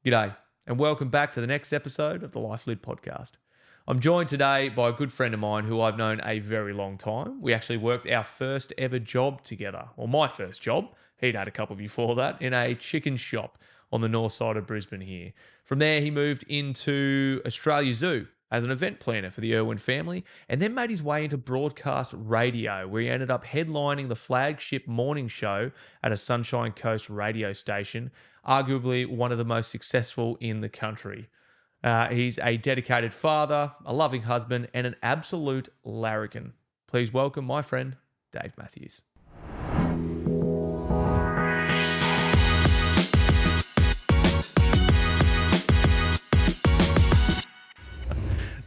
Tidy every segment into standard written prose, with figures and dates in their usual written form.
G'day, and welcome back to the next episode of the Life Lid podcast. I'm joined today by a good friend of mine who I've known a very long time. We actually worked our first ever job together, or my first job. He'd had a couple before that, in a chicken shop on the north side of Brisbane here. From there, he moved into Australia Zoo as an event planner for the Irwin family, and then made his way into broadcast radio, where he ended up headlining the Flagship morning show at a Sunshine Coast radio station, arguably one of the most successful in the country. He's a dedicated father, a loving husband, and an absolute larrikin. Please welcome my friend, Dave Matthews.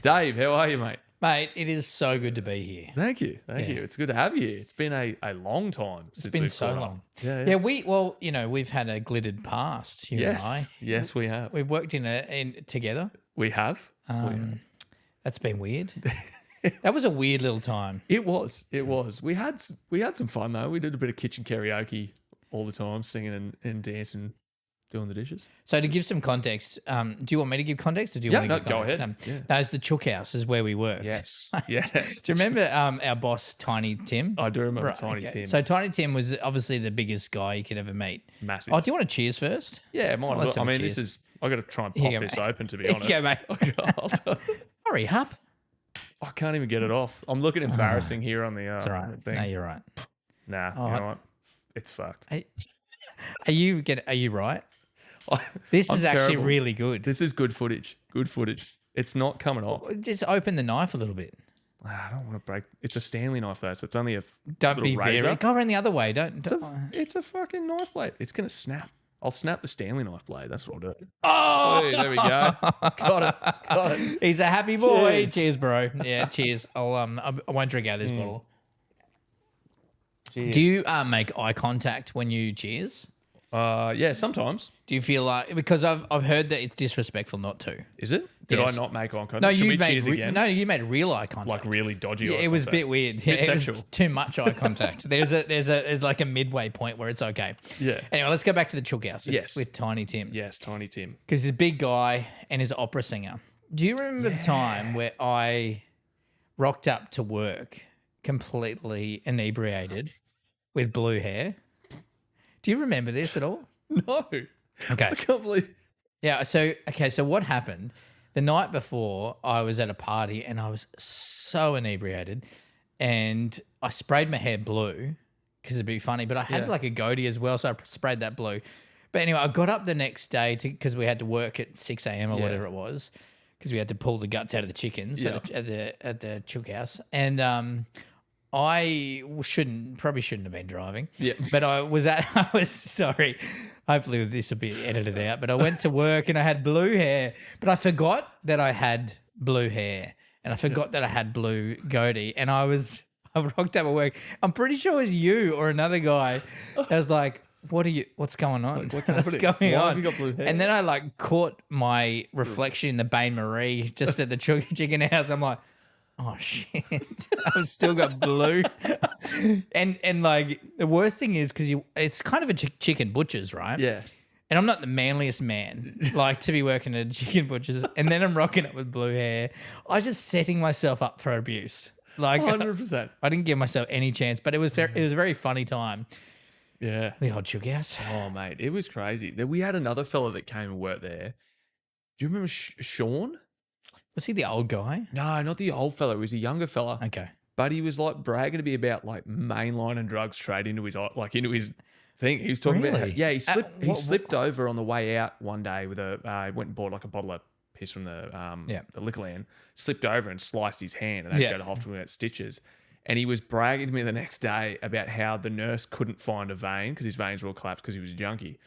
Dave, how are you, mate? Mate, it is so good to be here. Thank you. Thank you. It's good to have you. It's been a long time since It's been we've so caught up. long. Yeah. We've had a glittered past, you and I. Yes, we have. We've worked in together. We have. That's been weird. That was a weird little time. It was. We had some fun though. We did a bit of kitchen karaoke all the time, singing and dancing, doing the dishes. So to give some context, do you want me to give context or do you want to give context? Go ahead. No, it's the ChookHouse is where we worked. Yes. Yes. Do you remember our boss, Tiny Tim? I do remember Tiny Tim. So Tiny Tim was obviously the biggest guy you could ever meet. Massive. Oh, do you want to cheers first? Yeah, might as well. Let's have a cheers. This is. I got to try and Here pop you go, this mate. open, to be Here honest. you go, mate. Hurry up. I can't even get it off. I'm looking embarrassing here on the That's all right. thing. No, you're right. Nah, Oh, you know what? It's fucked. Are you right? This I'm is actually terrible. really good. This is good footage. Good footage. It's not coming off. Just open the knife a little bit. I don't want to break. It's a Stanley knife though, so it's only a Don't little be razor. very. Go around the other way. Don't. It's a fucking knife blade. It's gonna snap. I'll snap the Stanley knife blade. That's what I'll do. Oh, Hey, there we go. Got it. He's a happy boy. Cheers. Cheers, bro. Yeah, cheers. I won't drink out of this bottle. Cheers. Do you make eye contact when you cheers? Yeah, sometimes. Do you feel like, because I've heard that it's disrespectful not to? Is it? Did Yes. I not make eye contact? No, Should we you made cheers again? you made real eye contact. Like really dodgy. Yeah, eye it was a contact. bit weird. Bit Yeah, it sexual. was too much eye contact. There's like a midway point where it's okay. Yeah. Anyway, let's go back to the ChookHouse with, Yes. with Tiny Tim. Yes, Tiny Tim. Because he's a big guy and he's an opera singer. Do you remember the time where I rocked up to work completely inebriated with blue hair? Do you remember this at all? No. Okay. I can't believe. Yeah. So what happened? The night before, I was at a party and I was so inebriated, and I sprayed my hair blue because it'd be funny. But I had like a goatee as well, so I sprayed that blue. But anyway, I got up the next day because we had to work at 6 a.m. or whatever it was, because we had to pull the guts out of the chickens at the ChookHouse, and I probably shouldn't have been driving. Yeah. But I was sorry. Hopefully this will be edited out. But I went to work and I had blue hair. But I forgot that I had blue hair. And I forgot that I had blue goatee. And I rocked up at work. I'm pretty sure it was you or another guy that was like, what's going on? What's happening? going Why on? have you got blue hair? And then I like caught my reflection in the Bain Marie just at the chicken house. I'm like, oh shit! I've still got blue, and like the worst thing is because it's kind of a chicken butcher's, right? Yeah. And I'm not the manliest man like to be working at a chicken butcher's, and then I'm rocking up with blue hair. I was just setting myself up for abuse. Like 100%. I didn't give myself any chance, but it was a very funny time. Yeah. The old ChookHouse. Oh, mate, it was crazy. We had another fella that came and worked there. Do you remember Sean? Was he the old guy? No, not the old fella. He was a younger fella. Okay. But he was like bragging to be about like mainline and drugs straight into his thing. He was talking about, Really? he slipped over on the way out one day with went and bought like a bottle of piss from the liquor land, slipped over and sliced his hand and had to go to hospital and get stitches. And he was bragging to me the next day about how the nurse couldn't find a vein because his veins were all collapsed because he was a junkie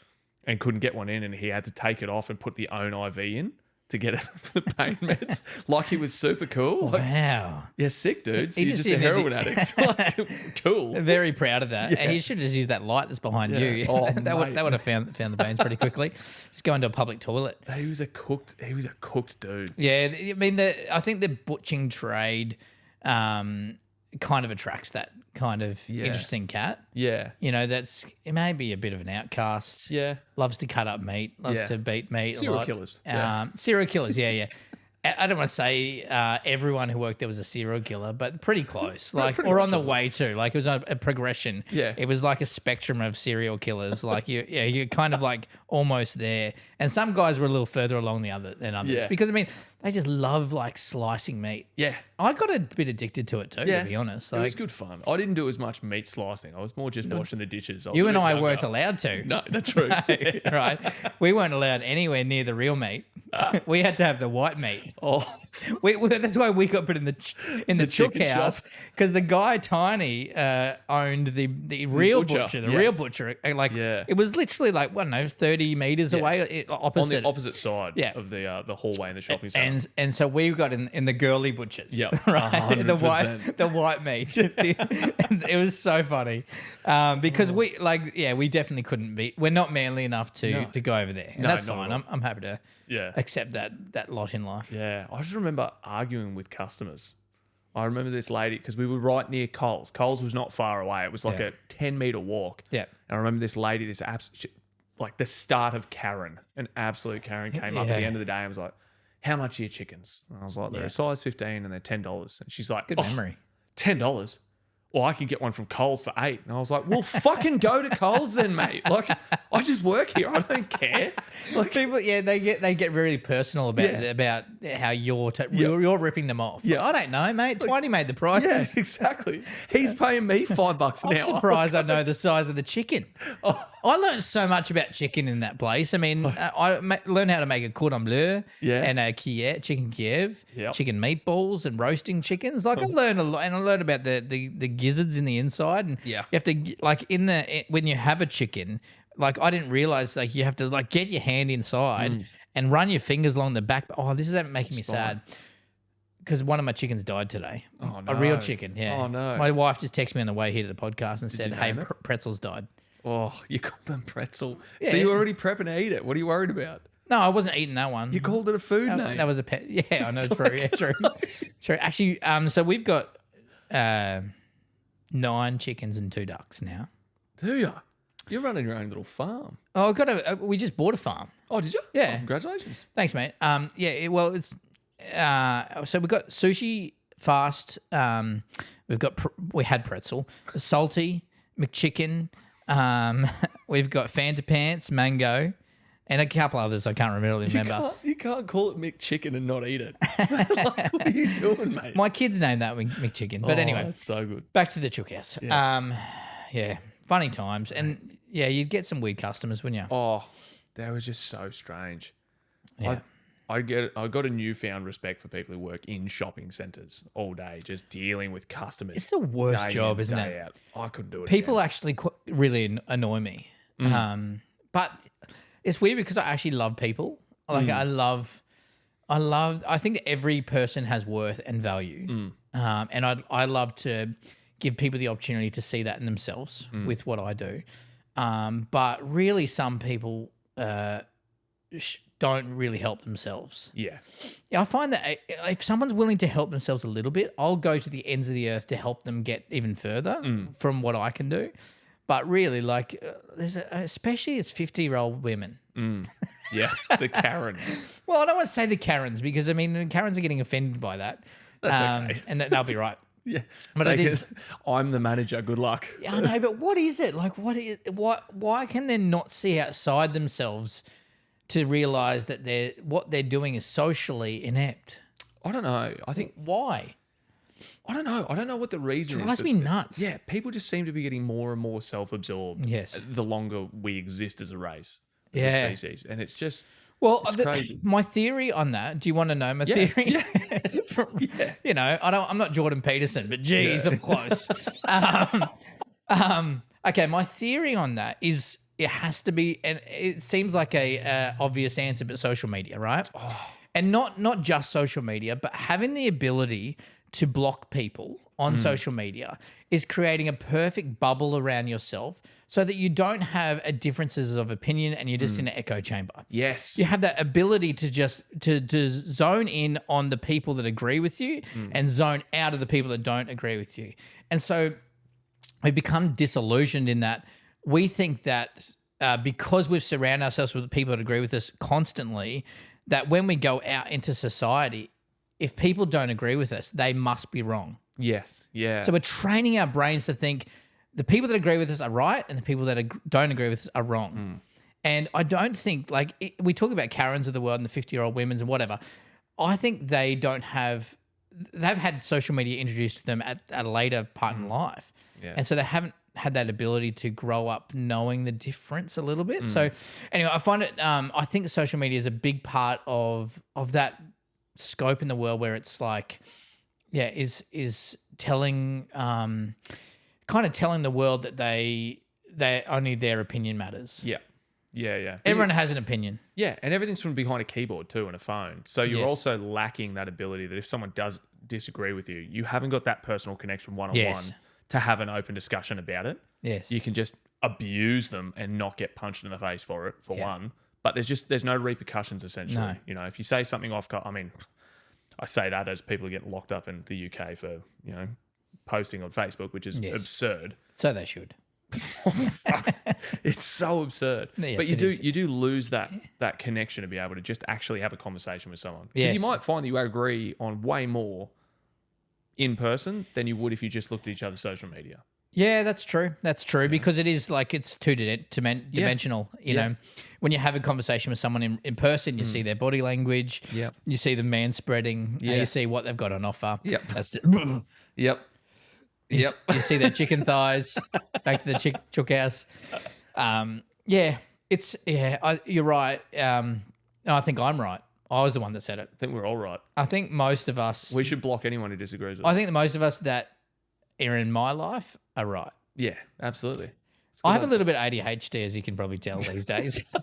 and couldn't get one in, and he had to take it off and put the own IV in to get it for the pain meds. Like he was super cool. Like, Wow. yeah, sick, dude. So He you're just just a invented- heroin addict. Like, cool. Very proud of that. And you should have just used that light that's behind you. Oh, that would mate. have found the veins pretty quickly. Just go into a public toilet. He was a cooked dude. Yeah, I mean, I think the butching trade kind of attracts that kind of interesting cat. Yeah. You know, that's it may be a bit of an outcast. Yeah. Loves to cut up meat, loves to beat meat. Serial a lot. killers. Serial killers, yeah. I don't want to say everyone who worked there was a serial killer, but pretty close. Like, pretty or much on the it was. way to. Like, it was a progression. Yeah. It was like a spectrum of serial killers. Like, you're kind of like almost there. And some guys were a little further along than others. Yeah. Because, I mean, they just love like slicing meat. Yeah. I got a bit addicted to it too, to be honest. It Like, was good fun. I didn't do as much meat slicing. I was more just washing the dishes. you and I weren't allowed to. No, that's true. Right? We weren't allowed anywhere near the real meat. We had to have the white meat. Oh, That's why we got put in the chicken ChookHouse, because the guy Tiny owned the real butcher, the real butcher. Like it was literally like, I don't know, 30 meters away, opposite on the opposite side of the hallway in the shopping centre. and so we got in the girly butchers. Yeah, right. 100%. The white meat. And it was so funny because we definitely couldn't be. We're not manly enough to go over there, and that's not fine. at all. I'm happy to accept that lot in life. Yeah, I just remember arguing with customers. I remember this lady because we were right near Coles. Coles was not far away. It was like a 10-meter walk. Yeah. And I remember this lady, like the start of Karen, an absolute Karen came up at the end of the day and was like, "How much are your chickens?" And I was like, "They're a size 15 and they're $10." And she's like, Good memory. $10? Well, I could get one from Coles for $8. And I was like, well, fucking go to Coles then, mate. Like, I just work here. I don't care. Like, People, they get really personal about how you're ripping them off. Yeah. I don't know, mate. Tiny made the price. yeah, exactly. He's paying me $5 an I'm hour. surprised I know the size of the chicken. I learned so much about chicken in that place. I mean, learned how to make a cordon bleu and a Kiev, chicken Kiev, chicken meatballs and roasting chickens. Like I learned a lot, and I learned about the gizzards in the inside. And you have to like when you have a chicken, like I didn't realize like you have to like get your hand inside and run your fingers along the back. Oh, this is making me sad. Because one of my chickens died today. Oh, no. A real chicken, yeah. Oh, no. My wife just texted me on the way here to the podcast and said, "Hey, Pretzel's died." Oh, you called them pretzel. So you were already prepping to eat it. What are you worried about? No, I wasn't eating that one. You called it a food name. That was a pet. Yeah, I know. True. Yeah, true. True. Actually, so we've got 9 chickens and 2 ducks now. Do you? You're running your own little farm. Oh, we just bought a farm. Oh, did you? Yeah. Oh, congratulations. Thanks, mate. It's so we've got sushi fast. We had pretzel, salty, McChicken. We've got Fanta Pants, mango, and a couple others I can't really remember. You can't call it McChicken and not eat it. Like, what are you doing, mate? My kids named that McChicken. But anyway, that's so good. back to the ChookHouse. Yes. Funny times. And you'd get some weird customers, wouldn't you? Oh, that was just so strange. Yeah. I got a newfound respect for people who work in shopping centres all day, just dealing with customers. It's the worst day job, in, isn't day it? out. I couldn't do it. People again. actually really annoy me. But it's weird because I actually love people. Like I think that every person has worth and value. And I love to give people the opportunity to see that in themselves with what I do. But really some people don't really help themselves. Yeah. Yeah, I find that if someone's willing to help themselves a little bit, I'll go to the ends of the earth to help them get even further from what I can do. But really, like, especially it's 50-year-old women. Yeah, the Karens. Well, I don't want to say the Karens because, I mean, the Karens are getting offended by that. That's okay. And they'll be right. Yeah. But it is. I'm the manager. Good luck. I know, but what is it? Like, why can they not see outside themselves to realise that what they're doing is socially inept? I don't know. I think Why? I don't know. I don't know what the reason is. Drives me nuts. Yeah, people just seem to be getting more and more self-absorbed. Yes. The longer we exist as a race, as Yeah. a species, and it's just Well, crazy. my theory on that. Do you want to know my theory? Yeah. You know, I'm not Jordan Peterson, but geez, I'm close. Okay, my theory on that is it has to be, and it seems like a obvious answer, but social media, right? And not just social media, but having the ability to block people on social media is creating a perfect bubble around yourself so that you don't have a differences of opinion and you're just in an echo chamber. Yes. You have that ability to just to zone in on the people that agree with you and zone out of the people that don't agree with you. And so we become disillusioned in that we think that because we've surrounded ourselves with people that agree with us constantly, that when we go out into society, if people don't agree with us, they must be wrong. Yes. Yeah. So we're training our brains to think the people that agree with us are right and the people that don't agree with us are wrong. And I don't think, we talk about Karens of the world and the 50-year-old women's and whatever. I think they've had social media introduced to them at a later part in life. Yeah. And so they haven't had that ability to grow up knowing the difference a little bit. So anyway, I find it, I think social media is a big part of that scope in the world where it's like, is telling, kind of telling the world that they only their opinion matters. Yeah. Yeah, yeah. Everyone has an opinion. Yeah, and everything's from behind a keyboard too and a phone. So you're Yes. also lacking that ability that if someone does disagree with you, you haven't got that personal connection one-on-one Yes. to have an open discussion about it. Yes. You can just abuse them and not get punched in the face for it, for one. But there's no repercussions essentially. No. You know, if you say something I mean, I say that as people are getting locked up in the UK for, posting on Facebook, which is absurd. So they should. It's so absurd. Yes, but it is. you do lose that connection to be able to just actually have a conversation with someone. Because Yes. you might find that you agree on way more in person than you would if you just looked at each other's social media. Yeah, that's true. That's true because it is like it's two-dimensional. You know, when you have a conversation with someone in person, you see their body language. Yep. You see the man spreading. Yeah. You see what they've got on offer. Yep. That's Yep. you see their chicken thighs. Back to the ChookHouse. You're right. No, I think I'm right. I was the one that said it. I think we're all right. I think most of us. We should block anyone who disagrees with I us. think that most of us that are in my life are right. Yeah, absolutely. I have a little bit of ADHD, as you can probably tell these days.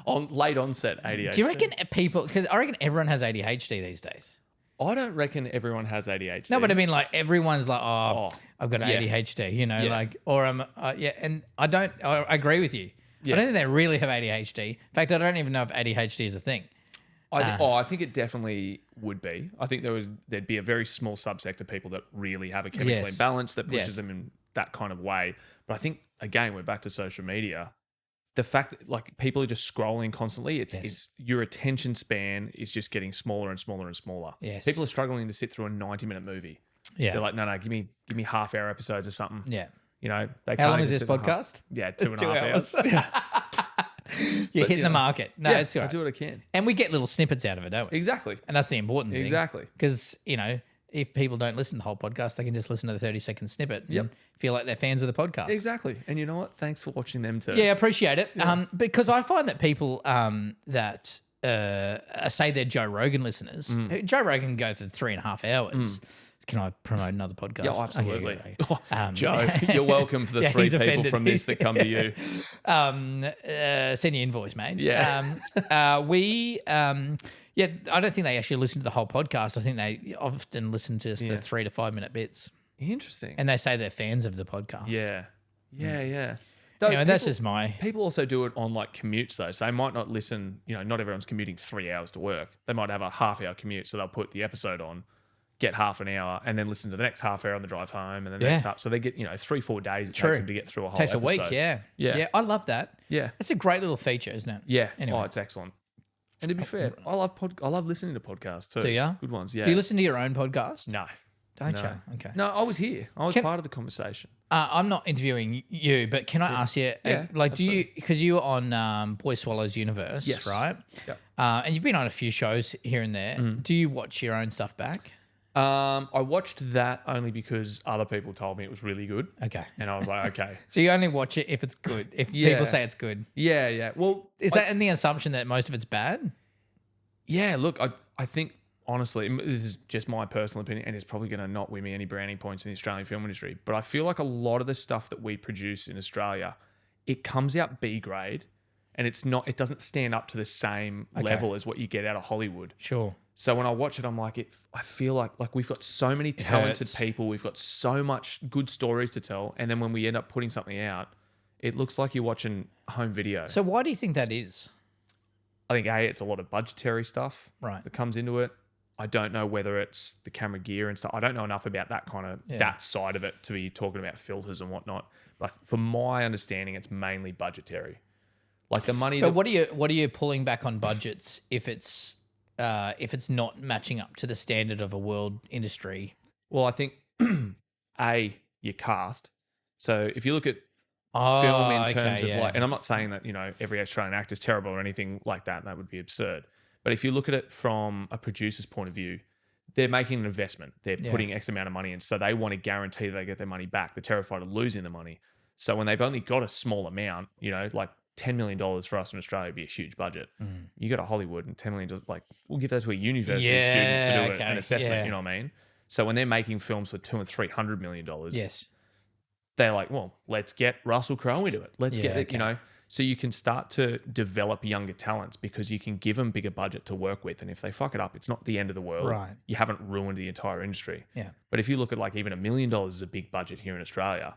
On late onset ADHD. Do you reckon people? Because I reckon everyone has ADHD these days. I don't reckon everyone has ADHD. No, but I mean, like everyone's like, I've got yeah. ADHD, you know, Yeah. like, or I'm, and I don't. I agree with you. Yeah. I don't think they really have ADHD. In fact, I don't even know if ADHD is a thing. I think it definitely would be. I think there'd be a very small subsect of people that really have a chemical Yes. imbalance that pushes Yes. them in that kind of way. But I think again, we're back to social media. The fact that like people are just scrolling constantly, it's your attention span is just getting smaller and smaller and smaller. Yes. People are struggling to sit through a 90-minute movie. Yeah. They're like, no, give me half-hour episodes or something. Yeah. You know, they How can't long even is this sit in half- podcast? Yeah, 2.5 2 hours. You're hitting the market. No, Yeah, it's all I right. do what I can. And we get little snippets out of it, don't we? Exactly. And that's the important thing. Exactly. Because, if people don't listen to the whole podcast, they can just listen to the 30-second snippet and feel like they're fans of the podcast. Exactly. And you know what? Thanks for watching them too. Yeah, I appreciate it. Because I find that people that say they're Joe Rogan listeners, Joe Rogan can go for 3.5 hours. Can I promote another podcast? Yeah, absolutely. Okay. Joe, you're welcome for the Yeah, 3 he's people offended. from this that come to you. Send your invoice, mate. Yeah. I don't think they actually listen to the whole podcast. I think they often listen to just the 3 to 5 minute bits. Interesting. And they say they're fans of the podcast. Yeah. Anyway, that's just my... People also do it on like commutes though. So they might not listen, not everyone's commuting 3 hours to work. They might have a half-hour commute. So they'll put the episode on, get half an hour, and then listen to the next half hour on the drive home, and then the next half. So they get 3-4 days it takes them to get through a whole Takes episode. a week, yeah. Yeah. I love that. Yeah. It's a great little feature, isn't it? Yeah. Anyway. Oh, it's excellent. And to be fair, I love listening to podcasts too. Do ya? Good ones, yeah. Do you listen to your own podcast? No. Don't No. you? Okay. No, I was here. I was part of the conversation. I'm not interviewing you, but can I ask you, do you, because you were on Boy Swallows Universe, Yes. right? Yep. And you've been on a few shows here and there. Do you watch your own stuff back? I watched that only because other people told me it was really good. Okay. And I was like, okay. So you only watch it if it's good, if Yeah. people say it's good. Yeah. Well, Is that in the assumption that most of it's bad? yeah, look, I think, honestly, this is just my personal opinion, and it's probably going to not win me any brownie points in the Australian film industry, but I feel like a lot of the stuff that we produce in Australia, it comes out B grade, and it doesn't stand up to the same level as what you get out of Hollywood. Sure. So when I watch it, I'm like, I feel like we've got so many talented people. We've got so much good stories to tell. And then when we end up putting something out, it looks like you're watching home video. So why do you think that is? I think, it's a lot of budgetary stuff Right. that comes into it. I don't know whether it's the camera gear and stuff. I don't know enough about that kind of that side of it to be talking about filters and whatnot. But from my understanding, it's mainly budgetary. Like the money. But what are you pulling back on budgets if it's not matching up to the standard of a world industry? Well, I think your cast. So if you look at film in terms of like, and I'm not saying that every Australian actor is terrible or anything like that. That would be absurd. But if you look at it from a producer's point of view, they're making an investment. They're putting X amount of money in, so they want to guarantee they get their money back. They're terrified of losing the money. So when they've only got a small amount, like $10 million for us in Australia would be a huge budget. You go to Hollywood and $10 million, like we'll give that to a university student to do an assessment. You know what I mean? So when they're making films for $200 and $300 million, they're like, well, let's get Russell Crowe into it. Let's get it, So you can start to develop younger talents because you can give them bigger budget to work with. And if they fuck it up, it's not the end of the world. Right. You haven't ruined the entire industry. Yeah. But if you look at like even $1 million is a big budget here in Australia,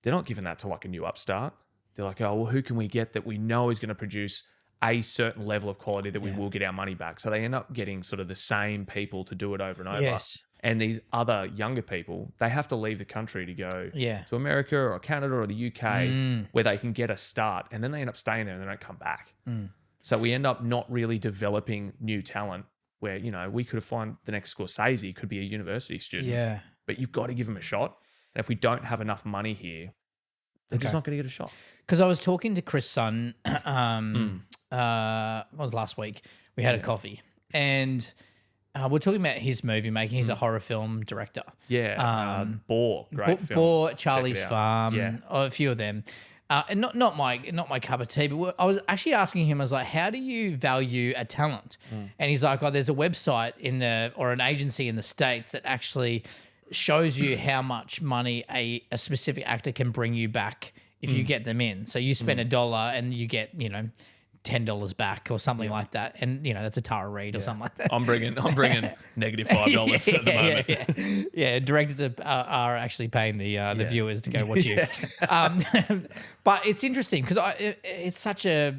they're not giving that to like a new upstart. They're like, oh, well, who can we get that we know is going to produce a certain level of quality that we will get our money back? So they end up getting sort of the same people to do it over and over. Yes. And these other younger people, they have to leave the country to go to America or Canada or the UK where they can get a start. And then they end up staying there and they don't come back. So we end up not really developing new talent where, we could have found the next Scorsese could be a university student. Yeah. But you've got to give them a shot. And if we don't have enough money here, they're just not going to get a shot. Because I was talking to Chris Sun, what was last week? We had a coffee and we're talking about his movie making. He's a horror film director. Yeah. Boar, great film. Boar, Charlie's Farm, a few of them. And not my cup of tea, but I was actually asking him, I was like, how do you value a talent? And he's like, there's a website or an agency in the States that actually shows you how much money a specific actor can bring you back if you get them in. So you spend $1 and you get, $10 back or something like that. And, that's a Tara Reid or something like that. I'm bringing negative $5 at the moment. Yeah, directors are actually paying the viewers to go watch you. But it's interesting because it's such a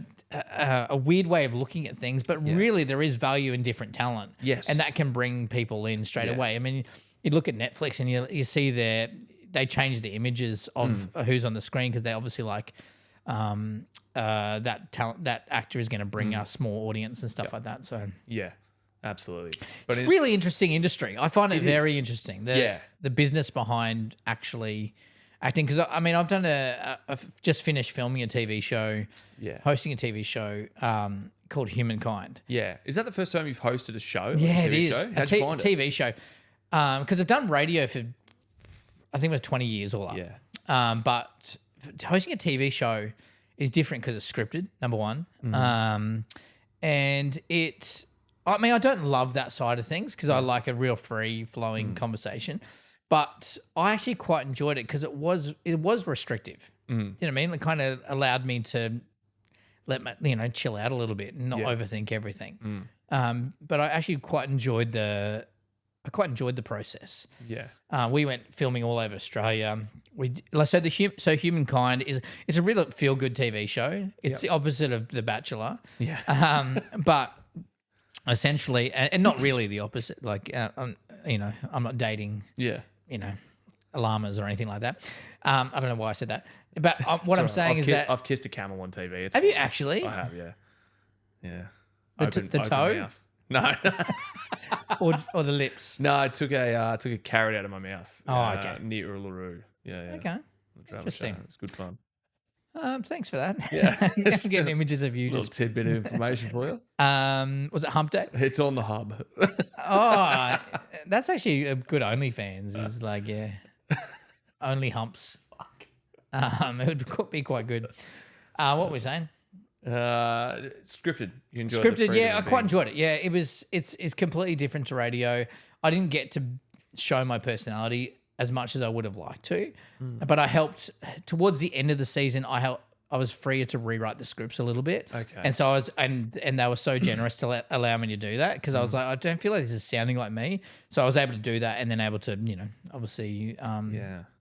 weird way of looking at things, but really there is value in different talent. Yes. And that can bring people in straight away. I mean, you look at Netflix and you see they change the images of who's on the screen because they obviously like that actor is going to bring us more audience and stuff like that. So yeah, absolutely. But it's really interesting industry. I find it very interesting. The business behind actually acting, because I mean I've done I've just finished filming a TV show, hosting a TV show called Humankind. Yeah, is that the first time you've hosted a show? Yeah, a TV it is show? How'd you find it? TV show. Because I've done radio for I think it was 20 years all up. Yeah. But hosting a TV show is different because it's scripted, number one. And I don't love that side of things because I like a real free-flowing conversation. But I actually quite enjoyed it because it was restrictive. You know what I mean? It kind of allowed me to chill out a little bit and not overthink everything. But I actually quite enjoyed the process. Yeah. We went filming all over Australia. So Humankind it's a real feel good TV show. It's the opposite of The Bachelor. Yeah. But essentially, and not really the opposite. Like I'm not dating. Yeah. Llamas or anything like that. I don't know why I said that. But what I'm saying is that I've kissed a camel on TV. Have you actually? I have. Yeah. Yeah. The toe? Mouth. No. or the lips? No, I took a carrot out of my mouth. Okay. Near Uluru. Yeah. Okay. Interesting. It's good fun. Thanks for that. Yeah. I'm getting images of you. Little tidbit of information for you. Was it Hump Day? It's on the hub. Oh, that's actually a good OnlyFans. Is like, only humps. Fuck. It would be quite good. What were we saying? Scripted. You enjoyed Scripted, yeah, I quite enjoyed it. Yeah, it's completely different to radio. I didn't get to show my personality as much as I would have liked to, but I helped towards the end of the season. I I was freer to rewrite the scripts a little bit. Okay. And so I was, and they were so generous to allow me to do that because I was like, I don't feel like this is sounding like me. So I was able to do that and then able to, obviously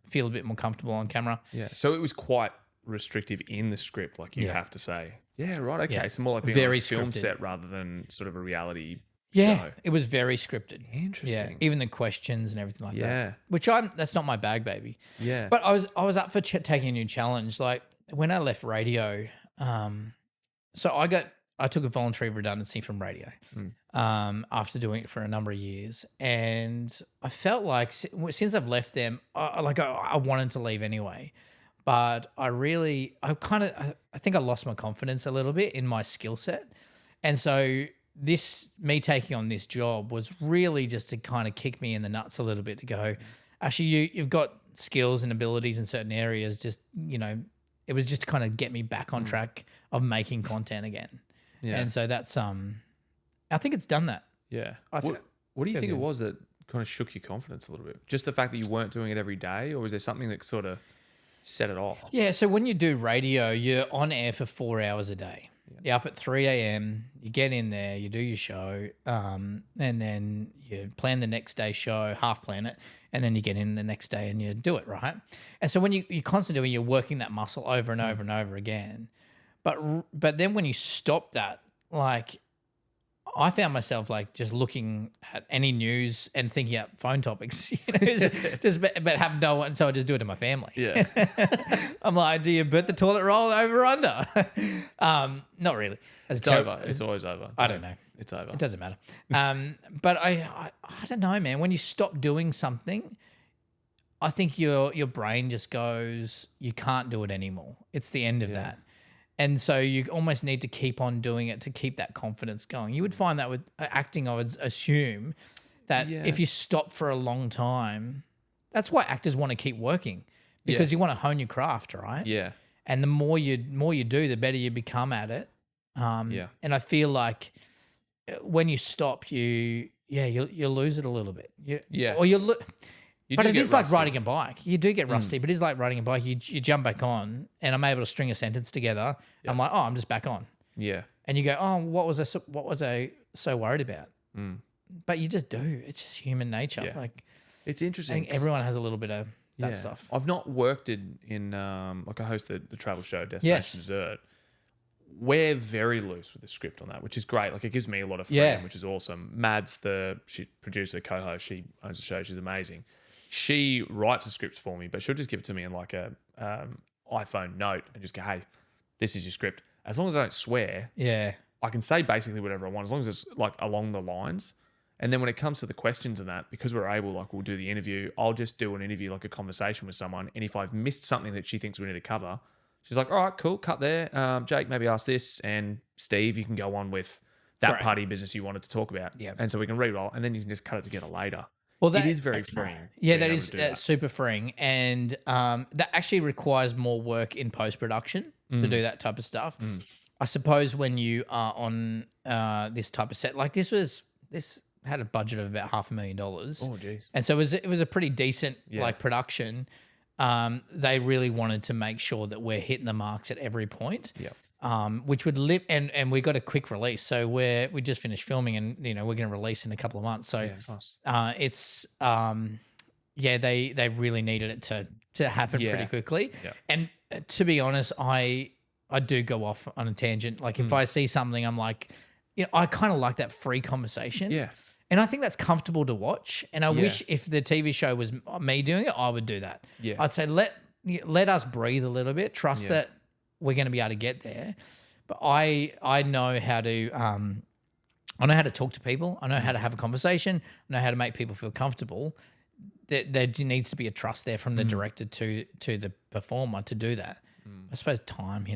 feel a bit more comfortable on camera. Yeah. So it was quite restrictive in the script, like you have to say. Yeah, right. Okay. Yeah. So more like being Very on a film scripted. set rather than sort of a reality Yeah, show. it was very scripted. Interesting. Yeah, even the questions and everything like Yeah. that. Which that's not my bag, baby. Yeah. But I was up for taking a new challenge. Like when I left radio, so I took a voluntary redundancy from radio after doing it for a number of years, and I felt like since I've left them, I wanted to leave anyway. But I think I lost my confidence a little bit in my skill set, and so me taking on this job was really just to kind of kick me in the nuts a little bit to go, actually, you've got skills and abilities in certain areas. Just, it was just to kind of get me back on track of making content again. Yeah. And so that's, I think it's done that. Yeah. What do you think it was that kind of shook your confidence a little bit? Just the fact that you weren't doing it every day, or was there something that sort of set it off? Yeah. So when you do radio, you're on air for 4 hours a day. You're up at 3 a.m., you get in there, you do your show, and then you plan the next day's show, half plan it, and then you get in the next day and you do it, right? And so when you're constantly you're working that muscle over and over and over again. But then when you stop that, like I found myself like just looking at any news and thinking up phone topics, but have no one. So I just do it to my family. Yeah. I'm like, do you bet the toilet roll over or under? Not really. It's over. It's always over. I don't know. It's over. It doesn't matter. But I don't know, man. When you stop doing something, I think your brain just goes, you can't do it anymore. It's the end of that. And so you almost need to keep on doing it to keep that confidence going. You would find that with acting, I would assume that if you stop for a long time, that's why actors want to keep working because you want to hone your craft, right? Yeah. And the more you do, the better you become at it. And I feel like when you stop, you lose it a little bit. Or but it is like riding a bike. You do get rusty, but it's like riding a bike. You jump back on, and I'm able to string a sentence together. I'm like, I'm just back on. Yeah. And you go, what was I so worried about? But you just do. It's just human nature. Yeah. Like It's interesting. I think everyone has a little bit of that stuff. I've not worked in like I host the travel show Destination Dessert. We're very loose with the script on that, which is great. Like it gives me a lot of freedom, which is awesome. Mad's the producer, co-host. She owns the show. She's amazing. She writes the scripts for me, but she'll just give it to me in like a iPhone note and just go, hey, this is your script. As long as I don't swear, I can say basically whatever I want, as long as it's like along the lines. And then when it comes to the questions and that, because we're able, like we'll do the interview, I'll just do an interview, like a conversation with someone. And if I've missed something that she thinks we need to cover, she's like, all right, cool, cut there. Jake, maybe ask this. And Steve, you can go on with that party business you wanted to talk about. Yeah. And so we can re-roll and then you can just cut it together later. Well, it is very freeing. Yeah, that is super freeing. And that actually requires more work in post-production to do that type of stuff. I suppose when you are on this type of set, like this had a budget of about $500,000. Oh, geez. And so it was a pretty decent like production. They really wanted to make sure that we're hitting the marks at every point. Yeah. Which would and we got a quick release. So we just finished filming and we're going to release in a couple of months. So it's they really needed it to happen pretty quickly. Yeah. And to be honest, I do go off on a tangent. Like if I see something, I'm like, I kind of like that free conversation. Yeah. And I think that's comfortable to watch. And I wish if the TV show was me doing it, I would do that. Yeah. I'd say let us breathe a little bit. Trust that we're going to be able to get there. But I know how to I know how to talk to people. I know how to have a conversation. I know how to make people feel comfortable. There needs to be a trust there from the director to the performer to do that. I suppose time,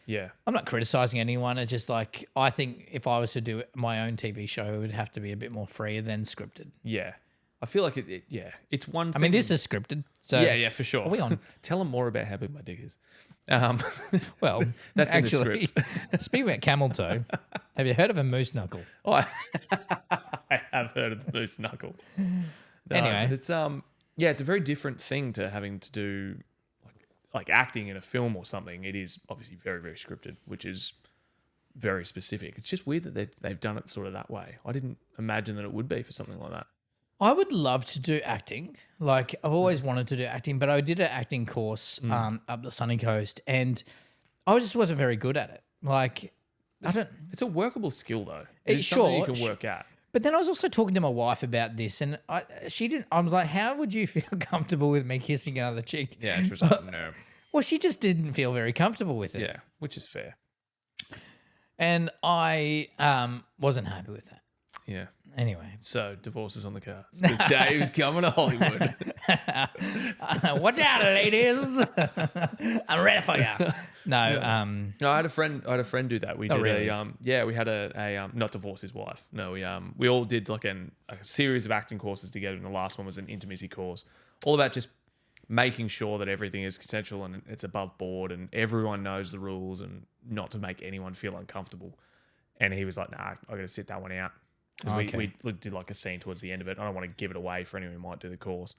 Yeah. I'm not criticizing anyone. It's just like I think if I was to do my own TV show, it would have to be a bit more freer than scripted. Yeah. I feel like it's one thing. I mean, this is scripted. So yeah, for sure. Are we on? Tell them more about how big my dick is. Well, that's actually, in the script. Speaking about camel toe, have you heard of a moose knuckle? Oh, I have heard of the moose knuckle. No, anyway, but it's it's a very different thing to having to do. Like, like acting in a film or something, it is obviously very, very scripted, which is very specific. It's just weird that they've done it sort of that way. I didn't imagine that it would be for something like that. I would love to do acting. Like, I've always wanted to do acting, but I did an acting course up the sunny coast, and I just wasn't very good at it. Like, It's a workable skill though. It's It's something sure, you can work at. But then I was also talking to my wife about this, and I was like, how would you feel comfortable with me kissing another chick? Yeah, she was like, no. Well, she just didn't feel very comfortable with it. Yeah, which is fair. And I wasn't happy with that. Yeah. Anyway. So divorce is on the cards. Because Dave's coming to Hollywood. Watch out, ladies. I'm ready for you. No, No, I had a friend do that. We did really? we had a not divorce his wife. No, we all did like a series of acting courses together, and the last one was an intimacy course, all about just making sure that everything is consensual and it's above board and everyone knows the rules and not to make anyone feel uncomfortable. And he was like, nah, I got to sit that one out. Because we did like a scene towards the end of it. I don't want to give it away for anyone who might do the course.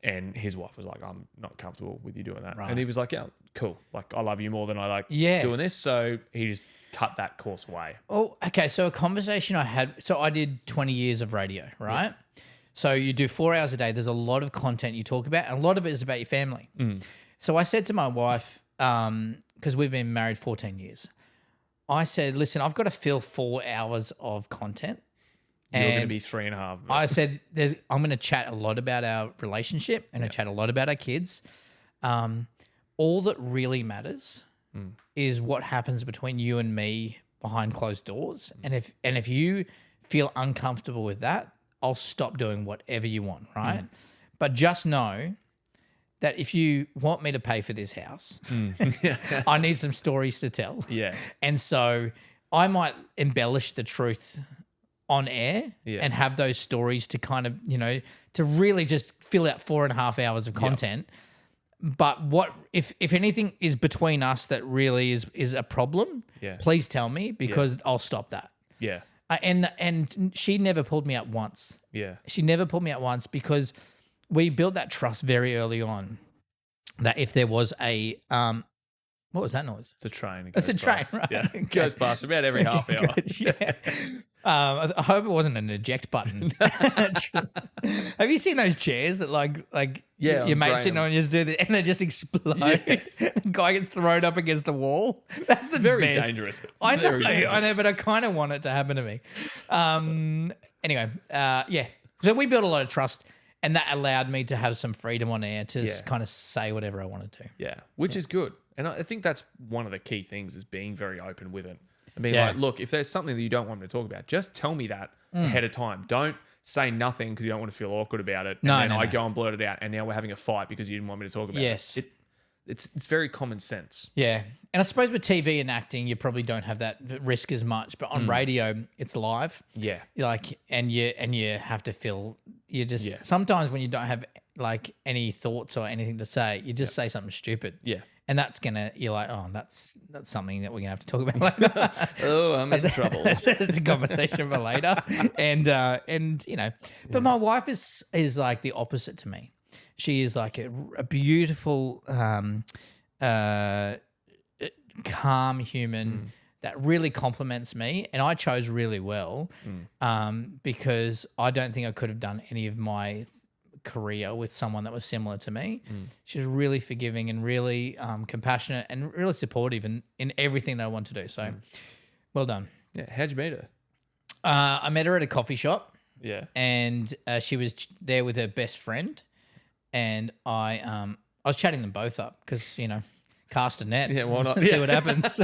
And his wife was like, I'm not comfortable with you doing that. Right. And he was like, yeah, cool. Like, I love you more than I like Yeah. doing this. So he just cut that course away. Oh, okay. So a conversation I had. So I did 20 years of radio, right? Yeah. So you do 4 hours a day. There's a lot of content you talk about, and a lot of it is about your family. So I said to my wife, because we've been married 14 years, I said, listen, I've got to fill 4 hours of content. You're going to be 3.5. I said, I'm going to chat a lot about our relationship and chat a lot about our kids. All that really matters is what happens between you and me behind closed doors. And if you feel uncomfortable with that, I'll stop doing whatever you want, right? But just know that if you want me to pay for this house, I need some stories to tell. Yeah. And so I might embellish the truth on air and have those stories to kind of, to really just fill out 4.5 hours of content. But what if anything is between us that really is a problem, please tell me, because I'll stop that. Yeah. And she never pulled me up once. Yeah. She never pulled me up once because we built that trust very early on that if there was a what was that noise? It's a train. It's a train, right? Yeah. It goes past about every half hour. Good, yeah. I hope it wasn't an eject button. Have you seen those chairs that your mate sitting on, you just do that and they just explode? Yes. The guy gets thrown up against the wall. That's the Very best. dangerous. I know, Very dangerous. I know, but I kind of want it to happen to me. Anyway, so we built a lot of trust, and that allowed me to have some freedom on air to kind of say whatever I wanted to. Yeah, which is good. And I think that's one of the key things is being very open with it. And being like, look, if there's something that you don't want me to talk about, just tell me that ahead of time. Don't say nothing because you don't want to feel awkward about it. And then I go and blurt it out, and now we're having a fight because you didn't want me to talk about it. It's very common sense. Yeah. And I suppose with TV and acting, you probably don't have that risk as much. But on radio, it's live. Yeah. And you have to feel, sometimes when you don't have like any thoughts or anything to say, you just say something stupid. Yeah. And you're like, oh, that's something that we're going to have to talk about later. Oh, I'm in trouble. It's a conversation for later. But my wife is like the opposite to me. She is like a beautiful, calm human that really compliments me. And I chose really well because I don't think I could have done any of my career with someone that was similar to me. She's really forgiving and really compassionate and really supportive in everything that I want to do. So well done. Yeah. How'd you meet her? I met her at a coffee shop. Yeah. And she was there with her best friend. And I was chatting them both up because, cast a net. Yeah, why not? See what happens.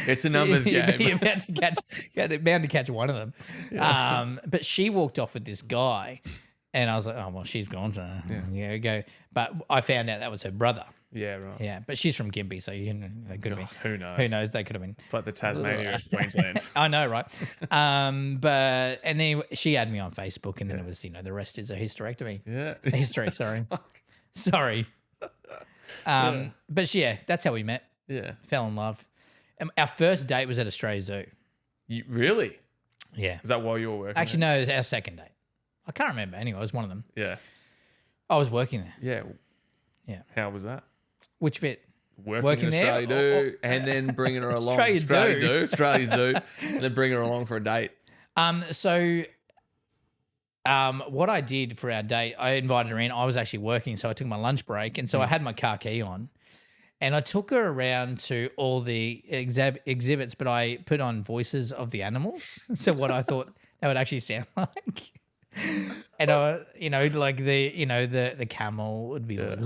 It's a numbers game. You're bound to catch one of them. Yeah. But she walked off with this guy. And I was like, oh, well, she's gone. So go. But I found out that was her brother. Yeah, right. Yeah, but she's from Gympie, so they could have been. Who knows? Who knows? They could have been. It's like the Tasmania of Queensland. I know, right? And then she had me on Facebook, and then it was, the rest is a hysterectomy. Yeah. A history, sorry. But that's how we met. Yeah. Fell in love. Our first date was at Australia Zoo. Really? Yeah. Was that while you were working? Actually, no, it was our second date. I can't remember. Anyway, it was one of them. Yeah. I was working there. Yeah. Yeah. How was that? Which bit? working in there? Australia do, and then bringing her along. Australia do, and then bring her along for a date. What I did for our date, I invited her in. I was actually working, so I took my lunch break, and so I had my car key on, and I took her around to all the exhibits, but I put on voices of the animals, so what I thought that would actually sound like. And like the camel would be like,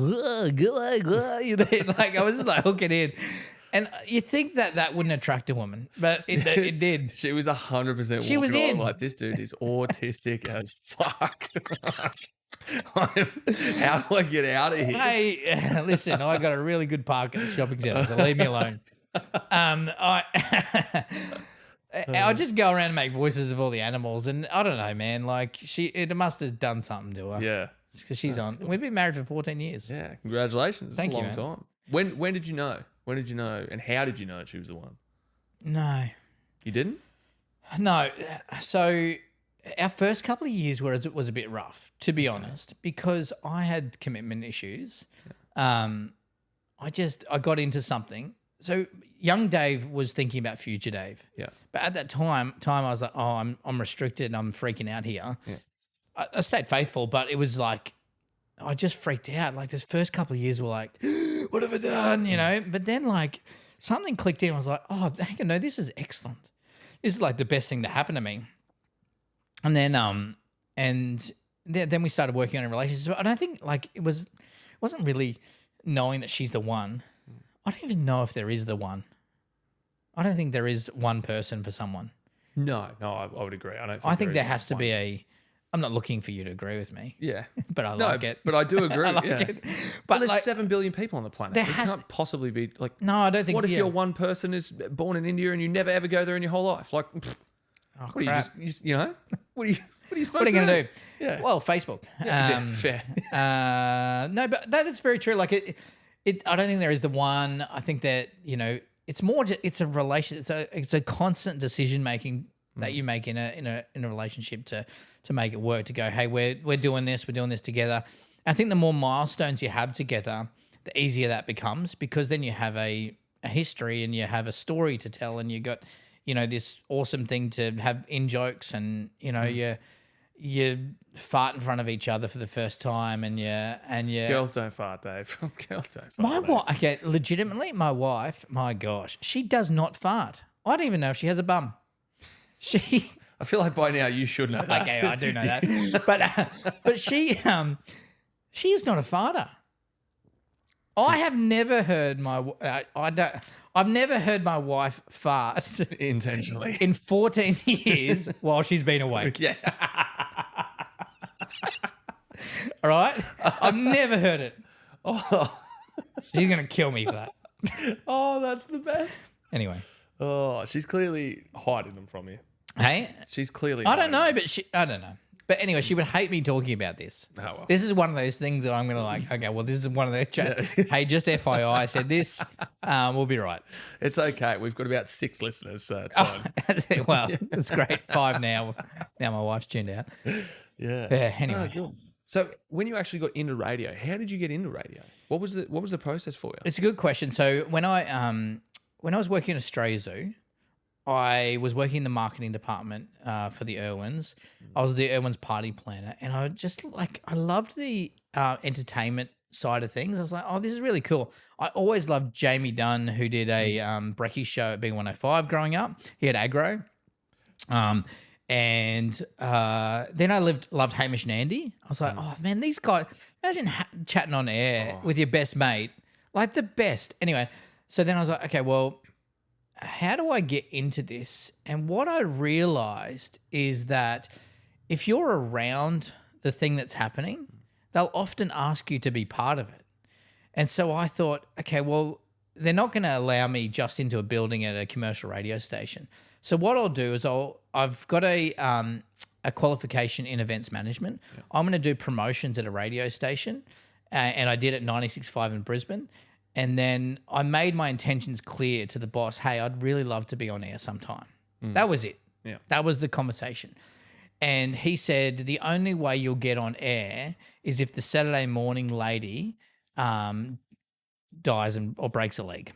like I was just like hooking in. And you think that wouldn't attract a woman, but it did. She was 100%. She was in. Like, this dude is autistic as fuck. How do I get out of here? Hey, listen, I got a really good park at the shopping centre, so leave me alone. I just go around and make voices of all the animals, and I don't know, man. Like it must have done something to her. Yeah, because she's on. Cool. We've been married for 14 years. Yeah, congratulations. Thank you, It's a long time. When did you know? When did you know, and how did you know she was the one? No, you didn't. No, so our first couple of years was a bit rough, to be honest, because I had commitment issues. I got into something. So young Dave was thinking about future Dave. Yeah. But at that time I was like, oh, I'm restricted and I'm freaking out here. Yeah. I stayed faithful, but it was like I just freaked out. Like this first couple of years were like, what have I done? You know? But then like something clicked in. I was like, oh, hang on, no, this is excellent. This is like the best thing to happen to me. And then then we started working on a relationship. And I think like it wasn't really knowing that she's the one. I don't even know if there is the one. I don't think there is one person for someone. No, I would agree. I think there has to be I'm not looking for you to agree with me. Yeah. But I like it. But I do agree. I like yeah. it. But there's 7 billion people on the planet. There can't possibly be like. No, I don't think. What if your one person is born in India and you never ever go there in your whole life? Like, what are you just you know? What are you supposed to do? What are you going to do? Yeah. Well, Facebook. Fair. No, but that is very true. Like I don't think there is the one. I think that it's more. It's a relation. It's a constant decision making that you make in a relationship to make it work. To go, hey, we're doing this. We're doing this together. I think the more milestones you have together, the easier that becomes, because then you have a history and you have a story to tell, and you got this awesome thing to have in jokes, and you fart in front of each other for the first time, and you girls don't fart, Dave. Girls don't fart. My wife, okay, legitimately, my wife, my gosh, she does not fart. I don't even know if she has a bum. I feel like by now you should know that. Okay, I do know that, but she is not a farter. I have never heard I've never heard my wife fart intentionally in 14 years while she's been awake. Yeah. All right? I've never heard it. Oh. She's going to kill me for that. Oh, that's the best. Anyway. Oh, she's clearly hiding them from you. Hey? She's clearly I don't know, but I don't know. But anyway, she would hate me talking about this. Oh, well. This is one of those things that I'm going to like, okay, well, this is one of the hey, just FYI, I said this. We'll be right. It's okay. We've got about 6 listeners, so it's fine. Well, it's great. 5 now. Now my wife's tuned out. Yeah. Anyway. Oh, cool. So when you actually got into radio, how did you get into radio? What was the process for you? It's a good question. So when I was working in Australia Zoo, I was working in the marketing department for the Irwins. I was the Irwins party planner, and I loved the entertainment side of things. I was like, oh, this is really cool. I always loved Jamie Dunn, who did a brekkie show at B105 growing up. He had aggro. And then I loved Hamish and Andy. I was like, oh, man, these guys, imagine chatting on air with your best mate, like the best. Anyway, so then I was like, okay, well, how do I get into this? And what I realized is that if you're around the thing that's happening, they'll often ask you to be part of it. And so I thought, okay, well, they're not going to allow me just into a building at a commercial radio station. So what I'll do is I've got a qualification in events management. Yeah. I'm going to do promotions at a radio station, and I did it 96.5 in Brisbane. And then I made my intentions clear to the boss, hey, I'd really love to be on air sometime. That was it. Yeah. That was the conversation. And he said, the only way you'll get on air is if the Saturday morning lady dies or breaks a leg.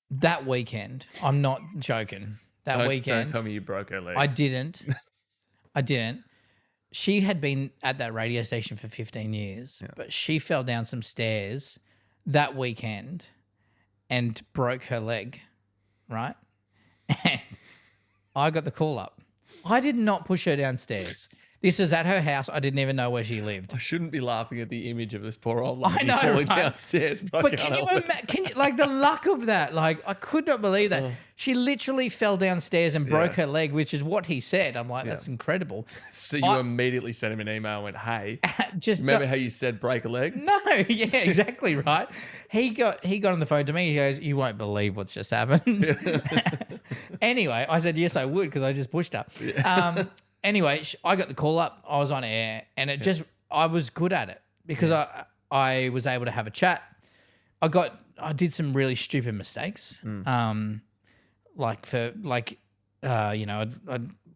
That weekend, I'm not joking. Weekend, don't tell me you broke her leg. I didn't. She had been at that radio station for 15 years, but she fell down some stairs that weekend and broke her leg, right? And I got the call up. I did not push her downstairs. This was at her house. I didn't even know where she lived. I shouldn't be laughing at the image of this poor old lady I know, falling right? downstairs. But can you like the luck of that? Like I could not believe that. She literally fell downstairs and broke her leg, which is what he said. I'm like, that's incredible. So you immediately sent him an email and went, hey, just remember how you said break a leg? No, yeah, exactly right. He got on the phone to me. He goes, you won't believe what's just happened. Anyway, I said, yes, I would because I just pushed her. Anyway, I got the call up. I was on air and I was good at it because I was able to have a chat. I did some really stupid mistakes. I'd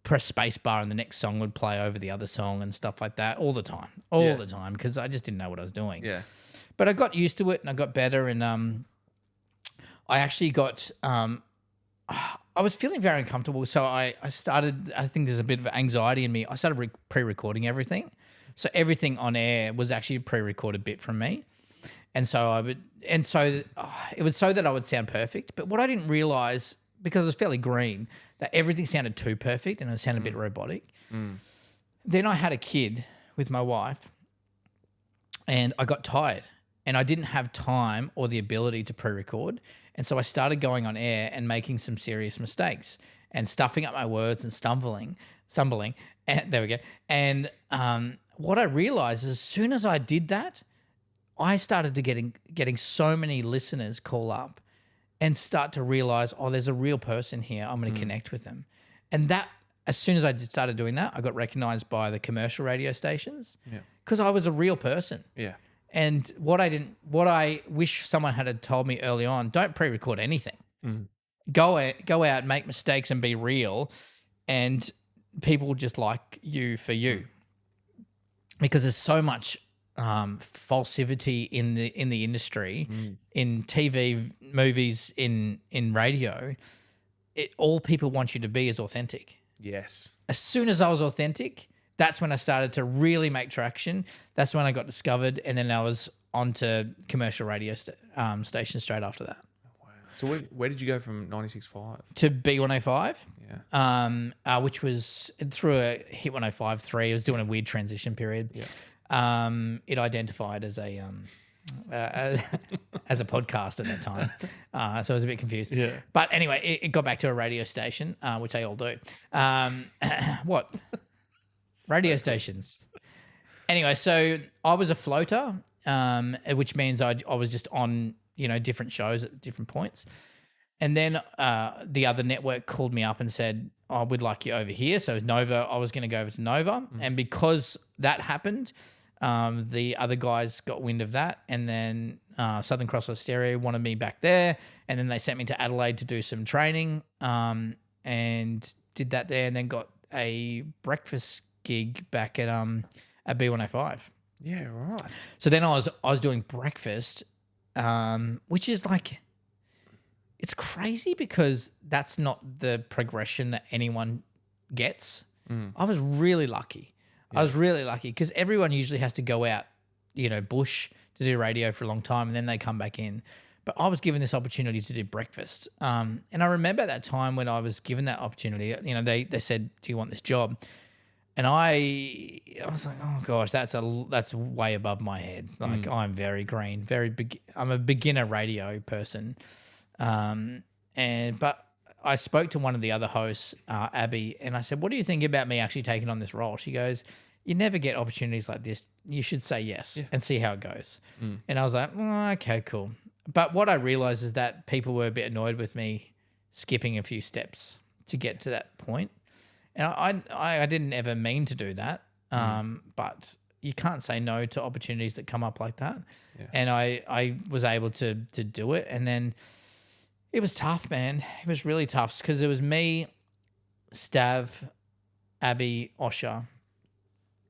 press space bar and the next song would play over the other song and stuff like that all the time because I just didn't know what I was doing. Yeah. But I got used to it and I got better and I actually got I was feeling very uncomfortable, so I started, I think there's a bit of anxiety in me. I started pre-recording everything. So everything on air was actually a pre-recorded bit from me. And so it was so that I would sound perfect. But what I didn't realize, because I was fairly green, that everything sounded too perfect and it sounded a bit robotic. Then I had a kid with my wife and I got tired and I didn't have time or the ability to pre-record. And so I started going on air and making some serious mistakes and stuffing up my words and stumbling. And there we go. And what I realized is as soon as I did that, I started to getting so many listeners call up and start to realize, oh, there's a real person here. I'm going to connect with them. And that, as soon as I started doing that, I got recognized by the commercial radio stations because I was a real person. Yeah. And what I wish someone had told me early on, don't pre-record anything. Go out, make mistakes and be real, and people will just like you for you. Because there's so much falsivity in the industry, in TV, movies, in radio. All people want you to be is authentic. Yes. As soon as I was authentic, that's when I started to really make traction. That's when I got discovered, and then I was onto commercial radio stations straight after that. Wow. So where did you go from 96.5? To B105, which was through a hit 105.3. It was doing a weird transition period. Yeah. It identified as a as a podcast at that time, so I was a bit confused. Yeah. But anyway, it got back to a radio station, which they all do. What? Radio stations. Anyway, so I was a floater, which means I was just on, different shows at different points. And then the other network called me up and said, oh, we'd like you over here. So Nova, I was going to go over to Nova. And because that happened, the other guys got wind of that. And then Southern Cross Stereo wanted me back there. And then they sent me to Adelaide to do some training and did that there, and then got a breakfast gig back at B105. Yeah, right. So then I was doing breakfast, which is like, it's crazy because that's not the progression that anyone gets. I was really lucky. I was really lucky because everyone usually has to go out, bush to do radio for a long time and then they come back in. But I was given this opportunity to do breakfast. And I remember that time when I was given that opportunity, they said, do you want this job? And I was like, oh gosh, that's way above my head. Like I'm very green, I'm a beginner radio person. But I spoke to one of the other hosts, Abby, and I said, what do you think about me actually taking on this role? She goes, you never get opportunities like this. You should say yes and see how it goes. And I was like, okay, cool. But what I realized is that people were a bit annoyed with me skipping a few steps to get to that point. And I didn't ever mean to do that, but you can't say no to opportunities that come up like that. Yeah. And I was able to do it. And then it was tough, man. It was really tough because it was me, Stav, Abby, Osher,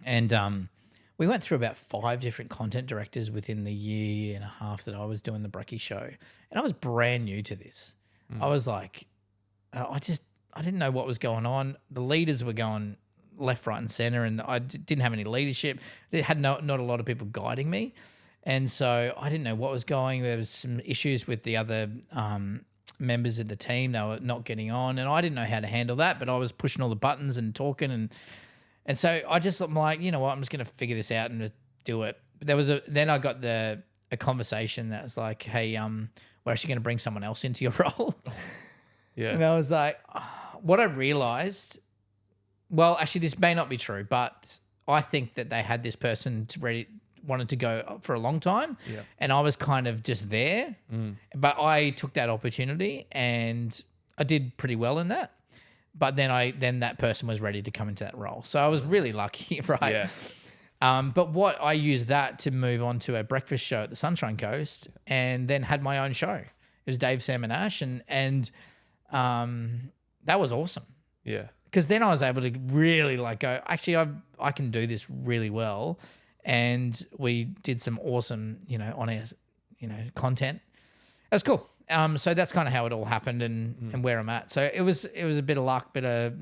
and we went through about 5 different content directors within the year and a half that I was doing the Brushy show. And I was brand new to this. I was like, I didn't know what was going on. The leaders were going left, right, and center, and I didn't have any leadership. It had not a lot of people guiding me. And so I didn't know what was going. There was some issues with the other members of the team. They were not getting on, and I didn't know how to handle that, but I was pushing all the buttons and talking, and so I'm like, you know what, I'm just going to figure this out and do it. But then I got a conversation that was like, hey, we're actually going to bring someone else into your role. Yeah. And I was like, what I realized, well, actually this may not be true, but I think that they had this person wanted to go for a long time. Yeah. And I was kind of just there, but I took that opportunity and I did pretty well in that. But then that person was ready to come into that role. So I was really lucky, right? Yeah. But what I used that to move on to a breakfast show at the Sunshine Coast and then had my own show. It was Dave, Sam and Ash and that was awesome. Yeah. Because then I was able to really like go, actually I can do this really well. And we did some awesome, on air, content. It was cool. So that's kind of how it all happened and where I'm at. So it was a bit of luck, bit of,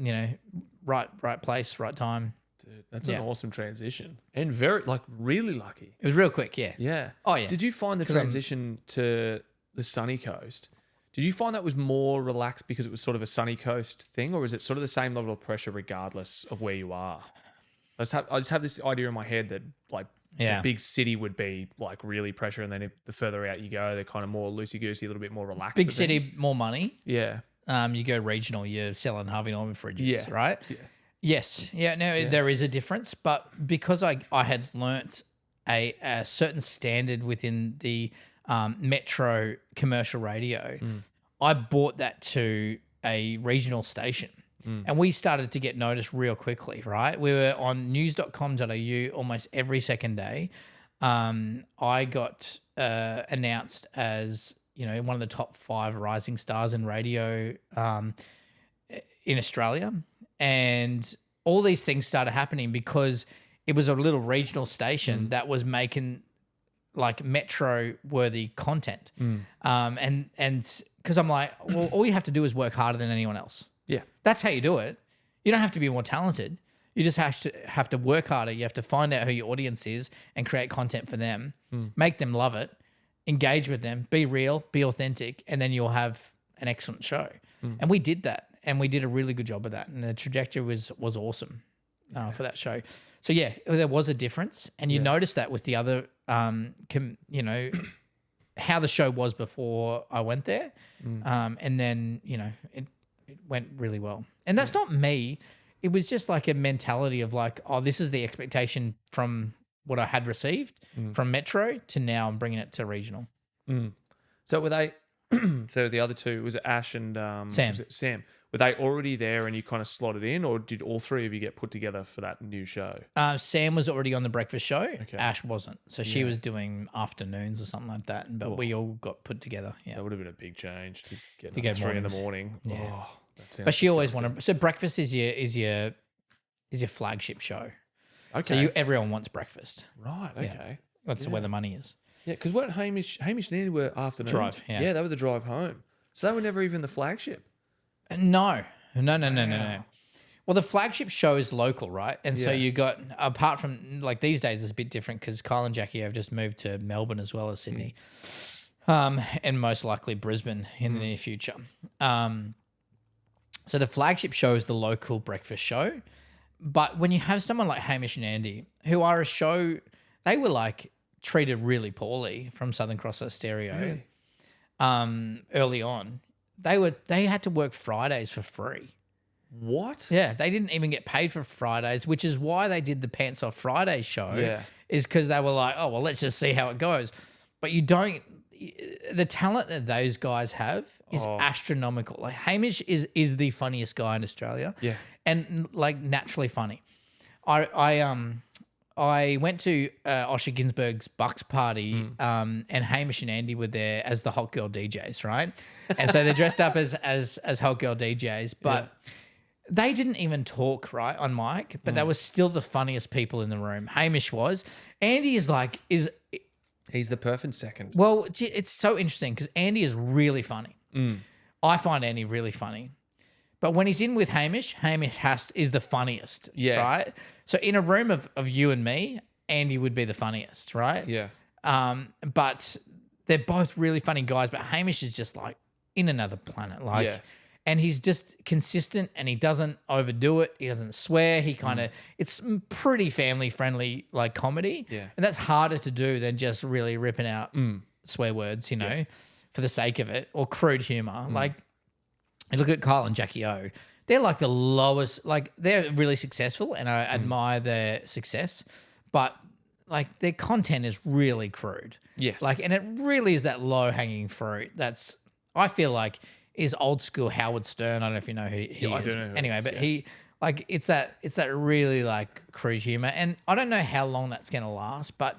right place, right time. Dude, that's an awesome transition. And very, really lucky. It was real quick, yeah. Yeah. Oh, yeah. Did you find the transition to the sunny coast, did you find that was more relaxed because it was sort of a sunny coast thing, or is it sort of the same level of pressure regardless of where you are? I just have this idea in my head that the big city would be like really pressure, and then the further out you go, they're kind of more loosey-goosey, a little bit more relaxed. Big city, more money. Yeah. You go regional, you're selling Harvey Norman fridges, right? Yeah. Yes. Yeah, there is a difference, but because I had learnt a certain standard within the metro commercial radio, I brought that to a regional station. And we started to get noticed real quickly, right? We were on news.com.au almost every second day. I got announced as, one of the top 5 rising stars in radio in Australia. And all these things started happening because it was a little regional station that was making like metro worthy content. And because I'm like, well, all you have to do is work harder than anyone else. Yeah. That's how you do it. You don't have to be more talented. You just have to work harder. You have to find out who your audience is and create content for them, make them love it, engage with them, be real, be authentic, and then you'll have an excellent show. And we did that, and we did a really good job of that. And the trajectory was awesome for that show. So, yeah, there was a difference. And you notice that with the other, how the show was before I went there. And then, it went really well. And that's not me. It was just like a mentality of like, oh, this is the expectation from what I had received from Metro to now I'm bringing it to regional. So were they, so the other two, was it Ash and Sam? Was it Sam? Were they already there and you kind of slotted in, or did all 3 of you get put together for that new show? Sam was already on the breakfast show. Okay. Ash wasn't. So she was doing afternoons or something like that. But we all got put together. Yeah. That would have been a big change to get to up go at 3 in the mornings. morning. Yeah. Oh, that sounds but she always disgusting. wanted. So breakfast is your flagship show. Okay. So everyone wants breakfast. Right. Okay. That's where the money is. Yeah, because weren't Hamish and Andy were afternoons? Drive, yeah. They were the drive home. So they were never even the flagship. No. Well, the flagship show is local, right? And so you got, apart from like these days, it's a bit different because Kyle and Jackie have just moved to Melbourne as well as Sydney, and most likely Brisbane in the near future. So the flagship show is the local breakfast show. But when you have someone like Hamish and Andy, who are a show, they were like treated really poorly from Southern Cross Stereo early on. They had to work Fridays for free. What? Yeah, they didn't even get paid for Fridays, which is why they did the Pants Off Friday show. Yeah. Is because they were like, oh, well, let's just see how it goes. But you don't, the talent that those guys have is astronomical. Like Hamish is the funniest guy in Australia. Yeah. And like naturally funny. I went to Osher Ginsberg's Bucks party, and Hamish and Andy were there as the hot girl DJs, right? And so they're dressed up as hot girl DJs, but they didn't even talk right on mic, but they were still the funniest people in the room. Hamish was. Andy is He's the perfect second. well, it's so interesting because Andy is really funny. I find Andy really funny. But when he's in with Hamish is the funniest, Yeah. right? So in a room of you and me, Andy would be the funniest, right? Yeah. But they're both really funny guys, but Hamish is just like in another planet. Like, Yeah. and he's just consistent and he doesn't overdo it. He doesn't swear. He kind of, it's pretty family friendly, like comedy. Yeah. And that's harder to do than just really ripping out swear words, you know, for the sake of it, or crude humor. Like, you look at Kyle and Jackie O, they're like the lowest, like they're really successful and I admire their success, but like their content is really crude. Yes. Like, and it really is that low hanging fruit. That's, I feel like, is old school Howard Stern. I don't know if you know who he I is. don't know who Anyway, he is, but yeah. he, like, it's that really like crude humor. And I don't know how long that's going to last, but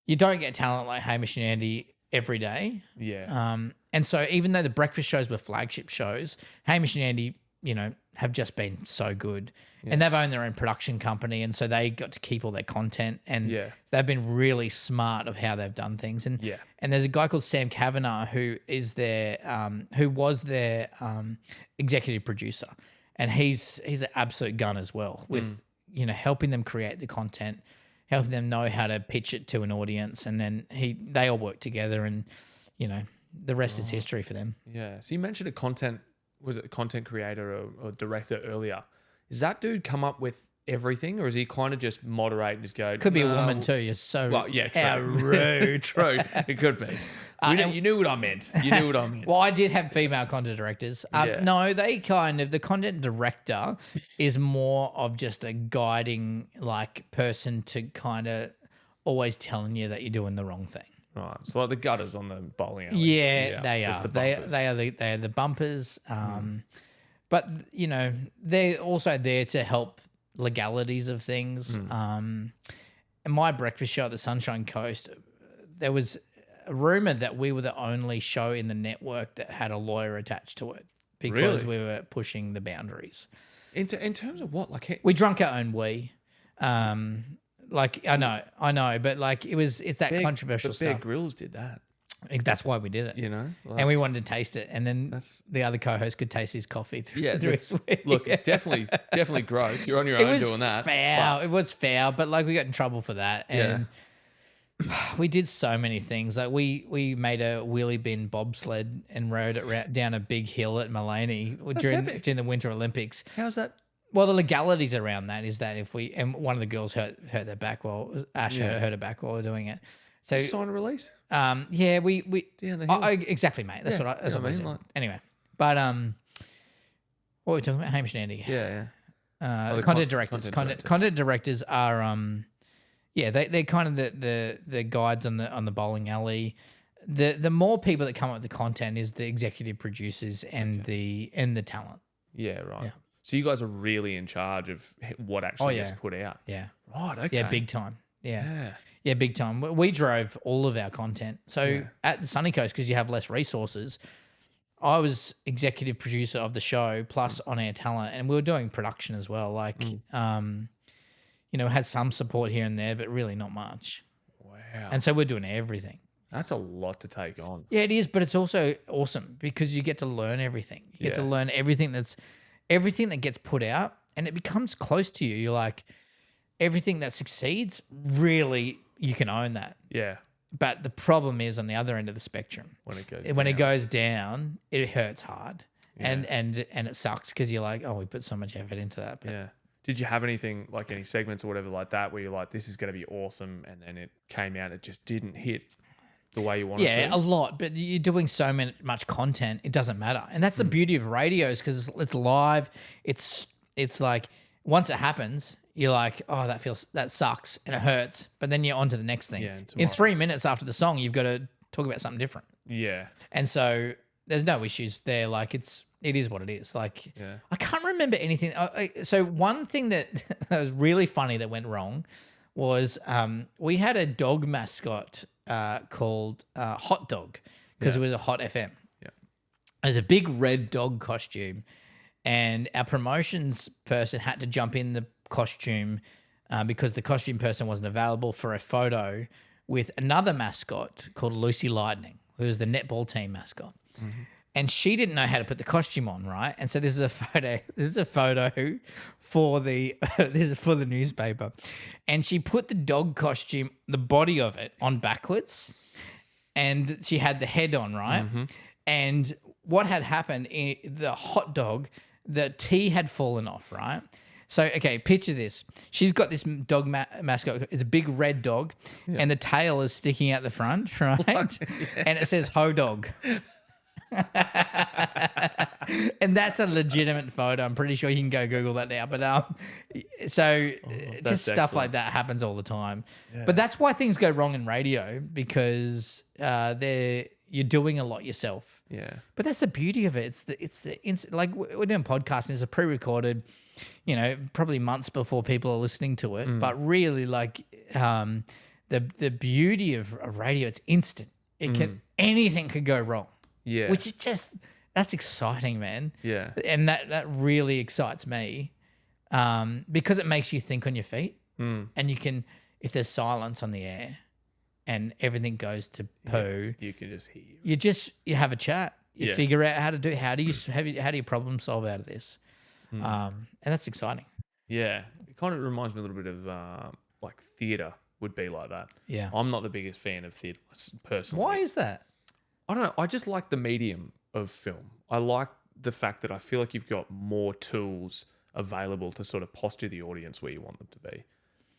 you don't get talent like Hamish and Andy every day. Yeah. And so even though the breakfast shows were flagship shows, Hamish and Andy, you know, have just been so good. And they've owned their own production company, and so they got to keep all their content, and they've been really smart of how they've done things. And and there's a guy called Sam Kavanagh who is their who was their executive producer, and he's an absolute gun as well with you know, helping them create the content, helping them know how to pitch it to an audience, and then they all work together, and you know, the rest is history for them. Yeah. So you mentioned was it a content creator or director earlier? Is that dude come up with everything, or is he kind of just moderate and just go? Could be a woman too. You're so Well, yeah, true. how rude. True. It could be. You knew what I meant. You knew what I meant. Well, I did have female content directors. No, they the content director is more of just a guiding like person to kind of always telling you that you're doing the wrong thing. Right. So like the gutters on the bowling alley. Yeah, they just are. the They bumpers. are the bumpers. But you know, they're also there to help legalities of things. And my breakfast show at the Sunshine Coast, there was a rumor that we were the only show in the network that had a lawyer attached to it because we were pushing the boundaries. In terms of what? Like, We drunk our own wee. Like I know, but like it's that controversial but Bear stuff. Grylls did that. That's why we did it. You know, like, And we wanted to taste it, and then the other co-host could taste his coffee through his wee. look, definitely gross. You're on your It own was doing that. foul. It was foul, but like we got in trouble for that, and we did so many things. Like we made a wheelie bin bobsled and rode it down a big hill at Mullaney during the Winter Olympics. How's that? Well, the legalities around that is that if one of the girls hurt their back Ash hurt her back while we were doing it. So Sign a release. yeah, we Down the hill. exactly, mate. That's what I mean, said. like- Anyway, but what were we talking about? Hamish and Andy. Yeah. The the content directors. content Content directors are they're kind of the guides on the bowling alley. The more people that come up with the content is the executive producers and the talent. Yeah. Right. Yeah. So you guys are really in charge of what actually gets put out. Yeah. Right. Okay. Yeah, big time. Yeah. Yeah. Yeah, big time. We drove all of our content. So at the Sunny Coast, because you have less resources, I was executive producer of the show plus on-air talent, and we were doing production as well. Like, you know, had some support here and there, but really not much. Wow. And so we're doing everything. That's a lot to take on. Yeah, it is, but it's also awesome because you get to learn everything. You get to Yeah. learn everything that gets put out, and it becomes close to you. You're like, everything that succeeds, really, you can own that. Yeah. But the problem is on the other end of the spectrum. When it goes When down. it goes down, it hurts hard. And it sucks because you're like, oh, we put so much effort into that. But Yeah. Did you have anything like any segments or whatever like that where you're like, this is going to be awesome, and then it came out, it just didn't hit the way you wanted yeah, to? a lot. But you're doing so much content, it doesn't matter. And that's the beauty of radio is because it's live. It's like once it happens, you're like, oh, that sucks and it hurts. But then you're on to the next thing. Yeah, and In tomorrow. 3 minutes after the song, you've got to talk about something different. Yeah. And so there's no issues there. Like it is what it is. Like I can't remember anything. So one thing that was really funny that went wrong was we had a dog mascot called Hot Dog because it was a Hot FM. Yeah. It was a big red dog costume. and our promotions person had to jump in the costume because the costume person wasn't available for a photo with another mascot called Lucy Lightning, who was the netball team mascot. Mm-hmm. And she didn't know how to put the costume on, right? And so this is a photo. This is a photo for the this is for the newspaper, and she put the dog costume, the body of it, on backwards, and she had the head on, right? Mm-hmm. And what had happened? The hot dog, the T had fallen off, right? So, okay, picture this. She's got this dog mascot. It's a big red dog, and the tail is sticking out the front, right? Yeah. And it says "Ho Dog." And that's a legitimate photo. I'm pretty sure you can go Google that now. But just stuff excellent. Like that happens all the time. Yeah. But that's why things go wrong in radio, because you're doing a lot yourself. Yeah. But that's the beauty of it. Like we're doing podcasting. It's a pre-recorded, probably months before people are listening to it. But really, like the beauty of radio, it's instant. Anything could go wrong. Yeah. Which is that's exciting, man. Yeah. And that really excites me because it makes you think on your feet. And you can, if there's silence on the air and everything goes to poo, you can just hear. You have a chat. You figure out how to do, how do you problem solve out of this? And that's exciting. Yeah. It kind of reminds me a little bit of like theatre would be like that. Yeah. I'm not the biggest fan of theatre personally. Why is that? I don't know. I just like the medium of film. I like the fact that I feel like you've got more tools available to sort of posture the audience where you want them to be.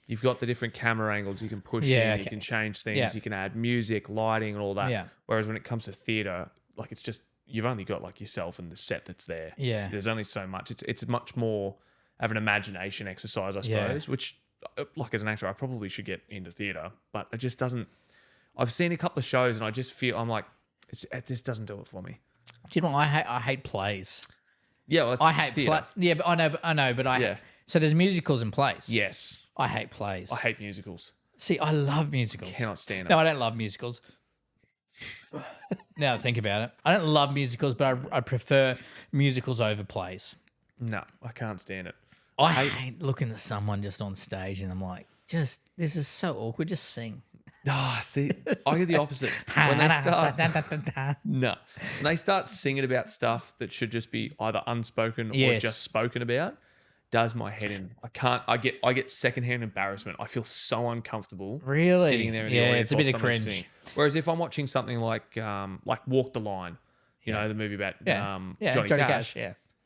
You've got the different camera angles you can push in, you can change things, you can add music, lighting and all that. Yeah. Whereas when it comes to theatre, like it's just, you've only got like yourself and the set that's there. Yeah. There's only so much. It's much more of an imagination exercise, I suppose, which like as an actor, I probably should get into theatre, but it just doesn't. I've seen a couple of shows and I just feel, I'm like, this doesn't do it for me. Do you know what? I hate plays. Yeah, well, I hate plays. Yeah, but I know, but so there's musicals and plays. Yes. I hate plays. I hate musicals. See, I love musicals. Cannot stand it. No, I don't love musicals. Now I think about it, I don't love musicals, but I prefer musicals over plays. No, I can't stand it. I hate looking at someone just on stage and I'm like, this is so awkward. Just sing. See, I get the opposite. When they start, when they start singing about stuff that should just be either unspoken or just spoken about, does my head in. I get secondhand embarrassment. I feel so uncomfortable. Really? Sitting there in the audience, it's a bit of cringe. Singing. Whereas if I'm watching something like Walk the Line, you know, the movie about Johnny Cash,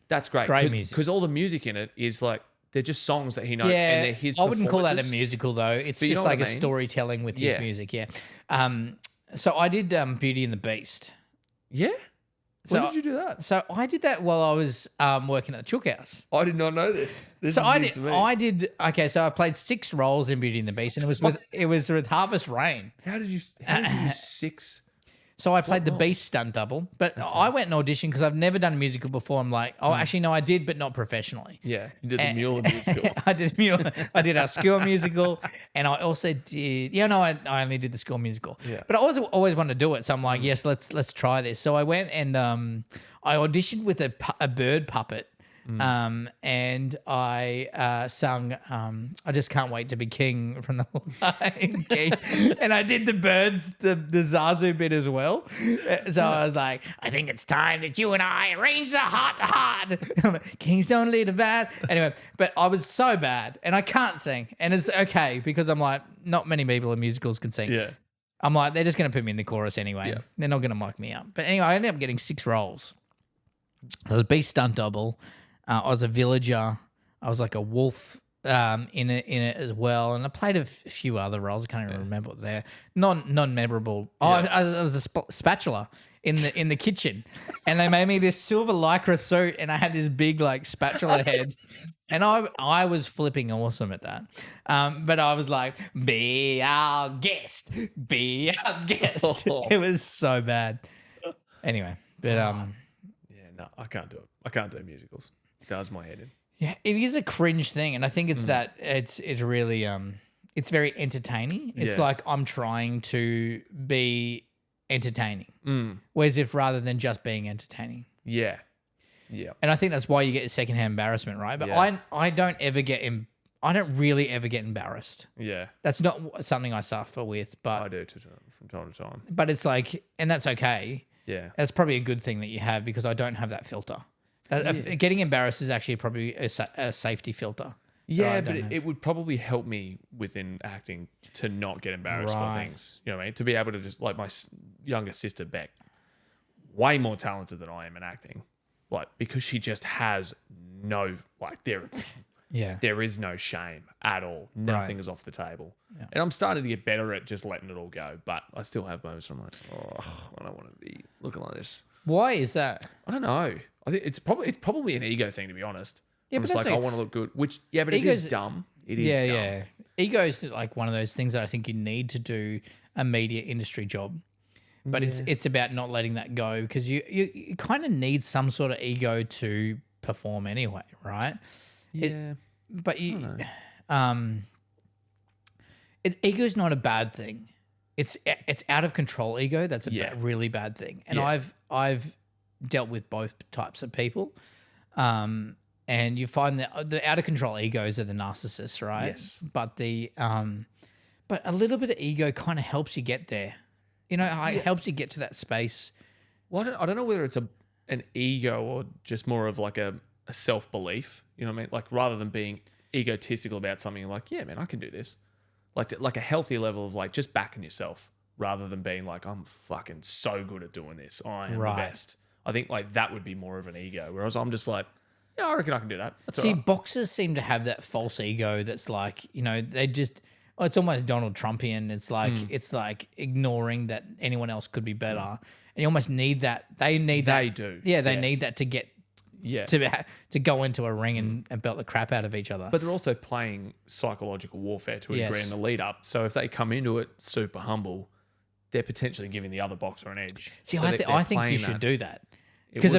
that's great. Great music. Because all the music in it is like, they're just songs that he knows, and they're his. I wouldn't call that a musical though. It's just like a storytelling with his music. Yeah. So I did Beauty and the Beast. Yeah. When did you do that? So I did that while I was working at the ChookHouse. I did not know this. I did. Okay, so I played 6 roles in Beauty and the Beast, and it was with Harvest Rain. How did you do 6? So I played the Beast stunt double, but I went and auditioned because I've never done a musical before. I'm like, actually, no, I did, but not professionally. Yeah, you did the Mule musical. I did our school musical, and I also did. I only did the school musical. Yeah. But I always wanted to do it, so I'm like, yes, let's try this. So I went and I auditioned with a bird puppet. And I sung I Just Can't Wait to Be King from the Lion King. And I did the birds, the Zazu bit as well. So I was like, I think it's time that you and I arrange the heart to heart. Kings don't lead a bad. Anyway, but I was so bad and I can't sing. And it's okay because I'm like, not many people in musicals can sing. Yeah. I'm like, they're just going to put me in the chorus anyway. Yeah. They're not going to mic me up. But anyway, I ended up getting 6 roles. I was a Beast stunt double. I was a villager. I was like a wolf in it as well, and I played a few other roles. I can't even remember what they're non-memorable. Oh, I was a spatula in the kitchen, and they made me this silver lycra suit, and I had this big like spatula head, and I was flipping awesome at that. But I was like, be our guest, be our guest. It was so bad. Anyway, but no, I can't do it. I can't do musicals. Does my head in. Yeah, it is a cringe thing, and I think it's that it's really it's very entertaining. It's like I'm trying to be entertaining, whereas if rather than just being entertaining. Yeah. Yeah. And I think that's why you get secondhand embarrassment, right? But Yeah. I don't really ever get embarrassed. Yeah. That's not something I suffer with, I but do from time to time. it's like, and that's okay. Yeah. That's probably a good thing that you have because I don't have that filter. Getting embarrassed is actually probably a safety filter. Yeah, but it would probably help me within acting to not get embarrassed by things. You know what I mean? To be able to just, like my younger sister, Beck, way more talented than I am in acting. Like, because she just has no, like, there is no shame at all. Nothing is off the table. Yeah. And I'm starting to get better at just letting it all go. But I still have moments where I'm like, I don't want to be looking like this. Why is that? I don't know. I think it's probably an ego thing, to be honest. Yeah, I'm just like, I want to look good. Which, yeah, but it is dumb. It is dumb. Yeah. Ego is like one of those things that I think you need to do a media industry job. But it's about not letting that go because you kind of need some sort of ego to perform anyway, right? Yeah. Ego is not a bad thing. It's out of control ego. That's a really bad thing. And I've dealt with both types of people. And you find that the out of control egos are the narcissists, right? Yes. But but a little bit of ego kind of helps you get there. You know, it helps you get to that space. Well, I don't know whether it's an ego or just more of like a self-belief. You know what I mean? Like rather than being egotistical about something, like, yeah, man, I can do this. Like a healthy level of like just backing yourself rather than being like, I'm fucking so good at doing this. I am the best. I think like that would be more of an ego. Whereas I'm just like, yeah, I reckon I can do that. That's See, all right. boxers seem to have that false ego that's like, you know, they just, it's almost Donald Trumpian. It's like ignoring that anyone else could be better. And you almost need that. They need that. They do. Yeah, they need that to get to go into a ring and belt the crap out of each other. But they're also playing psychological warfare to a degree in the lead up. So if they come into it super humble, they're potentially giving the other boxer an edge. See, so I think you should do that. Because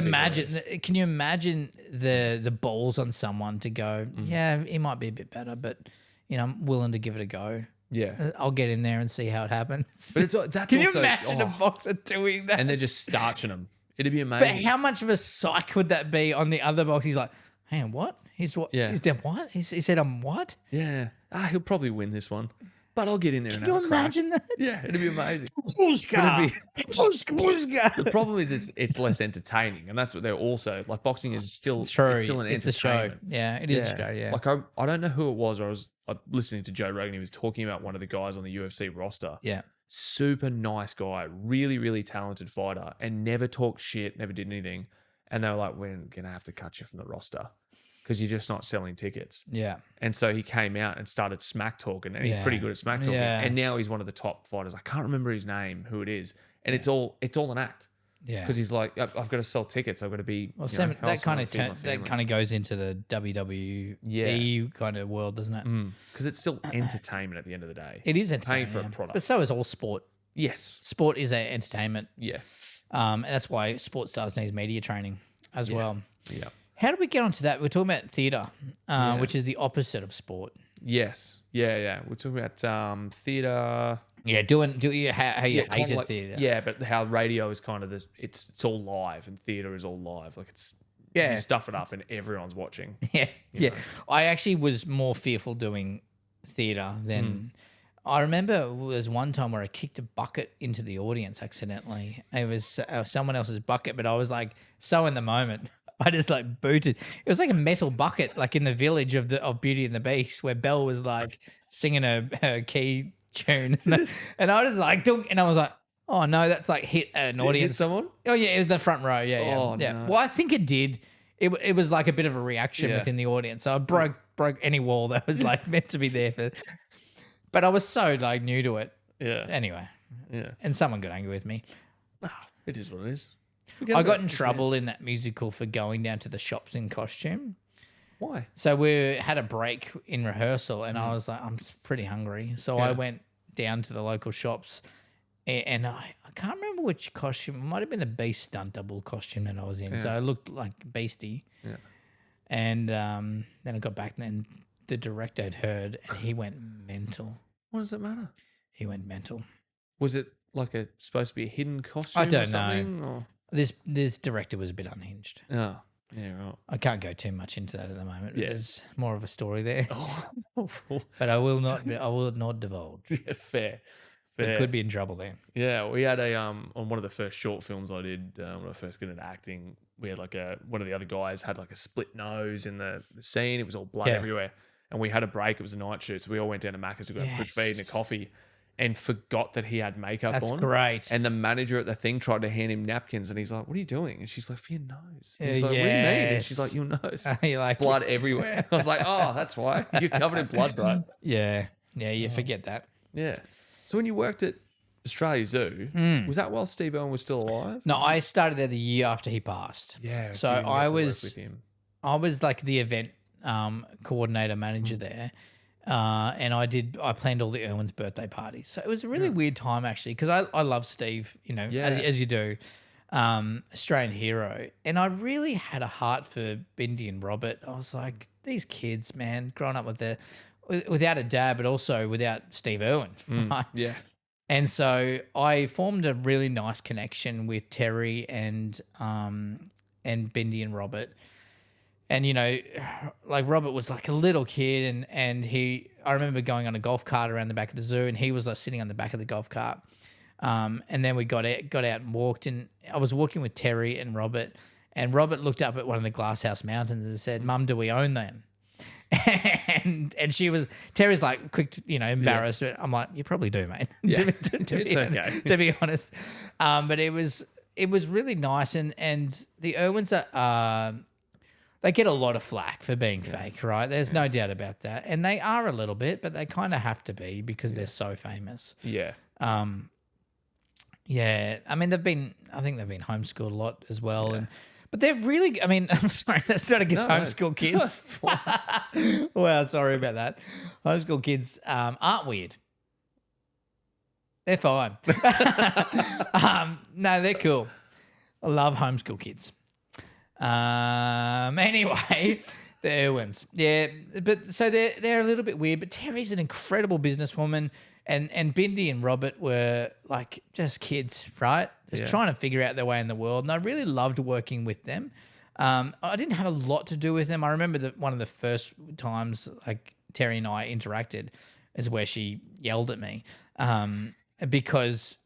can you imagine the balls on someone to go, yeah, he might be a bit better, but you know, I'm willing to give it a go. Yeah, I'll get in there and see how it happens. But that's can you imagine a boxer doing that? And they're just starching them. It'd be amazing. But how much of a psych would that be on the other box? He's like, hang on, what? He's what? Yeah. He's done what? He said, I'm what? Yeah. He'll probably win this one. But I'll get in there and have a crack. Can you imagine that? Yeah, it'd be amazing. Pushka. The problem is it's less entertaining, and that's what they're also like. Boxing is still true. It's still an it's entertainment. A show. Yeah, it is a show. Yeah. Like I don't know who it was. I was listening to Joe Rogan. He was talking about one of the guys on the UFC roster. Yeah. Super nice guy, really really talented fighter, and never talked shit, never did anything. And they were like, "We're gonna have to cut you from the roster." Because you're just not selling tickets. Yeah. And so he came out and started smack talking, and he's pretty good at smack talking. Yeah. And now he's one of the top fighters. I can't remember his name, who it is. And it's all an act. Yeah. Because he's like, I've got to sell tickets. I've got to be. Well, that kind of goes into the WWE kind of world, doesn't it? Because it's still entertainment at the end of the day. It is paying entertainment. for a product. But so is all sport. Yes. Sport is entertainment. Yeah. And that's why sports stars need media training as well. Yeah. How did we get onto that? We're talking about theatre, which is the opposite of sport. Yes. Yeah. We're talking about theatre. Yeah, how you hated like, theatre. Yeah, but how radio is kind of this. It's all live, and theatre is all live. Like you stuff it up, and everyone's watching. Yeah. I actually was more fearful doing theatre than. I remember it was one time where I kicked a bucket into the audience accidentally. It was someone else's bucket, but I was like so in the moment. I just like booted. It was like a metal bucket, like in the village of Beauty and the Beast, where Belle was like singing her key tune, and I was like, and I was like, oh no, that's like hit an audience. Hit someone? Oh yeah, it was the front row. Yeah. Oh, no. Well, I think it did. It was like a bit of a reaction within the audience. So I broke any wall that was like meant to be there for. But I was so like new to it. Yeah. Anyway. Yeah. And someone got angry with me. It is what it is. I got in trouble in that musical for going down to the shops in costume. Why? So we had a break in rehearsal and I was like, I'm pretty hungry. So I went down to the local shops and I can't remember which costume. It might have been the Beast stunt double costume that I was in. So I looked like Beastie. Yeah. And then I got back and the director had heard and he went mental. What does it matter? He went mental. Was it like supposed to be a hidden costume? I don't or something, know. Or? This director was a bit unhinged. Oh. Yeah, right. I can't go too much into that at the moment. Yeah. There's more of a story there, Oh, but I will not. I will not divulge. yeah, fair. It could be in trouble there. Yeah, we had a on one of the first short films I did when I first got into acting. We had like one of the other guys had like a split nose in the scene. It was all blood Yeah. everywhere, and we had a break. It was a night shoot, so we all went down to Macca's to go have a quick feed and a coffee, and forgot that he had makeup That's on. great. And the manager at the thing tried to hand him napkins, and he's like, "What are you doing?" And she's like, "For your nose." And he's like, "What do you mean?" And she's like, "Your nose." You're like Blood everywhere. I was like, "Oh, that's why you're covered in blood, bro." Yeah, you forget that. Yeah. So when you worked at Australia Zoo, was that while Steve Irwin was still alive? No, I started there the year after he passed. Yeah. So you didn't get I to work was with him. I was like the event coordinator manager there. And I planned all the Irwin's birthday parties. So it was a really weird time actually, because I love Steve, as you do, Australian hero. And I really had a heart for Bindi and Robert. I was like, these kids, man, growing up without a dad, but also without Steve Irwin. Right? Yeah. And so I formed a really nice connection with Terry and Bindi and Robert. And, like Robert was like a little kid and I remember going on a golf cart around the back of the zoo and he was like sitting on the back of the golf cart. And then we got out and walked, and I was walking with Terry and Robert looked up at one of the Glasshouse Mountains and said, "Mum, do we own them?" And Terry's like quick, embarrassed. Yeah. I'm like, "You probably do, mate." Yeah. It's okay. To be honest. But it was really nice. And the Irwins are, they get a lot of flack for being fake, right? There's no doubt about that. And they are a little bit, but they kind of have to be because they're so famous. Yeah. Yeah. I mean, I think they've been homeschooled a lot as well. Yeah. But they're really, I mean, I'm sorry, that's not against homeschool kids. Well, sorry about that. Homeschool kids aren't weird. They're fine. No, they're cool. I love homeschool kids. Anyway, the Irwins. Yeah, but so they're a little bit weird, but Terry's an incredible businesswoman and Bindi and Robert were like just kids, right? Just trying to figure out their way in the world. And I really loved working with them. I didn't have a lot to do with them. I remember that one of the first times like Terry and I interacted is where she yelled at me because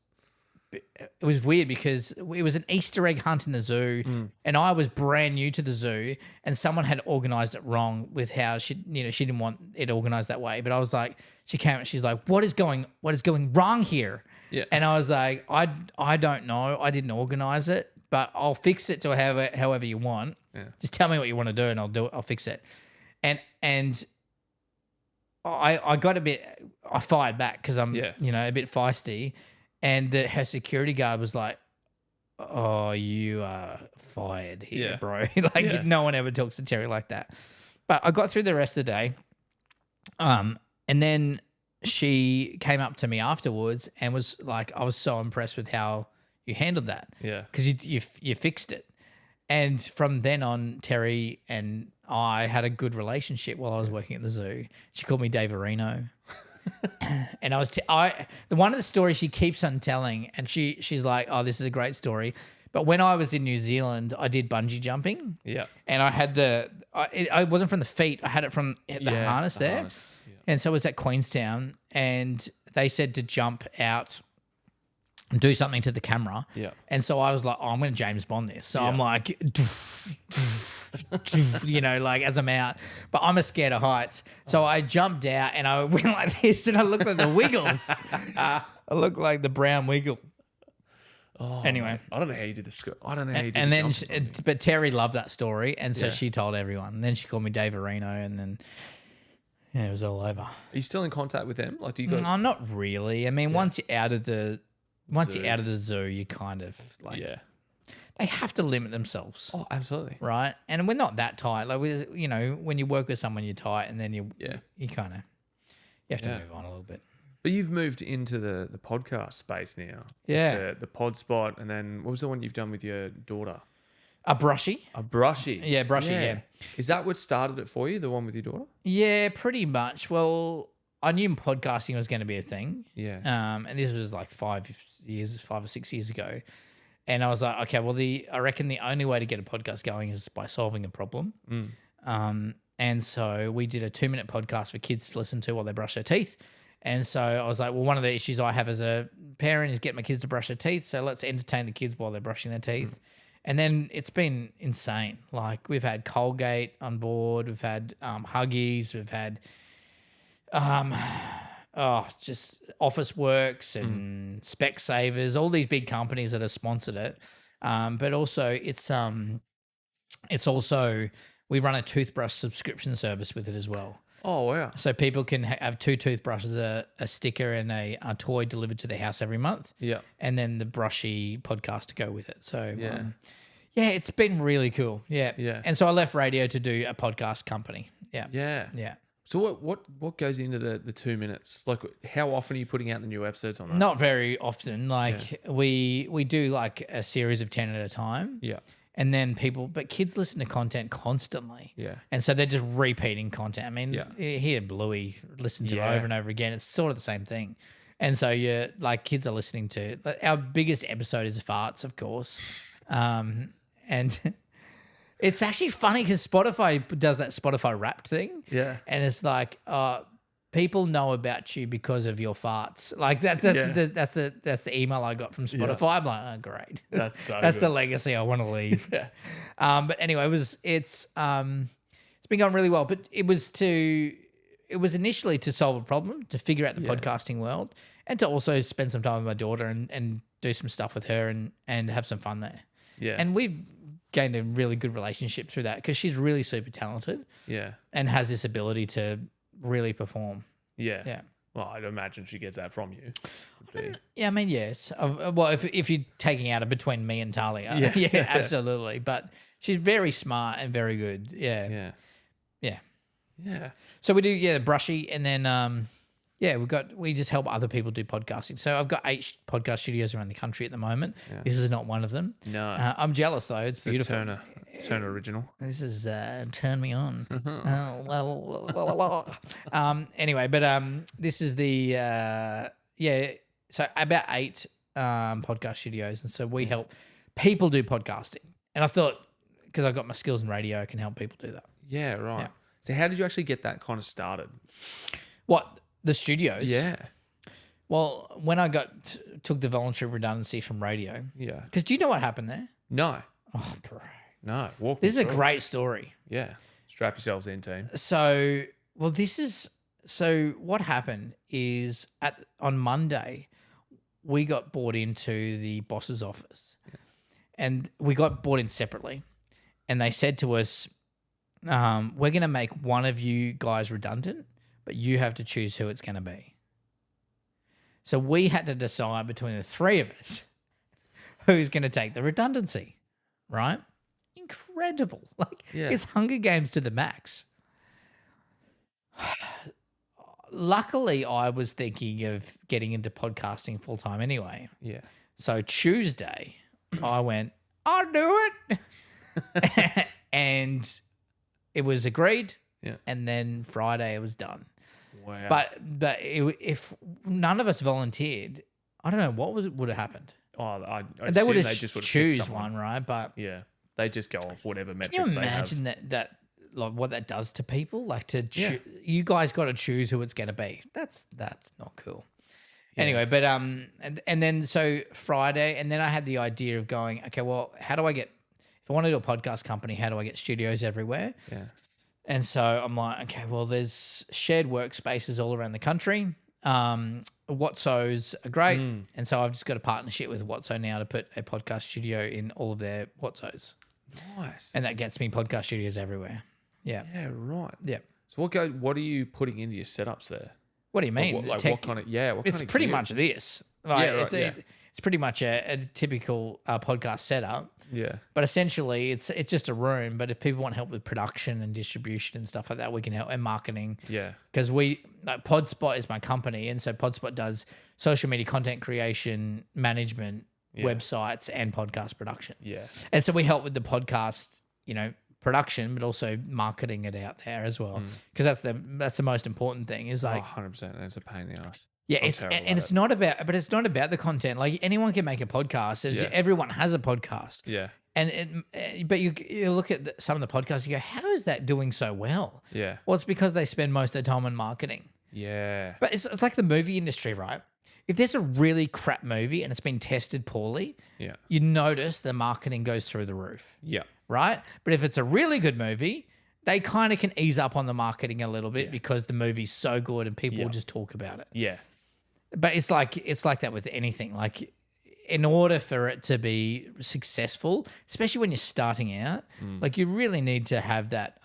it was weird because it was an Easter egg hunt in the zoo and I was brand new to the zoo and someone had organized it wrong with how she didn't want it organized that way. But I was like, she came and she's like, what is going wrong here? Yeah. And I was like, I don't know. I didn't organize it, but I'll fix it to however you want. Yeah. Just tell me what you want to do and I'll do it. I'll fix it. And I got I fired back because I'm, a bit feisty. And her security guard was like, "Oh, you are fired here, bro." No one ever talks to Terry like that. But I got through the rest of the day. And then she came up to me afterwards and was like, I was so impressed with how you handled that. Yeah. Because you fixed it. And from then on, Terry and I had a good relationship while I was working at the zoo. She called me Dave Areno. And I was one of the stories she keeps on telling, and she's like, "Oh, this is a great story." But when I was in New Zealand, I did bungee jumping. Yeah, and I had it wasn't from the feet; I had it from the harness there. Harness. Yeah. And so it was at Queenstown, and they said to jump out and do something to the camera. Yeah, and so I was like, "Oh, I'm going to James Bond this." So I'm like, like as I'm out, but I'm scared of heights. So I jumped out and I went like this and I looked like the Wiggles. I looked like the brown Wiggle. Oh, anyway. I don't know how you did this. I don't know how you did and then, but Terry loved that story. And so she told everyone. And then she called me Dave Areno and then it was all over. Are you still in contact with them? Like, do you go? No, not really. I mean, once you're out of the zoo, you kind of like... Yeah. They have to limit themselves. Oh, absolutely. Right? And we're not that tight. Like, when you work with someone, you're tight, and then you kind of, you have to move on a little bit. But you've moved into the podcast space now. Yeah. The PodSpot, and then what was the one you've done with your daughter? A Brushy. A Brushy. Yeah, Brushy, yeah. Is that what started it for you, the one with your daughter? Yeah, pretty much. Well, I knew podcasting was going to be a thing. Yeah. And this was like 5 or 6 years ago. And I was like, okay, well, I reckon the only way to get a podcast going is by solving a problem. And so we did a 2-minute podcast for kids to listen to while they brush their teeth. And so I was like, well, one of the issues I have as a parent is getting my kids to brush their teeth. So let's entertain the kids while they're brushing their teeth. And then it's been insane. Like we've had Colgate on board. We've had Huggies. We've had just Office Works and Specsavers, all these big companies that have sponsored it. But also it's also we run a toothbrush subscription service with it as well. Oh, wow. So people can have 2 toothbrushes, a sticker and a toy delivered to their house every month. Yeah. And then the Brushy podcast to go with it. So Yeah. it's been really cool. Yeah. Yeah. And so I left radio to do a podcast company. Yeah. Yeah. Yeah. So what goes into the 2 minutes? Like, how often are you putting out the new episodes on that? Not very often. Like we do like a series of 10 at a time. Yeah. And then but kids listen to content constantly. Yeah. And so they're just repeating content. I mean, Yeah. you hear Bluey listen to Yeah. over and over again. It's sort of the same thing. And so you're like, kids are listening to, our biggest episode is farts, of course. And it's actually funny because Spotify does that Spotify Wrapped thing. Yeah. And it's like, people know about you because of your farts. Like that's the email I got from Spotify. I'm like, oh, great. That's so That's good. the legacy I want to leave. Yeah. But anyway, it's been going really well. But it was initially to solve a problem, to figure out the podcasting world, and to also spend some time with my daughter and do some stuff with her and have some fun there. Yeah. And we've gained a really good relationship through that because she's really super talented. Yeah. And has this ability to really perform. Yeah. Yeah. Well, I'd imagine she gets that from you. Yeah, I mean, yes. Well, if you're taking out between me and Talia, yeah, absolutely. But she's very smart and very good. Yeah. Yeah. Yeah. Yeah. So we do, Brushy, and then we just help other people do podcasting. So I've got 8 podcast studios around the country at the moment. Yeah. This is not one of them. No. I'm jealous though. It's beautiful. Turner original. This is Turn Me On. Anyway, but this is the so about 8 podcast studios, and so we help people do podcasting. And I thought because I've got my skills in radio, I can help people do that. Yeah, right. Yeah. So how did you actually get that kind of started? What, the studios? Yeah. Well, when I took the voluntary redundancy from radio. Yeah. Because do you know what happened there? No. Oh, bro. No. Walk This me is a through it. great story. Yeah. Strap yourselves in, team. So what happened is on Monday, we got brought into the boss's office, and we got brought in separately, and they said to us, we're going to make one of you guys redundant, but you have to choose who it's going to be. So we had to decide between the 3 of us who's going to take the redundancy, right? Incredible. It's Hunger Games to the max. Luckily, I was thinking of getting into podcasting full time anyway. Yeah. So Tuesday, I went, I'll do it. And it was agreed. Yeah. And then Friday it was done. Wow. But if none of us volunteered, I don't know what would have happened. Oh, I They would assume have just would've picked choose someone. one, right? But Yeah. They just go off whatever metrics can you they have. imagine that like what that does to people? Like Yeah. you guys got to choose who it's going to be. That's not cool. Anyway, but and then so Friday, and then I had the idea of going, okay, well, how do I get, if I want to do a podcast company, how do I get studios everywhere? Yeah. And so I'm like, okay, well, there's shared workspaces all around the country. Whatsos are great. And so I've just got a partnership with Whatso now to put a podcast studio in all of their Whatsos. Nice. And that gets me podcast studios everywhere. Yeah. Yeah, right. Yeah. So what are you putting into your setups there? What do you mean? What kind of It's pretty much this. Like, Yeah, right, it's pretty much a typical podcast setup. Yeah. But essentially, it's just a room. But if people want help with production and distribution and stuff like that, we can help, and marketing. Yeah. Because PodSpot is my company, and so PodSpot does social media content creation, management, websites, and podcast production. Yeah. And so we help with the podcast, production, but also marketing it out there as well. Because that's the most important thing. Is like 100%, and it's a pain in the ass. yeah, it's not about, but it's not about the content. Like anyone can make a podcast. Everyone has a podcast. Yeah. But you look at some of the podcasts, you go, how is that doing so well? Yeah. Well, it's because they spend most of their time on marketing. Yeah. But it's like the movie industry, right? If there's a really crap movie and it's been tested poorly, you notice the marketing goes through the roof. Yeah. Right? But if it's a really good movie, they kind of can ease up on the marketing a little bit because the movie's so good and people will just talk about it. Yeah. But it's like that with anything. Like in order for it to be successful, especially when you're starting out, like you really need to have that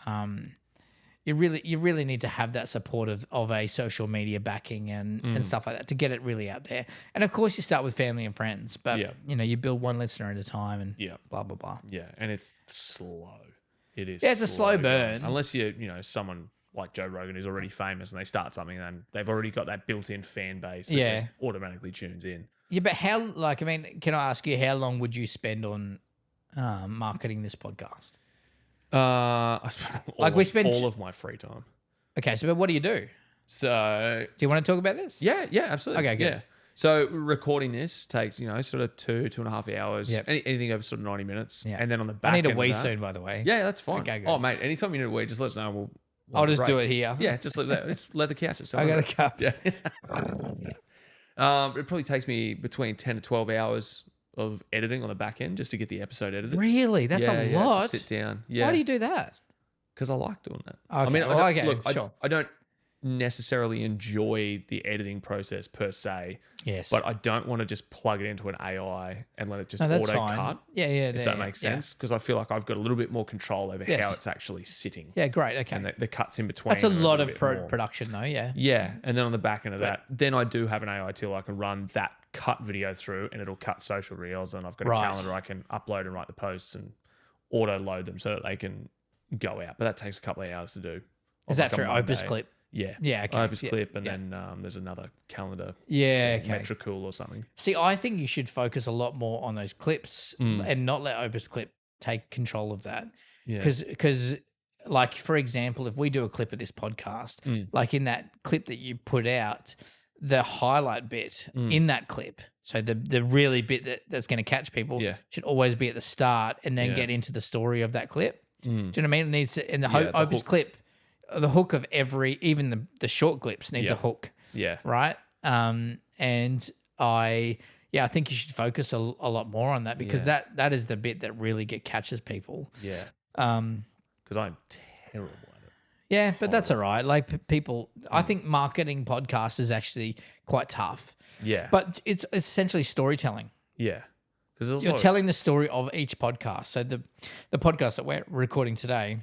you really need to have that support of a social media backing and stuff like that to get it really out there. And of course you start with family and friends, but you build one listener at a time and blah blah blah. Yeah, and it's slow. It is. Yeah, it's a slow burn. Unless you're, someone like Joe Rogan who's already famous and they start something and they've already got that built-in fan base that just automatically tunes in. Yeah, but can I ask you, how long would you spend on marketing this podcast? I spend all of my free time. Okay, so but what do you do? So do you want to talk about this? Yeah, absolutely. Okay, good. Yeah. So recording this takes, sort of 2.5 hours. Yep. Anything over sort of 90 minutes. Yeah. And then on the back I need a end wee of that, soon, by the way. Yeah, that's fine. Okay, good. Oh, mate, anytime you need a wee, just let us know. I'll just do it here. Yeah, just leave that. It's leather couches. I got a cup. Yeah. It probably takes me between 10 to 12 hours of editing on the back end just to get the episode edited. Really? That's a lot. To sit down. Yeah. Why do you do that? Because I like doing that. Okay. Sure. I don't necessarily enjoy the editing process per se. Yes. But I don't want to just plug it into an AI and let it just that's auto fine. cut. Yeah. If that makes sense. Because I feel like I've got a little bit more control over how it's actually sitting. Yeah, great. Okay. And the cuts in between. That's a lot of more. production though, yeah. Yeah. And then on the back end of that, then I do have an AI tool I can run that cut video through and it'll cut social reels, and I've got a calendar I can upload and write the posts and auto load them so that they can go out. But that takes a couple of hours to do. Is that through Opus Clip? Yeah. Yeah, okay. Opus Clip, and then there's another calendar. Yeah, okay. Metricool or something. See, I think you should focus a lot more on those clips and not let Opus Clip take control of that. Yeah. Because like, for example, if we do a clip of this podcast, like in that clip that you put out, the highlight bit in that clip, so the really bit that's going to catch people should always be at the start and then get into the story of that clip. Do you know what I mean? It needs to, in the Opus Clip, the hook of even the short clips needs a hook. Yeah. Right? And I think you should focus a lot more on that because that is the bit that really catches people. Yeah. Because I'm terrible at it. Yeah, but that's all right. Like people, I think marketing podcasts is actually quite tough. Yeah. But it's essentially storytelling. Yeah. Because you're telling the story of each podcast. So the podcast that we're recording today,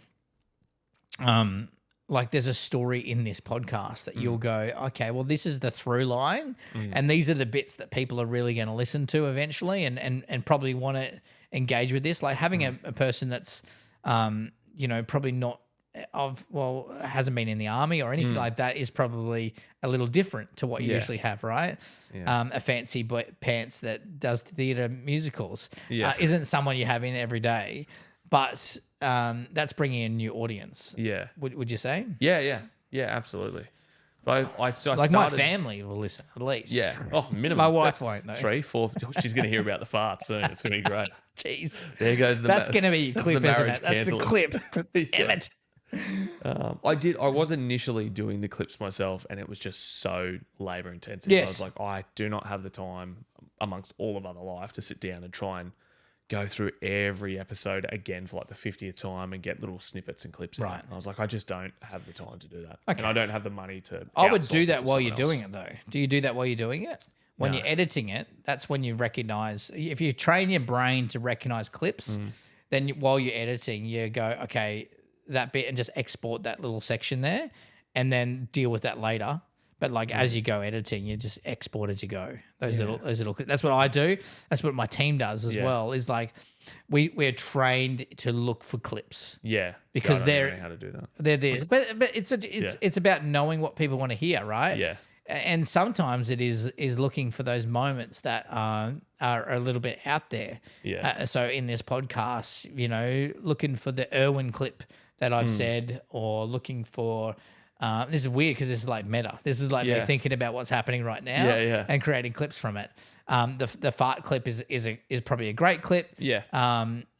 like there's a story in this podcast that you'll go, okay, well, this is the through line and these are the bits that people are really going to listen to eventually and probably want to engage with this. Like having a person that's, probably not hasn't been in the army or anything like that is probably a little different to what you usually have, right? Yeah. A fancy pants that does theatre musicals isn't someone you have in every day, but that's bringing in a new audience. Yeah. Would you say? Yeah, absolutely. But I started, my family will listen at least. Yeah. Oh, minimum. My wife won't though. 3, 4. She's going to hear about the farts soon. It's going to be great. Jeez. There goes the That's going to be a clip, isn't it? That's the clip. Damn it. I was initially doing the clips myself and it was just so labor intensive. Yes. I was like, I do not have the time amongst all of other life to sit down and try and go through every episode again for like the 50th time and get little snippets and clips. Right. And I was like, I just don't have the time to do that. Okay. And I don't have the money to. I would do that while you're doing it though. Do you do that while you're doing it? When you're editing it, that's when you recognize, if you train your brain to recognize clips, then while you're editing, you go, okay, that bit, and just export that little section there and then deal with that later. But like as you go editing, you just export as you go. Those little clips. That's what I do. That's what my team does as well. Is like we're trained to look for clips. Yeah, because so I don't know how to do that. They're this, but it's about knowing what people want to hear, right? Yeah. And sometimes it is looking for those moments that are a little bit out there. Yeah. So in this podcast, you know, looking for the Irwin clip that I've said, or looking for. This is weird because this is like meta. This is like me thinking about what's happening right now and creating clips from it. The fart clip is probably a great clip. Yeah.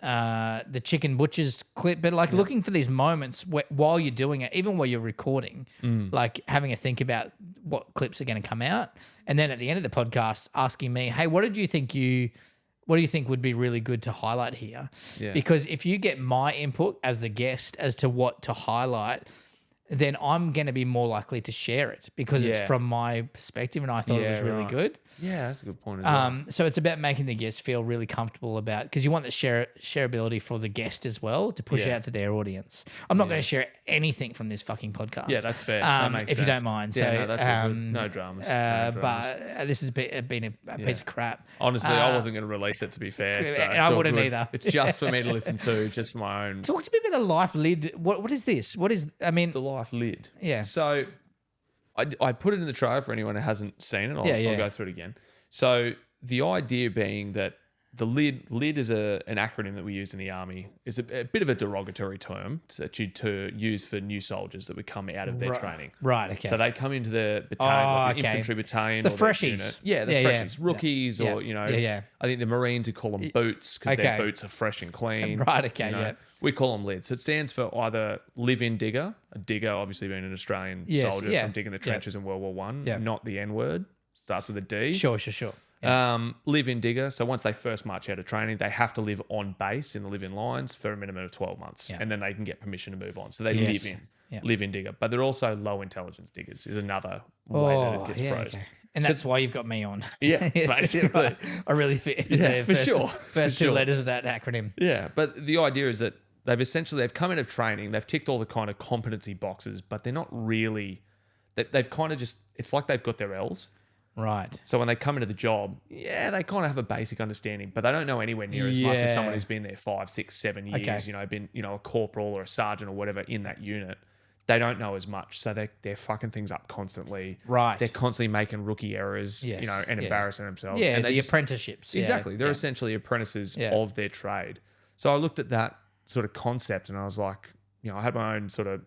The chicken butchers clip, but like looking for these moments while you're doing it, even while you're recording, like having a think about what clips are going to come out, and then at the end of the podcast, asking me, "Hey, what do you think would be really good to highlight here?" Yeah. Because if you get my input as the guest as to what to highlight, then I'm going to be more likely to share it because it's from my perspective, and I thought it was really good. Yeah, that's a good point as well. So it's about making the guest feel really comfortable about, because you want the shareability for the guest as well to push out to their audience. I'm not going to share anything from this fucking podcast. Yeah, that's fair. That makes if sense. you don't mind. Yeah, So no, that's all good. No dramas. No dramas. But this has been a piece of crap. Honestly, I wasn't going to release it, to be fair. So and I wouldn't either. It's just for me to listen to, just for my own. Talk to me about the life lid. What is this? The life lid. Yeah. So I put it in the trailer for anyone who hasn't seen it. I'll go through it again. So the idea being that the lid is an acronym that we use in the Army. It's a bit of a derogatory term to use for new soldiers that would come out of their training. Right, okay. So they come into the battalion, infantry battalion. The or freshies. Unit. Yeah, the freshies. Rookies or, I think the Marines would call them boots because their boots are fresh and clean. Right, okay, We call them lids. So it stands for either live-in digger, a digger obviously being an Australian soldier from digging the trenches in World War One, not the N-word. Starts with a D. Sure. Live-in digger. So once they first march out of training, they have to live on base in the live-in lines for a minimum of 12 months. And then they can get permission to move on. So they live-in digger. But they're also low-intelligence diggers is another way that it gets phrased. Okay. And that's why you've got me on. Yeah, basically. I really fit first two letters of that acronym. Yeah, but the idea is that they've come out of training, they've ticked all the kind of competency boxes, but they're not really, they've kind of just, it's like they've got their L's. Right. So when they come into the job, they kind of have a basic understanding, but they don't know anywhere near as much as someone who's been there 5, 6, 7 years, been, a corporal or a sergeant or whatever in that unit. They don't know as much. So they're fucking things up constantly. Right. They're constantly making rookie errors, and embarrassing themselves. Yeah, and the apprenticeships. Exactly. They're essentially apprentices of their trade. So I looked at that sort of concept and I was like, I had my own sort of,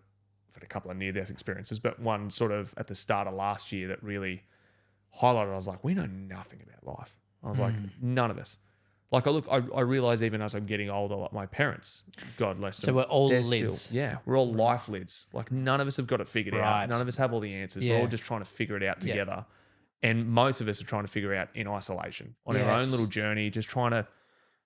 I've had a couple of near-death experiences, but one sort of at the start of last year that really highlighted. I was like, we know nothing about life. I was like, none of us. Like I realize even as I'm getting older, like my parents, God bless them. So we're all lids. We're all life lids. Like none of us have got it figured out. None of us have all the answers. We're all just trying to figure it out together. And most of us are trying to figure it out in isolation on our own little journey, just trying to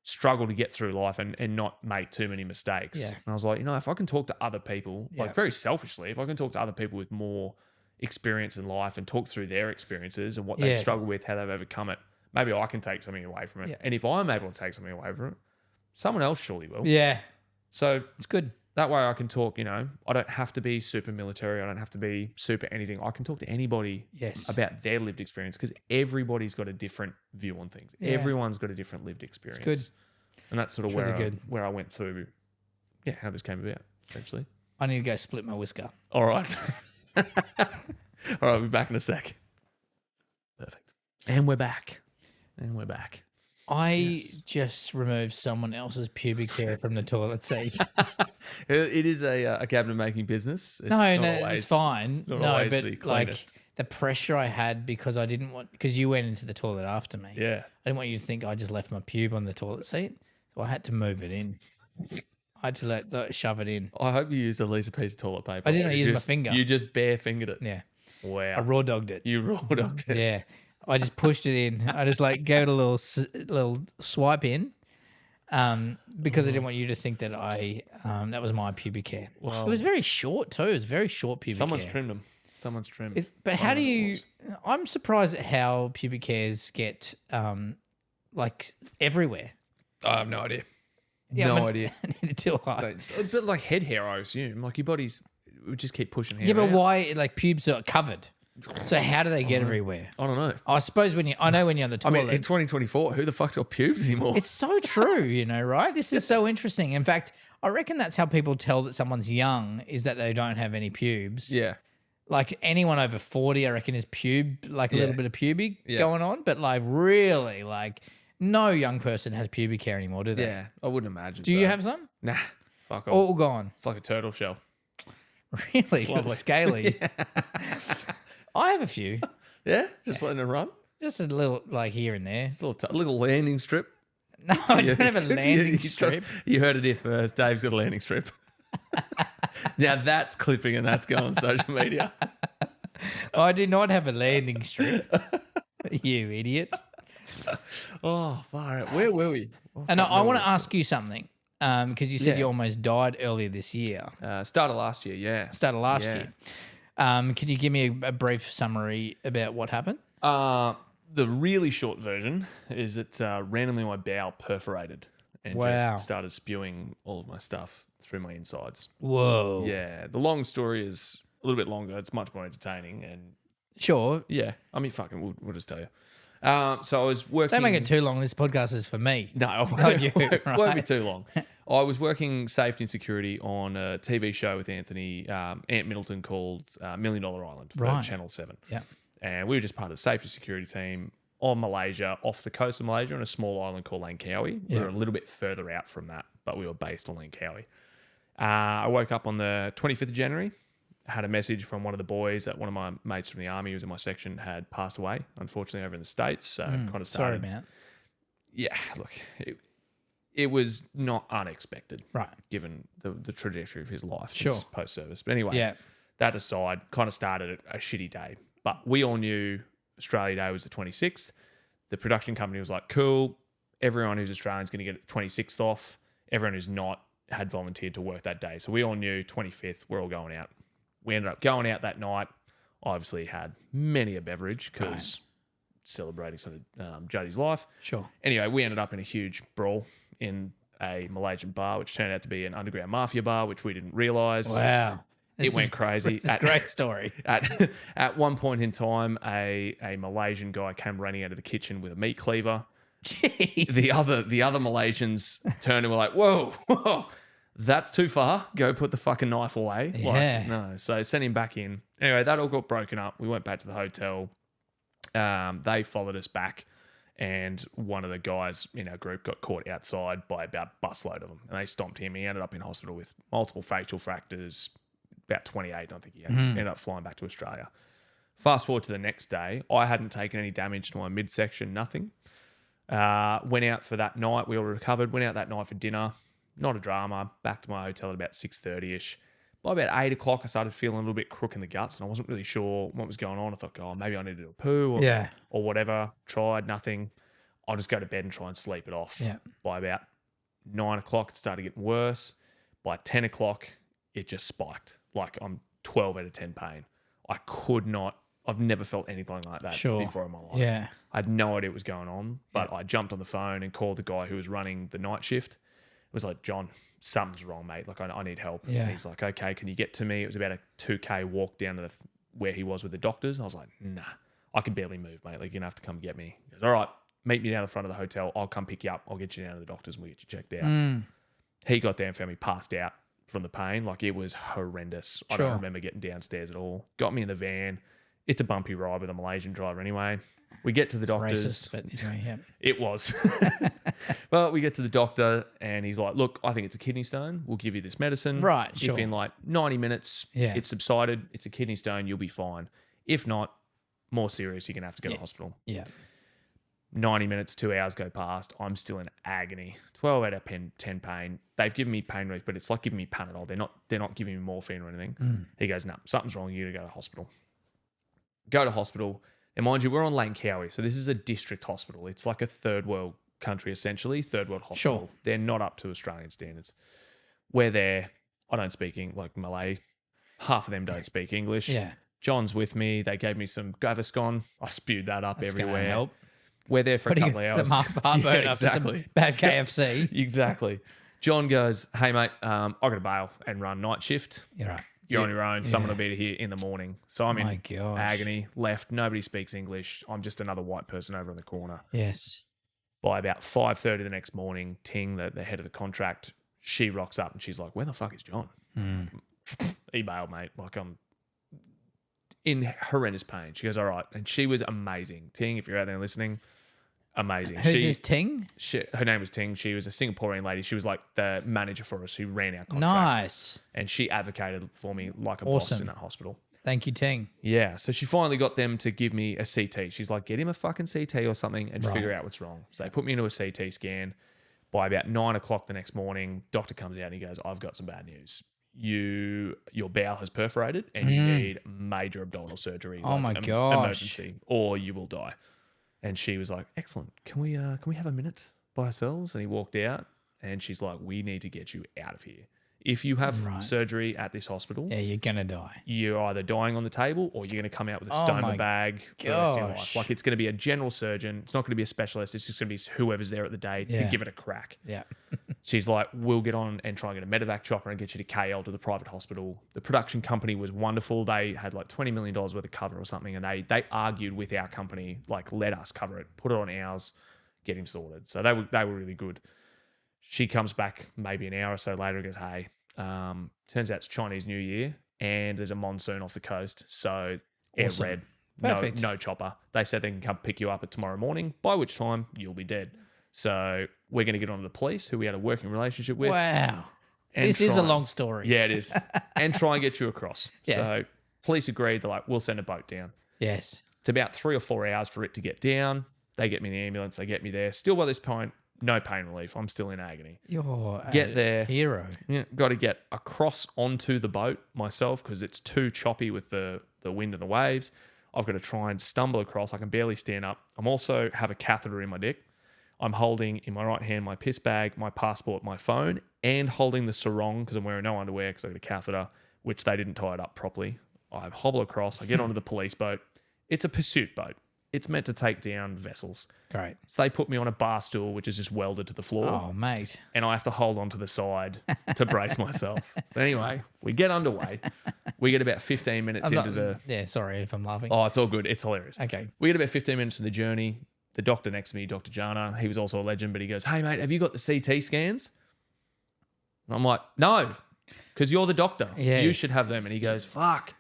struggle to get through life and not make too many mistakes. Yeah. And I was like, if I can talk to other people, like very selfishly, if I can talk to other people with more experience in life and talk through their experiences and what they've struggled with, how they've overcome it, maybe I can take something away from it. Yeah. And if I'm able to take something away from it, someone else surely will. Yeah. So it's good. That way I can talk, I don't have to be super military. I don't have to be super anything. I can talk to anybody about their lived experience because everybody's got a different view on things. Yeah. Everyone's got a different lived experience. It's good. And that's sort of where I went through, how this came about, essentially. I need to go split my whisker. All right. All right, I'll be back in a sec. Perfect. And we're back. I just removed someone else's pubic hair from the toilet seat. It is a cabinet making business. It's fine. But the pressure I had because because you went into the toilet after me. Yeah. I didn't want you to think I just left my pube on the toilet seat. So I had to move it in. I had to shove it in. I hope you used at least a piece of toilet paper. I didn't use my finger. You just bare fingered it. Yeah. Wow. I raw dogged it. You raw dogged it. Yeah. I just pushed it in. I just gave it a little swipe in, because I didn't want you to think that that was my pubic hair. Well, it was very short too. It was very short pubic hair. Someone's trimmed them. But how do you? I'm surprised at how pubic hairs get everywhere. I have no idea. Yeah, no idea. Neither do I. But like head hair, I assume. Like your body's would just keep pushing hair. Yeah, but out. why? Pubes are covered. So how do they get everywhere? I don't know. I suppose when you're on the toilet. I mean, in 2024, who the fuck's got pubes anymore? It's so true, right? This is so interesting. In fact, I reckon that's how people tell that someone's young is that they don't have any pubes. Yeah. like anyone over 40, I reckon is a little bit of pubic going on, but like really like no young person has pubic hair anymore, do they? Yeah, I wouldn't imagine. Do you have some? Nah, fuck off. All gone. It's like a turtle shell. Really? lovely. Scaly. I have a few. Yeah, just letting it run. Just a little like here and there. Just a little landing strip. No, I don't have a landing strip. You heard it here first. Dave's got a landing strip. Now that's clipping and that's going on social media. I do not have a landing strip. You idiot. Oh, far out. Where were we? And I want to ask you something because you said you almost died earlier this year. Started last year, yeah. Started last year. Can you give me a brief summary about what happened? The really short version is that randomly my bowel perforated and just started spewing all of my stuff through my insides. Whoa. Yeah. The long story is a little bit longer. It's much more entertaining. And sure. Yeah. I mean, fucking, we'll just tell you. So I was working. Don't make it too long. This podcast is for me. No, not you. Won't be too long. I was working safety and security on a TV show with Ant Middleton called $1 Million Island for Channel 7. Yeah. And we were just part of the safety security team on Malaysia, off the coast of Malaysia, on a small island called Langkawi. We were a little bit further out from that, but we were based on Langkawi. I woke up on the 25th of January, had a message from one of the boys that one of my mates from the army who was in my section had passed away, unfortunately, over in the States. So kind of started. Sorry, man. Yeah, look, it was not unexpected, right? Given the trajectory of his life since post-service. But anyway, that aside, kind of started a shitty day. But we all knew Australia Day was the 26th. The production company was like, cool, everyone who's Australian is going to get the 26th off. Everyone who's not had volunteered to work that day. So we all knew 25th, we're all going out. We ended up going out that night. Obviously had many a beverage because celebrating some of Juddy's life. Sure. Anyway, we ended up in a huge brawl in a Malaysian bar, which turned out to be an underground mafia bar, which we didn't realise. Wow. It went crazy. It's a great story. At one point in time, a Malaysian guy came running out of the kitchen with a meat cleaver. Jeez. The other Malaysians turned and were like, whoa, that's too far. Go put the fucking knife away. Yeah. Like, no. So sent him back in. Anyway, that all got broken up. We went back to the hotel. They followed us back. And one of the guys in our group got caught outside by about a busload of them. And they stomped him. He ended up in hospital with multiple facial fractures, about 28, I think he ended up flying back to Australia. Fast forward to the next day, I hadn't taken any damage to my midsection, nothing. Went out for that night. We all recovered. Went out that night for dinner. Not a drama. Back to my hotel at about 6:30ish. By about 8 o'clock, I started feeling a little bit crook in the guts, and I wasn't really sure what was going on. I thought, oh, maybe I need to do a poo or whatever. Tried, nothing. I'll just go to bed and try and sleep it off. Yeah. By about 9 o'clock, it started getting worse. By 10 o'clock, it just spiked. Like I'm 12 out of 10 pain. I've never felt anything like that before in my life. Yeah. I had no idea what was going on, but I jumped on the phone and called the guy who was running the night shift. It was like, John, something's wrong, mate. Like, I need help. Yeah. And he's like, okay, can you get to me? It was about a 2K walk down to where he was with the doctors. I was like, nah, I can barely move, mate. Like, you're going to have to come get me. He goes, all right, meet me down the front of the hotel. I'll come pick you up. I'll get you down to the doctors and we'll get you checked out. He got there and found me passed out from the pain. Like, it was horrendous. I don't remember getting downstairs at all. Got me in the van. It's a bumpy ride with a Malaysian driver anyway. We get to the doctors. Racist, but anyway, yeah. It was. Well, we get to the doctor and he's like, look, I think it's a kidney stone. We'll give you this medicine. Right, sure. If in like 90 minutes it's subsided, it's a kidney stone, you'll be fine. If not, more serious, you're going to have to go to hospital. Yeah. 90 minutes, 2 hours go past. I'm still in agony. 12 out of 10 pain. They've given me pain relief, but it's like giving me Panadol. They're not giving me morphine or anything. He goes, no, something's wrong. You got to go to hospital. Go to hospital. And mind you, we're on Langkawi. So this is a district hospital. It's like a third world country, essentially. Third world hospital. Sure. They're not up to Australian standards. We're there. I don't speak Malay. Half of them don't speak English. Yeah. John's with me. They gave me some Gaviscon. I spewed that up That's everywhere. Help. We're there for a couple of hours. Exactly. Bad KFC. Exactly. John goes, hey, mate, I got to bail and run night shift. You're right. You're on your own. Someone will be here in the morning. So I'm in gosh. agony, left. Nobody speaks English. I'm just another white person over in the corner. Yes. By about 5:30 the next morning, Ting, the head of the contract, she rocks up and she's like, where the fuck is John? He bailed, mate. Like, in horrendous pain. She goes, all right. And she was amazing. Ting, if you're out there listening, amazing. Who's this Ting? Her name was Ting. She was a Singaporean lady. She was like the manager for us who ran our contract. Nice. And she advocated for me like a boss in that hospital. Thank you, Ting. Yeah. So she finally got them to give me a CT. She's like, get him a fucking CT or something and figure out what's wrong. So they put me into a CT scan. By about 9 o'clock the next morning, doctor comes out and he goes, I've got some bad news. Your bowel has perforated and you need major abdominal surgery. Oh my gosh. Emergency, or you will die. And she was like, excellent. Can we have a minute by ourselves? And he walked out and she's like, we need to get you out of here. If you have surgery at this hospital, you're going to die. You're either dying on the table or you're going to come out with a stoma bag for the rest of your life. Like, it's going to be a general surgeon. It's not going to be a specialist. It's just going to be whoever's there at the day to give it a crack. Yeah. She's like, we'll get on and try and get a medevac chopper and get you to KL to the private hospital. The production company was wonderful. They had like $20 million worth of cover or something. And they argued with our company, like, let us cover it, put it on ours, get him sorted. So they were really good. She comes back maybe an hour or so later and goes, hey, turns out it's Chinese New Year and there's a monsoon off the coast. So air red, no chopper. They said they can come pick you up at tomorrow morning, by which time you'll be dead. So we're going to get on to the police, who we had a working relationship with. Wow. This is a long story. Yeah, it is. And try and get you across. Yeah. So police agreed. They're like, we'll send a boat down. Yes. It's about 3 or 4 hours for it to get down. They get me in the ambulance. They get me there. Still by this point, no pain relief. I'm still in agony. You're get there. Hero. Yeah, got to get across onto the boat myself because it's too choppy with the wind and the waves. I've got to try and stumble across. I can barely stand up. I'm also have a catheter in my dick. I'm holding in my right hand my piss bag, my passport, my phone, and holding the sarong because I'm wearing no underwear because I've got a catheter, which they didn't tie it up properly. I hobble across. I get onto the police boat. It's a pursuit boat. It's meant to take down vessels. Great. So they put me on a bar stool, which is just welded to the floor. Oh, mate. And I have to hold onto the side to brace myself. But anyway, we get underway. We get about 15 minutes into the... Yeah, sorry if I'm laughing. Oh, it's all good. It's hilarious. Okay. We get about 15 minutes in the journey. The doctor next to me, Dr. Jana, he was also a legend, but he goes, hey, mate, have you got the CT scans? And I'm like, no, because you're the doctor. Yeah. You should have them. And he goes, fuck.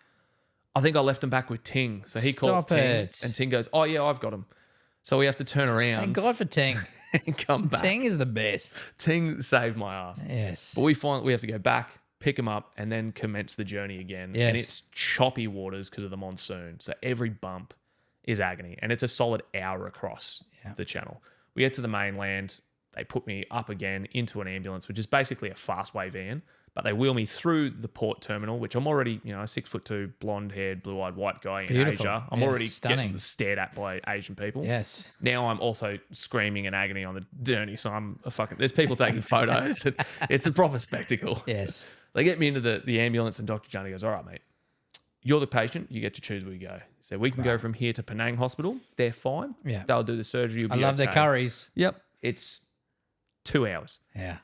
I think I left them back with Ting. So he calls Ting and Ting goes, oh, yeah, I've got them. So we have to turn around. Thank God for Ting. And come back. Ting is the best. Ting saved my ass. Yes. But we have to go back, pick him up, and then commence the journey again. Yes. And it's choppy waters because of the monsoon. So every bump is agony. And it's a solid hour across the channel. We get to the mainland. They put me up again into an ambulance, which is basically a fastway van. But they wheel me through the port terminal, which I'm already, a 6'2", blonde-haired, blue-eyed white guy in Asia. I'm already getting stared at by Asian people. Yes. Now I'm also screaming in agony on the journey, so I'm there's people taking photos. It's a proper spectacle. Yes. They get me into the ambulance, and Dr. Johnny goes, all right, mate, you're the patient. You get to choose where you go. So we can go from here to Penang Hospital. They're fine. Yeah. They'll do the surgery. You'll be love their curries. Yep. It's 2 hours. Yeah.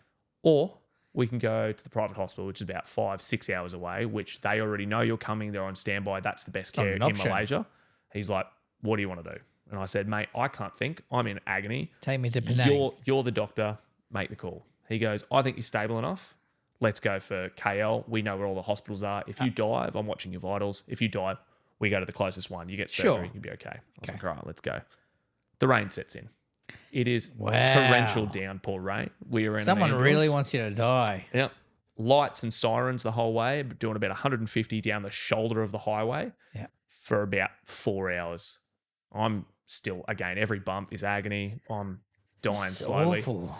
Or we can go to the private hospital, which is about 5-6 hours away, which they already know you're coming. They're on standby. That's the best care in Malaysia. He's like, what do you want to do? And I said, mate, I can't think. I'm in agony. Take me to Penang. You're the doctor. Make the call. He goes, I think you're stable enough. Let's go for KL. We know where all the hospitals are. If you dive, I'm watching your vitals. If you dive, we go to the closest one. You get surgery. You'll be okay. I was like, all right, let's go. The rain sets in. It is torrential downpour rain. We are in Someone really wants you to die. Yep. Lights and sirens the whole way, but doing about 150 down the shoulder of the highway for about 4 hours. I'm still, again, every bump is agony. I'm dying slowly. Awful.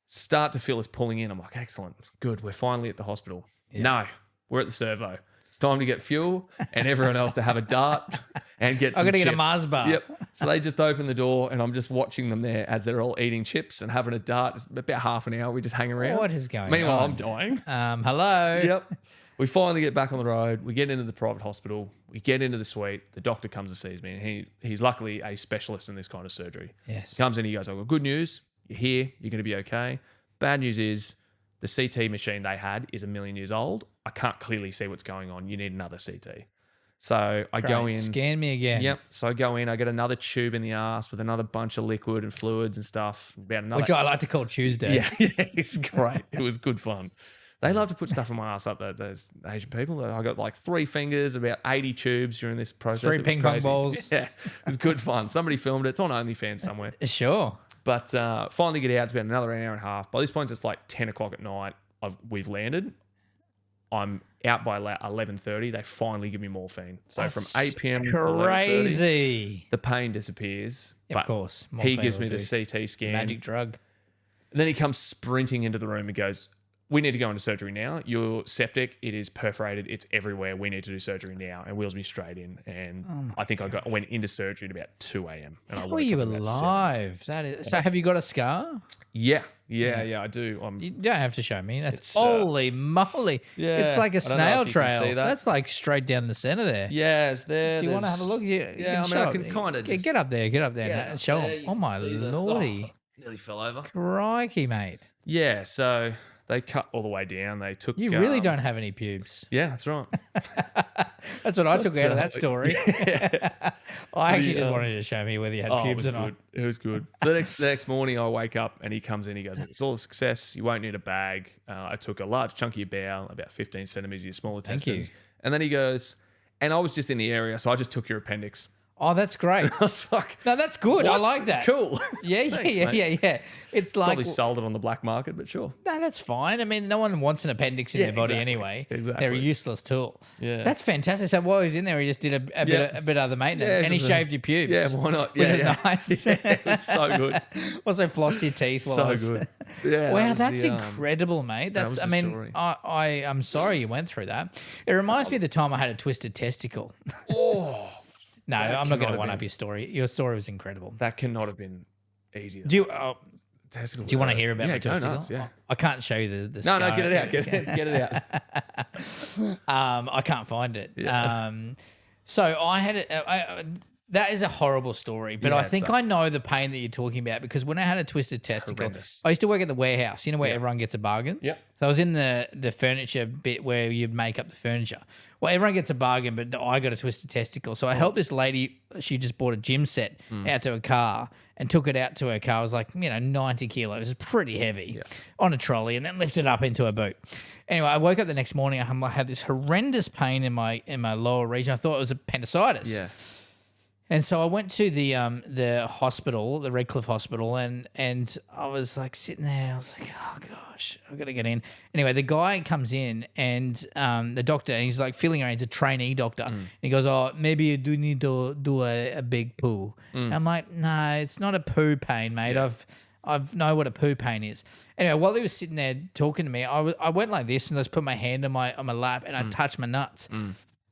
Start to feel us pulling in. I'm like, excellent. Good. We're finally at the hospital. No, we're at the servo. It's time to get fuel and everyone else to have a dart and get some I'm going to chips. get a Mars bar. Yep. So they just open the door and I'm just watching them there as they're all eating chips and having a dart. It's about half an hour. We just hang around. What is going on? Meanwhile, I'm dying. Hello. Yep. We finally get back on the road. We get into the private hospital. We get into the suite. The doctor comes and sees me and he's luckily a specialist in this kind of surgery. Yes. He comes in and he goes, I've got good news. You're here. You're going to be okay. Bad news is the CT machine they had is 1 million years old. I can't clearly see what's going on. You need another CT. So I go in. Scan me again. Yep. So I go in. I get another tube in the ass with another bunch of liquid and fluids and stuff. Which I like to call Tuesday. Yeah, it's great. It was good fun. They love to put stuff in my ass up, those Asian people. I got like 3 fingers, about 80 tubes during this process. 3 It was ping pong crazy. balls. Yeah, it was good fun. Somebody filmed it. It's on OnlyFans somewhere. Sure. But finally get out. It's about another hour and a half. By this point, it's like 10 o'clock at night. We've landed. I'm out by 11:30. They finally give me morphine. So from 8 p.m. to 11:30, Crazy. the pain disappears. Of But course. he Morphine gives me will the do. CT scan. Magic drug. And then he comes sprinting into the room and goes, "We need to go into surgery now. You're septic. It is perforated. It's everywhere. We need to do surgery now." And wheels me straight in. And I think I went into surgery at about 2 a.m. And I How are woke you up at about 7. alive? That is. So have you got a scar? Yeah, I do. You don't have to show me. That's It's, holy moly. yeah, It's like a I don't know snail if you can trail. see that. That's like straight down the center there. Yeah, it's there. Do you want to have a look? You Yeah, I mean, show I can it. kind of Get up there. Get up there and show there, them. you Oh can my see the- lordy. Nearly fell over. Crikey, mate. Yeah, so they cut all the way down. They took. You really don't have any pubes. Yeah, that's right. That's what I took out of that story. Yeah. I actually just Yeah. wanted to show me whether you had Oh, it pubes was or not. good. It was good. The next morning, I wake up and he comes in. He goes, "It's all a success. You won't need a bag. I took a large chunk of your bowel, about 15 centimeters of your small Thank you. intestines." And then he goes, "And I was just in the area, so I just took your appendix." Oh, that's great. I was like, No, that's good. I "What? like that. Cool. Yeah, Thanks, mate. yeah. It's like Probably sold it on the black market, but sure. no, that's fine. I mean, no one wants an appendix in Yeah, their body exactly. anyway. Exactly. They're a useless tool. Yeah. That's fantastic. So while he's in there, he just did a bit of other maintenance, Yeah, and he just a- shaved your pubes. Yeah, why not? Which Yeah, is yeah. nice. Yeah, it was so good. Also flossed your teeth. While I So was- good. Yeah. Wow, that was that's the, incredible, mate. that That's. was I the mean, story. I'm sorry you went through that. It reminds me of the time I had a twisted testicle. Oh, No, That I'm not going cannot to have one up been- your story. Your story was incredible. that cannot have been easy. Do you? Testicle Do you want to hurt. hear about yeah, my go testicle? nuts, yeah. I can't show you the No, scar. get it out. Get it out. I can't find it. Yeah. So I had that is a horrible story, but Yeah, I it think sucks. I know the pain that you're talking about because when I had a twisted testicle, horrendous. I used to work at the warehouse. You know where everyone gets a bargain. Yep. So I was in the furniture bit where you make up the furniture. Well, everyone gets a bargain, but I got a twisted testicle. So I helped this lady. She just bought a gym set out to her car and took it out to her car. It was like 90 kilos. It's pretty heavy on a trolley, and then lifted it up into her boot. Anyway, I woke up the next morning. I had this horrendous pain in my lower region. I thought it was appendicitis. Yeah. And so I went to the hospital, the Redcliffe Hospital, and I was like sitting there. I was like, oh gosh, I've got to get in. Anyway, the guy comes in and the doctor, and he's like feeling around. He's a trainee doctor. And he goes, oh, maybe you do need to do a big poo. I'm like, no, it's not a poo pain, mate. I've know what a poo pain is. Anyway, while he was sitting there talking to me, I went like this and I just put my hand on my lap and I touched my nuts.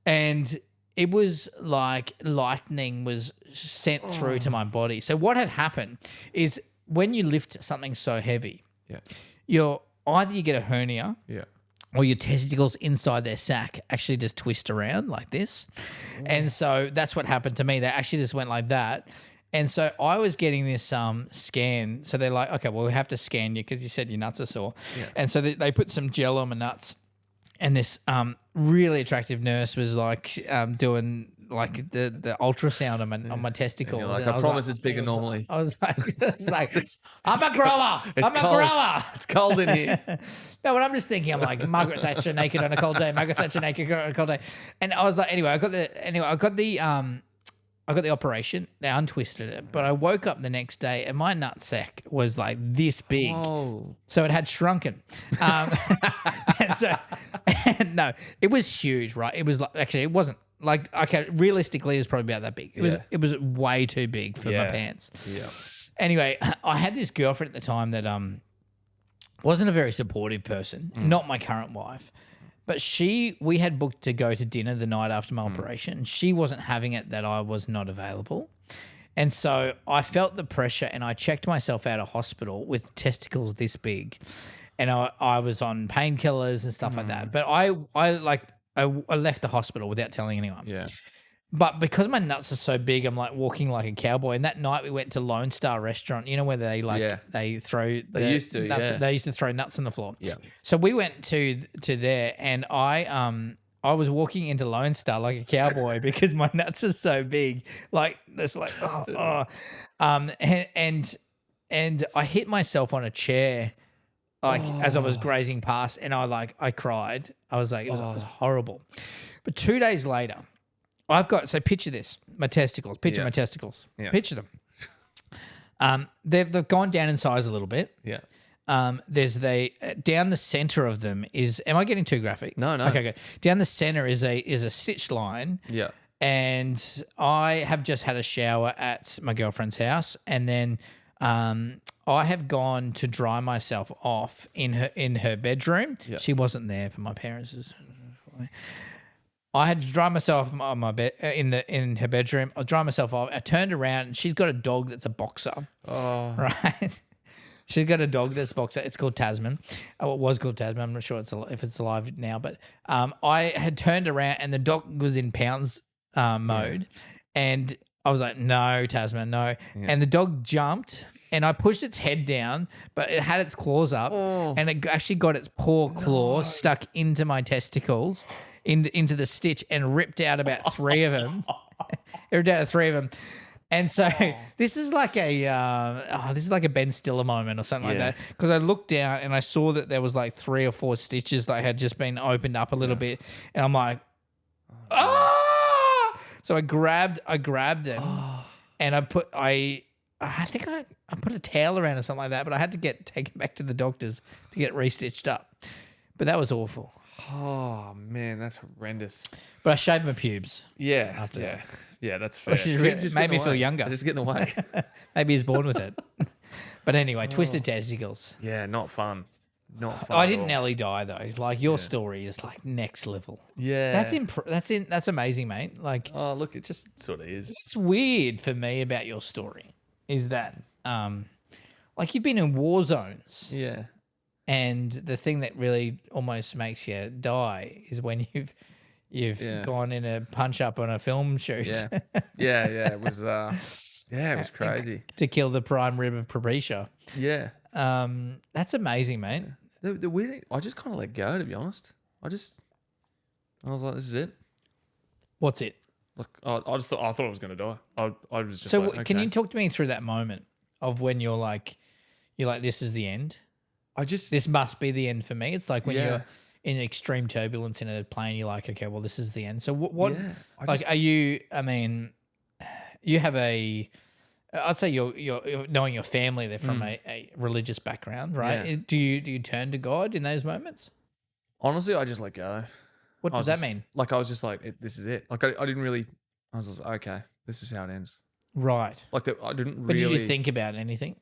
And it was like lightning was sent through to my body. So what had happened is when you lift something so heavy, you're either you get a hernia Yeah. or your testicles inside their sac actually just twist around like this. And so that's what happened to me. They actually just went like that. And so I was getting this scan. So they're like, okay, well, we have to scan you because you said your nuts are sore. Yeah. And so they put some gel on my nuts. And this really attractive nurse was like doing like the ultrasound on my testicles. You're like, And I promise it's bigger I was normally. I was like, I'm a grower. I'm a cold. grower. It's cold in here. No, but I'm just thinking, I'm like Margaret Thatcher naked on a cold day. Margaret Thatcher naked on a cold day. And I was like, I got the operation. They untwisted it, but I woke up the next day and my nutsack was like this big. Oh. So it had shrunken. And no, it was huge, right? It was like, actually, it wasn't like, okay, realistically, it was probably about that big. It was way too big for my pants. Yeah. Anyway, I had this girlfriend at the time that wasn't a very supportive person, not my current wife. But we had booked to go to dinner the night after my operation, and she wasn't having it that I was not available. And so I felt the pressure and I checked myself out of hospital with testicles this big. And I was on painkillers and stuff like that. But I left the hospital without telling anyone. Yeah. But because my nuts are so big, I'm like walking like a cowboy. And that night we went to Lone Star Restaurant, where they they throw They used to, nuts, yeah. they used to throw nuts on the floor. Yeah. So we went to there, and I was walking into Lone Star like a cowboy because my nuts are so big, like it's like and I hit myself on a chair like as I was grazing past, and I cried. I was like, it was horrible. But 2 days later, so picture this, my testicles, picture my testicles, picture them. They've gone down in size a little bit. Yeah. There's down the center of them is, am I getting too graphic? No. Okay, good. Down the center is a stitch line. Yeah. And I have just had a shower at my girlfriend's house, and then I have gone to dry myself off in her bedroom. Yep. She wasn't there for my parents'. I had to dry myself on my bed in her bedroom. I dry myself off. I turned around, and she's got a dog that's a boxer. Oh, right. She's got a dog that's a boxer. It's called Tasman. Oh, it was called Tasman. I'm not sure if it's alive now, but I had turned around, and the dog was in pounds mode, and I was like, "No, Tasman, no!" Yeah. And the dog jumped, and I pushed its head down, but it had its claws up, and it actually got its paw claw stuck into my testicles, into the stitch, and ripped out about 3 of them. It ripped out 3 of them. And so this is like a Ben Stiller moment or something like that, because I looked down and I saw that there was like 3 or 4 stitches that had just been opened up a little bit, and I'm like, ah! So I grabbed him, and I think I put a towel around or something like that, but I had to take him back to the doctors to get restitched up. But that was awful. Oh man, that's horrendous. But I shaved my pubes. Yeah, after that. Yeah, that's fair. Just made me feel younger. Just get in the way. Maybe he's born with it. But anyway, twisted testicles. Yeah, not fun. Not fun. I didn't nearly die though. Like your story is like next level. Yeah, that's amazing, mate. Like, oh look, it just sort of is. What's weird for me about your story is that, like you've been in war zones. Yeah. And the thing that really almost makes you die is when you've gone in a punch up on a film shoot. Yeah. It was it was crazy. To kill the prime rib of Patricia. Yeah. That's amazing, mate. The weird thing, I just kind of let go, to be honest. I was like, this is it. What's it? Like I thought I was going to die. I was just so like, okay. Can you talk to me through that moment of when you're like, this is the end? This must be the end for me. It's like when you're in extreme turbulence in a plane, you're like, okay, well, this is the end. So what are you, I mean, you have I'd say you're knowing your family, they're from a religious background, right? Yeah. Do you turn to God in those moments? Honestly, I just let go. What does that mean? Like, I was just like, this is it. Like, I didn't really, I was just like, okay, this is how it ends. Right. Like, I didn't really. But did you think about anything?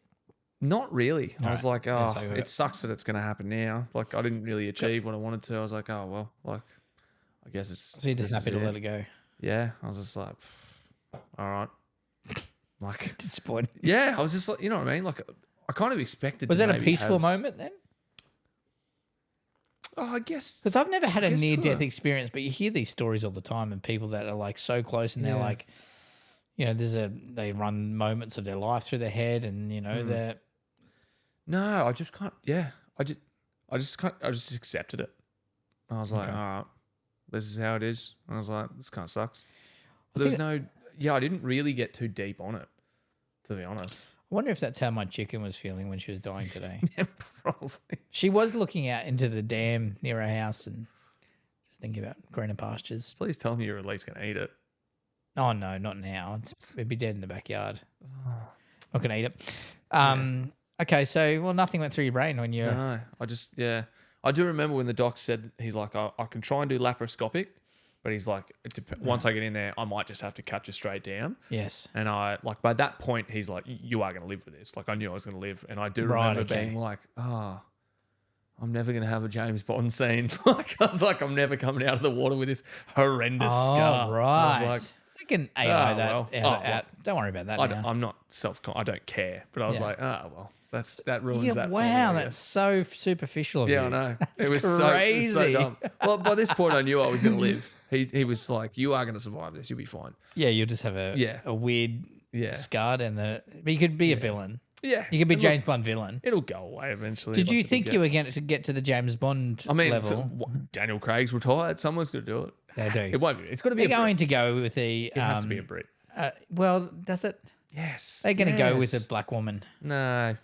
Not really. Right. I was like, it sucks that it's going to happen now. Like, I didn't really achieve what I wanted to. I was like, oh, well, like, I guess it's. So you're just happy to let it go? Yeah. I was just like, all right. Like. Disappointed. Yeah. I was just like, you know what I mean? Like, I kind of expected Was that a peaceful moment then? Oh, I guess. Because I've never had a near-death experience, but you hear these stories all the time and people that are like so close and they're like, you know, they run moments of their life through their head and, you know, they're. No, I just can't. Yeah. I just accepted it. I was like, all right, this is how it is. And I was like, this kind of sucks. But I didn't really get too deep on it, to be honest. I wonder if that's how my chicken was feeling when she was dying today. Yeah, probably. She was looking out into the dam near our house and just thinking about greener pastures. Please tell me you're at least going to eat it. Oh, no, not now. It'd be dead in the backyard. Not going to eat it. Okay, so, well, nothing went through your brain when you're... No, I do remember when the doc said, he's like, I can try and do laparoscopic, but he's like, once I get in there, I might just have to cut you straight down. Yes. And by that point, he's like, you are going to live with this. Like, I knew I was going to live. And I do remember being like, I'm never going to have a James Bond scene. Like, I was like, I'm never coming out of the water with this horrendous scar. Right. I was like, I can AI that out. Don't worry about that now. I'm not I don't care. But I was like, that ruins that. Wow, that's so superficial of you. Yeah, I know. That's it was crazy. So dumb. Well, by this point, I knew I was going to live. He was like, you are going to survive this. You'll be fine. Yeah, you'll just have a weird scar but you could be a villain. Yeah. You could be James Bond villain. It'll go away eventually. Did you think you were going to get to the James Bond level? Daniel Craig's retired. Someone's going to do it. They do. It won't be. It's got to be They're going to go with the... It has to be a Brit. Well, does it? Yes. They're going to go with a black woman. No.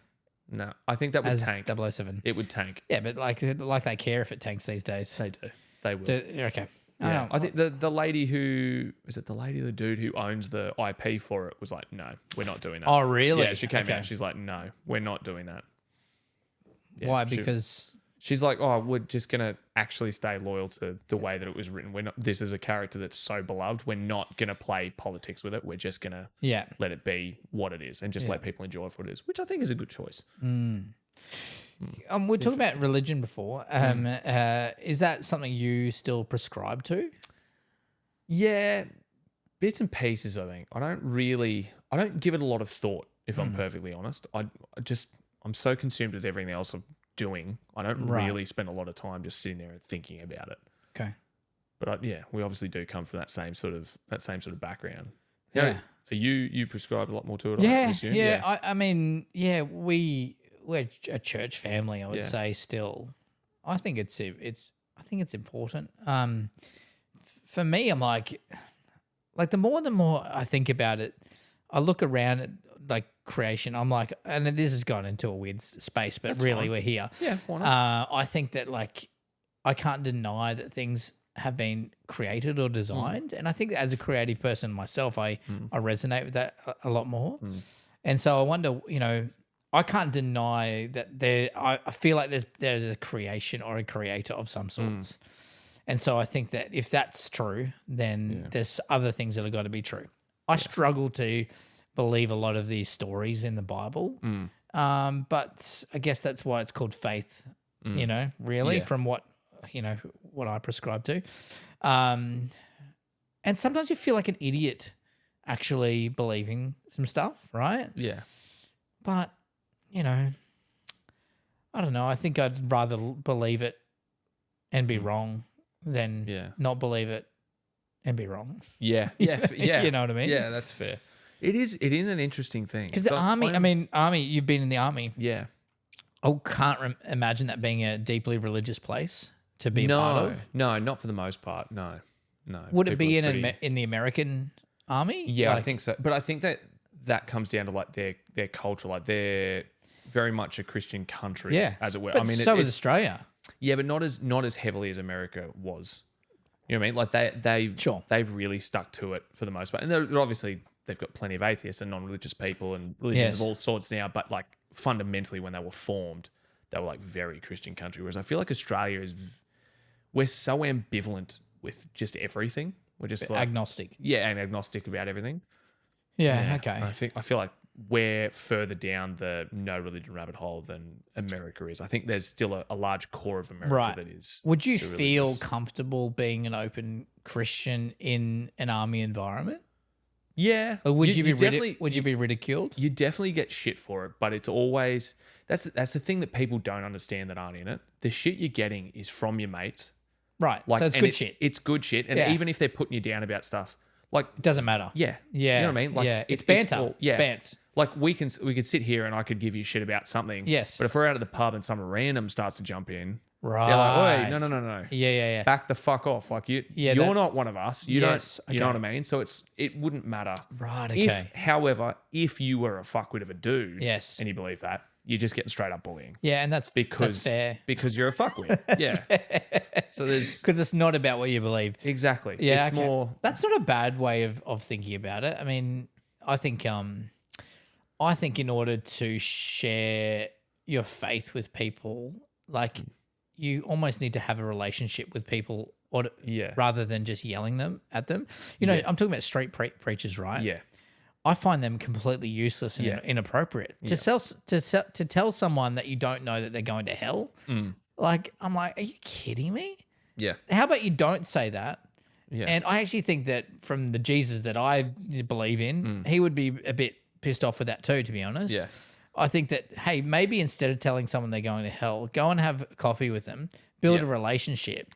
No, I think that would as tank. 007. It would tank. Yeah, but like they care if it tanks these days. They do. They will. Okay. Yeah. I think the lady who is it the lady or the dude who owns the IP for it was like, no, we're not doing that. Oh, really? Yeah, she came out. She's like, no, we're not doing that. Yeah, Why? Because she's like, oh, we're just gonna actually stay loyal to the way that it was written. We're not. This is a character that's so beloved. We're not gonna play politics with it. We're just gonna let it be what it is and just let people enjoy it for what it is, which I think is a good choice. we're talking about religion before. Is that something you still prescribe to? Yeah, bits and pieces. I think I don't give it a lot of thought. If I'm perfectly honest, I'm so consumed with everything else I'm doing. I don't really spend a lot of time just sitting there and thinking about it. Okay. But we obviously do come from that same sort of background. Yeah. Are you prescribe a lot more to it? Yeah. I mean, we're a church family. I would say still. I think it's important. For me, I'm like the more I think about it, I look around at like creation. I'm like, and this has gone into a weird space, but really we're here. Yeah, why not? I think that like I can't deny that things have been created or designed, and I think that as a creative person myself, I resonate with that a lot more. And so I wonder, I can't deny that I feel like there's a creation or a creator of some sorts. And so I think that if that's true, then there's other things that have got to be true. I struggle to believe a lot of these stories in the Bible. But I guess that's why it's called faith, really, from what I prescribe to. And sometimes you feel like an idiot actually believing some stuff, right? Yeah. But, I don't know. I think I'd rather believe it and be wrong than not believe it and be wrong. Yeah. Yeah. You know what I mean? Yeah, that's fair. It is an interesting thing. Because the army, you've been in the army. Yeah. I can't imagine that being a deeply religious place to be a part of. No, not for the most part. No. Would it be in the American army? Yeah, I think so. But I think that comes down to like their culture. Like they're very much a Christian country, as it were. But I mean, so is Australia. Yeah, but not as heavily as America was. You know what I mean? Like they've really stuck to it for the most part. And they're obviously they've got plenty of atheists and non-religious people and religions of all sorts now. But like fundamentally, when they were formed, they were like very Christian country. Whereas I feel like Australia we're so ambivalent with just everything. We're just like agnostic. Yeah, and agnostic about everything. Yeah. Okay. I feel like we're further down the no religion rabbit hole than America is. I think there's still a large core of America that is. Would you feel comfortable being an open Christian in an army environment? Yeah. Or would you be ridiculed? You definitely get shit for it, but it's always that's the thing that people don't understand that aren't in it. The shit you're getting is from your mates. Right. Like, so it's good shit. It's good shit. And even if they're putting you down about stuff, like it doesn't matter. Yeah. Yeah. You know what I mean? Like it's banter. Bants. Like we could sit here and I could give you shit about something. Yes. But if we're out at the pub and someone random starts to jump in, right. they're like, wait, no. Yeah. Back the fuck off. Like you're not one of us. You don't you know what I mean? So it wouldn't matter. Right, okay. However, if you were a fuckwit of a dude and you believe that, you're just getting straight up bullying. Yeah, and that's fair. Because you're a fuckwit. Yeah. So because it's not about what you believe. Exactly. Yeah, it's more. That's not a bad way of thinking about it. I mean, I think in order to share your faith with people, like you almost need to have a relationship with people, rather than just yelling at them. I'm talking about street preachers, right? Yeah. I find them completely useless and inappropriate. To tell someone that you don't know that they're going to hell, like I'm like, are you kidding me? Yeah. How about you don't say that? Yeah. And I actually think that from the Jesus that I believe in, he would be a bit pissed off with that too, to be honest. Yeah. I think that, hey, maybe instead of telling someone they're going to hell, go and have coffee with them, build a relationship,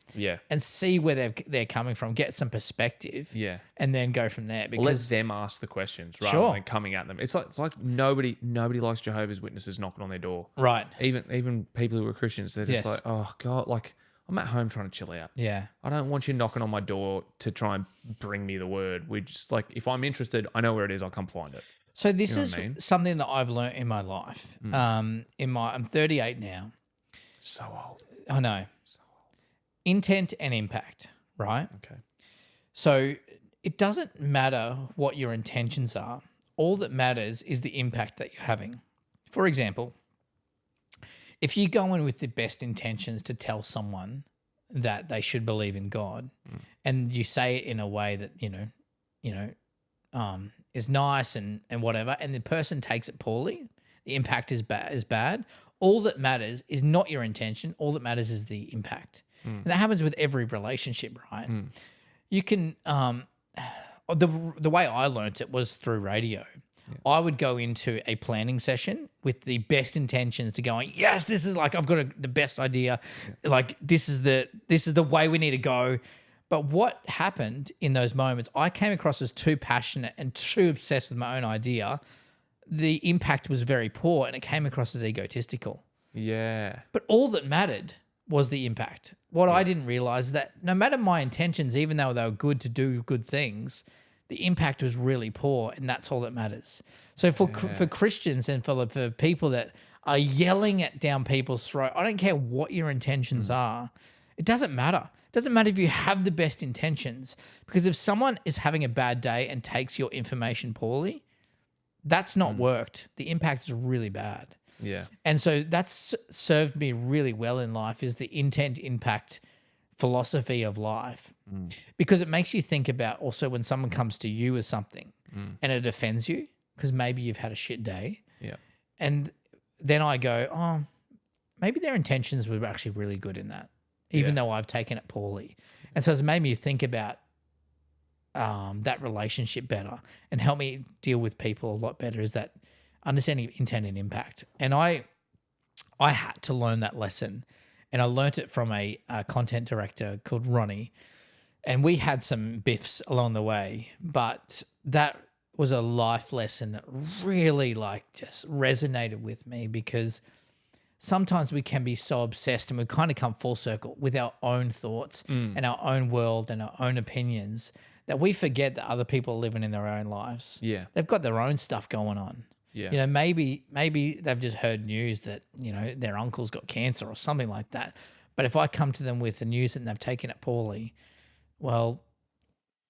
and see where they're coming from, get some perspective, and then go from there. Because let them ask the questions rather than coming at them. It's like nobody likes Jehovah's Witnesses knocking on their door, right? Even people who are Christians, they're just like, oh God, like I'm at home trying to chill out. Yeah. I don't want you knocking on my door to try and bring me the word. We just like, if I'm interested, I know where it is. I'll come find it. So this You know is what I mean? something that I've learned in my life. I'm 38 now. So old. I know. Intent and impact, right? Okay. So it doesn't matter what your intentions are. All that matters is the impact that you're having. For example, if you go in with the best intentions to tell someone that they should believe in God, and you say it in a way that is nice and whatever, and the person takes it poorly, the impact is bad. All that matters is not your intention. All that matters is the impact, and that happens with every relationship, right? You can the way I learnt it was through radio. I would go into a planning session with the best intentions to going, yes, this is like, I've got the best idea. Like this is the way we need to go. But what happened in those moments, I came across as too passionate and too obsessed with my own idea. The impact was very poor and it came across as egotistical. Yeah. But all that mattered was the impact. What I didn't realize is that no matter my intentions, even though they were good to do good things, the impact was really poor, and that's all that matters. So for Christians and for people that are yelling it down people's throat, I don't care what your intentions are. It doesn't matter. It doesn't matter if you have the best intentions, because if someone is having a bad day and takes your information poorly, that's not worked. The impact is really bad. Yeah. And so that's served me really well in life, is the intent impact philosophy of life, because it makes you think about also when someone comes to you with something and it offends you because maybe you've had a shit day. Yeah. And then I go, oh, maybe their intentions were actually really good in that, even though I've taken it poorly. And so it's made me think about that relationship better and help me deal with people a lot better, is that understanding of intent and impact. And I had to learn that lesson. And I learnt it from a content director called Ronnie. And we had some biffs along the way, but that was a life lesson that really just resonated with me, because sometimes we can be so obsessed and we kind of come full circle with our own thoughts and our own world and our own opinions that we forget that other people are living in their own lives. Yeah. They've got their own stuff going on. Yeah. Maybe they've just heard news that, their uncle's got cancer or something like that. But if I come to them with the news and they've taken it poorly, well,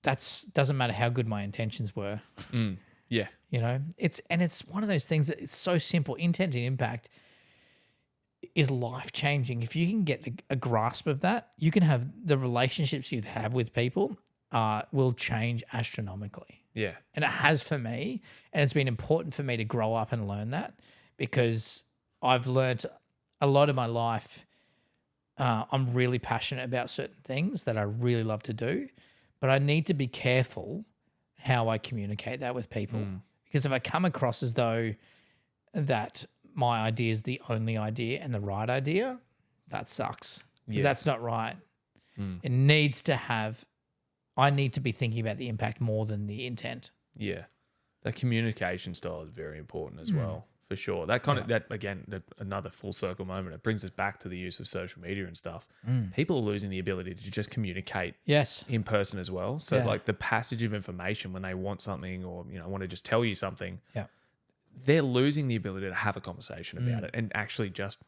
doesn't matter how good my intentions were. Yeah. It's one of those things that it's so simple. Intent and impact is life-changing. If you can get a grasp of that, you can have the relationships you have with people will change astronomically. Yeah. And it has for me, and it's been important for me to grow up and learn that, because I've learned a lot of my life. I'm really passionate about certain things that I really love to do, but I need to be careful how I communicate that with people, because if I come across as though that my idea is the only idea and the right idea, that sucks. Yeah. That's not right. It needs to have, I need to be thinking about the impact more than the intent. Yeah. That communication style is very important as well, for sure. That kind of, another full circle moment. It brings us back to the use of social media and stuff. People are losing the ability to just communicate in person as well. So like the passage of information when they want something or, want to just tell you something, they're losing the ability to have a conversation about it and actually just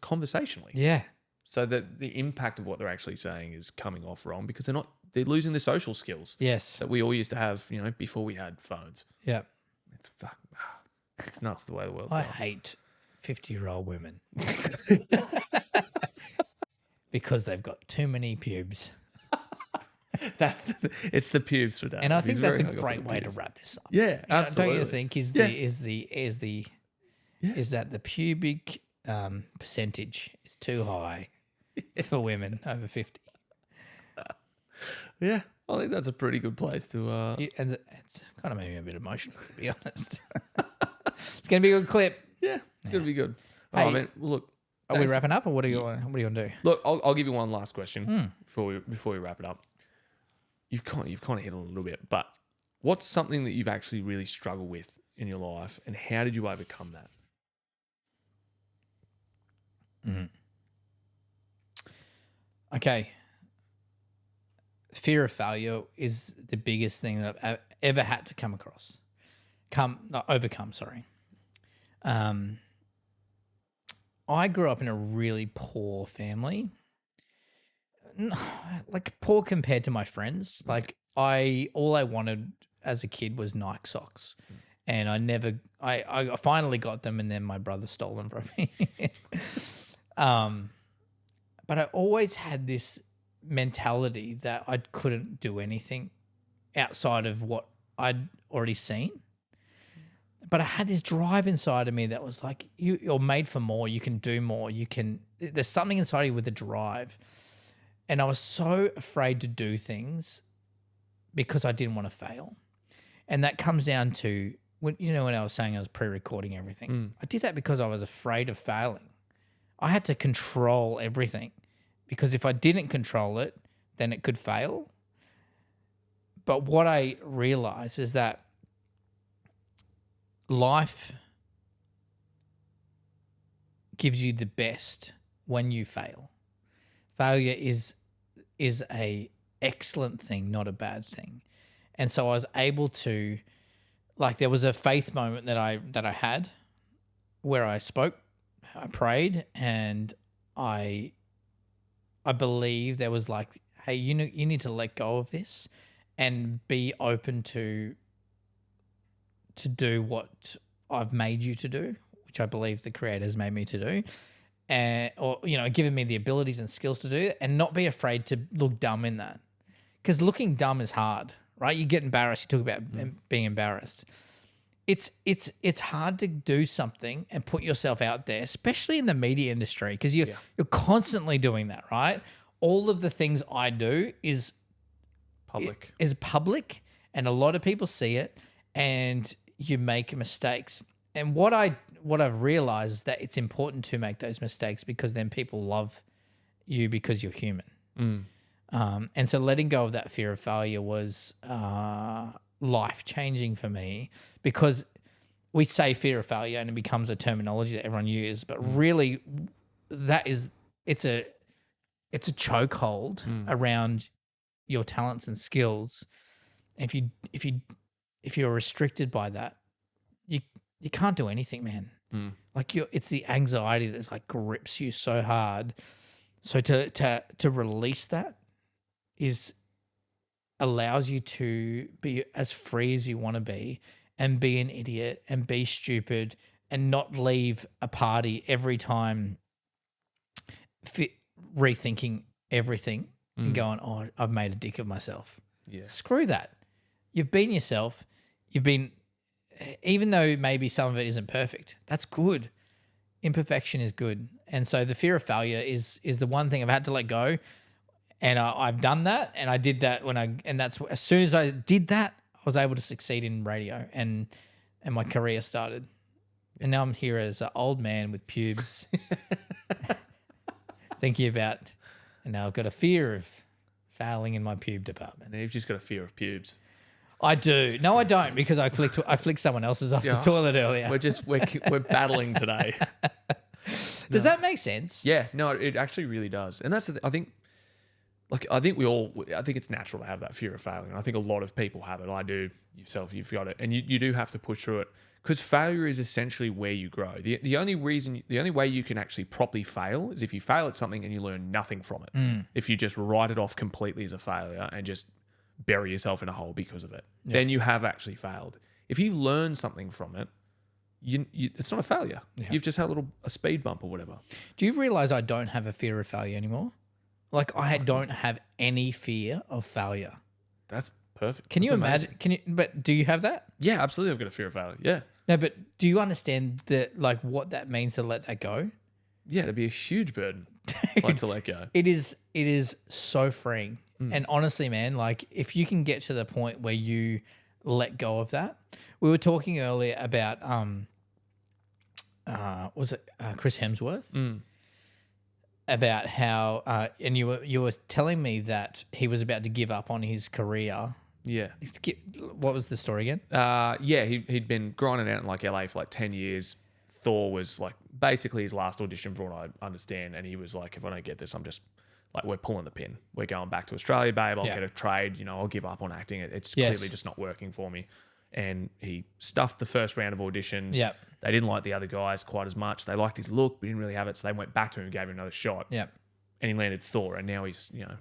conversationally. Yeah. So that the impact of what they're actually saying is coming off wrong, because they're losing the social skills that we all used to have, before we had phones. Yeah. It's nuts the way the world's I going. hate 50-year-old women because they've got too many pubes. It's the pubes for that. And I think that's a great way to wrap this up. Yeah, absolutely. Don't you think is that the pubic percentage is too high for women over 50? Yeah, I think that's a pretty good place to. And it's kind of made me a bit emotional, to be honest. It's going to be a good clip. Yeah, it's going to be good. Hey, man, well, look, are we wrapping up, or what are you going to do? Look, I'll give you one last question before we wrap it up. You've kind of hit on it a little bit, but what's something that you've actually really struggled with in your life, and how did you overcome that? Okay. Fear of failure is the biggest thing that I've ever had to overcome. Sorry. I grew up in a really poor family, like poor compared to my friends. Like all I wanted as a kid was Nike socks, and I finally got them, and then my brother stole them from me. But I always had this mentality that I couldn't do anything outside of what I'd already seen. But I had this drive inside of me that was like, you're made for more. You can do more. There's something inside of you with a drive. And I was so afraid to do things because I didn't want to fail. And that comes down to, when I was saying I was pre-recording everything. I did that because I was afraid of failing. I had to control everything because if I didn't control it, then it could fail. But what I realized is that life gives you the best when you fail. Failure is a excellent thing, not a bad thing. And so I was able to, like, there was a faith moment that I had where I spoke, I prayed, and I believe there was like, hey, you need to let go of this and be open to do what I've made you to do, which I believe the Creator has made me to do, or given me the abilities and skills to do it, and not be afraid to look dumb in that, because looking dumb is hard, right? You get embarrassed. You talk about being embarrassed. It's hard to do something and put yourself out there, especially in the media industry, because you're constantly doing that, right? All of the things I do is public, and a lot of people see it, and you make mistakes. And what I've realized is that it's important to make those mistakes, because then people love you because you're human. And so letting go of that fear of failure was life-changing for me, because we say fear of failure and it becomes a terminology that everyone uses, but really it's a chokehold around your talents and skills. If you're restricted by that, you can't do anything, man. Like it's the anxiety that's like grips you so hard. So to release that allows you to be as free as you want to be, and be an idiot and be stupid and not leave a party every time rethinking everything and going, oh, I've made a dick of myself. Yeah. Screw that. You've been yourself. Even though maybe some of it isn't perfect, that's good. Imperfection is good. And so the fear of failure is the one thing I've had to let go. And I've done that, and I did that that's as soon as I did that, I was able to succeed in radio, and my career started. And now I'm here as an old man with pubes, thinking about, and now I've got a fear of failing in my pube department. And you've just got a fear of pubes. I do. No, I don't, because I flicked someone else's off the toilet earlier. We're battling today. Does that make sense? Yeah, no, it actually really does. And that's I think it's natural to have that fear of failing. And I think a lot of people have it. I do. Yourself, you've got it. And you do have to push through it, because failure is essentially where you grow. The only way you can actually properly fail is if you fail at something and you learn nothing from it. If you just write it off completely as a failure and just bury yourself in a hole because of it, then you have actually failed. If you learn something from it, it's not a failure. Yeah. You've just had a speed bump or whatever. Do you realize I don't have a fear of failure anymore? Like I don't have any fear of failure. That's perfect. Can you imagine? But do you have that? Yeah, absolutely. I've got a fear of failure. Yeah. No, but do you understand what that means to let that go? Yeah, it'd be a huge burden. To let go. It is so freeing. And honestly, man, like if you can get to the point where you let go of that. We were talking earlier about was it Chris Hemsworth? About how and you were telling me that he was about to give up on his career. Yeah. What was the story again? He'd been grinding out in like LA for like 10 years. Thor was like basically his last audition, for what I understand, and he was like, if I don't get this, I'm just like, we're pulling the pin. We're going back to Australia, babe. I'll Yeah. get a trade. You know, I'll give up on acting. It's Yes. clearly just not working for me. And he stuffed the first round of auditions. Yep. They didn't like the other guys quite as much. They liked his look, but didn't really have it. So they went back to him and gave him another shot. Yeah. And he landed Thor. And now he's, you know,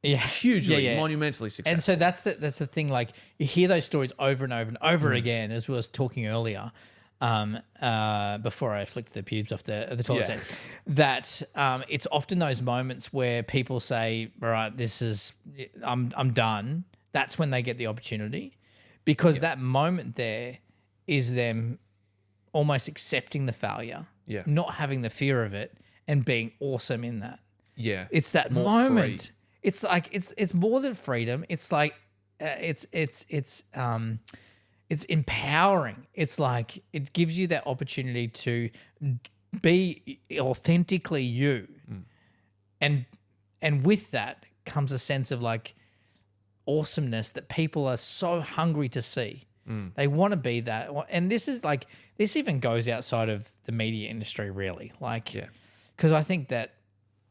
Yeah. hugely, monumentally successful. And so that's the thing. Like, you hear those stories over and over and over again, as we was talking earlier, before I flicked the pubes off the toilet seat. That it's often those moments where people say, "Right, I'm done." That's when they get the opportunity, because that moment there is them almost accepting the failure, not having the fear of it, and being awesome in that. Yeah, It's that more moment. free. It's like it's more than freedom. It's like it's empowering. It's like it gives you that opportunity to be authentically you, and with that comes a sense of like awesomeness that people are so hungry to see. They want to be that, and this even goes outside of the media industry, really. Like, because I think that,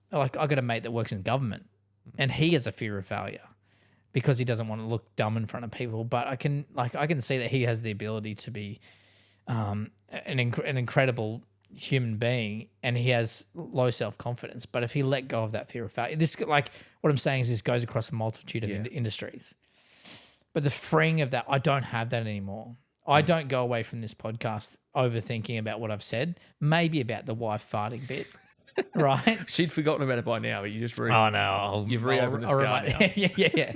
like, I got a mate that works in government, and he has a fear of failure because he doesn't want to look dumb in front of people. But I can see that he has the ability to be an incredible human being, and he has low self-confidence. But if he let go of that fear of failure, what I'm saying is this goes across a multitude of industries. But the freeing of that, I don't have that anymore. I don't go away from this podcast overthinking about what I've said, maybe about the wife farting bit. Right? She'd forgotten about it by now, but you just You've reopened the scar now. Yeah.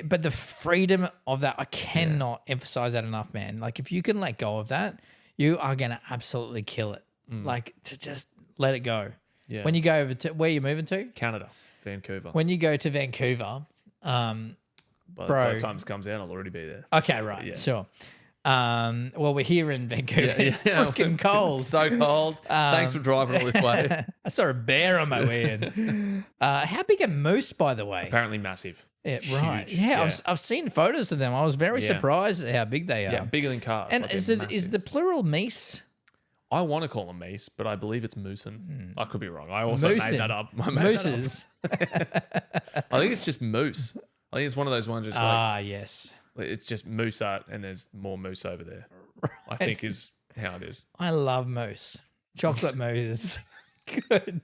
But the freedom of that, I cannot emphasize that enough, man. Like, if you can let go of that, you are going to absolutely kill it. Like, to just let it go. Yeah. When you go over to, where are you moving to? Canada, Vancouver. When you go to Vancouver, By the time this comes out, I'll already be there. okay, right, sure. Well, we're here in Vancouver. It's fucking cold. It's so cold. Thanks for driving all this way. I saw a bear on my way in. How big a moose, by the way? Apparently massive. Yeah, right. Huge. Yeah, I've seen photos of them. I was very surprised at how big they are. Yeah, bigger than cars. And Like, is they're it massive. is the plural meese? I want to call them meese, but I believe it's moosin. I could be wrong. I also made that up. I made that up. Mooses. I think it's just moose. I think it's one of those ones just like Yes. it's just moose art and there's more moose over there. I think is how it is. I love moose. Chocolate moose. Good.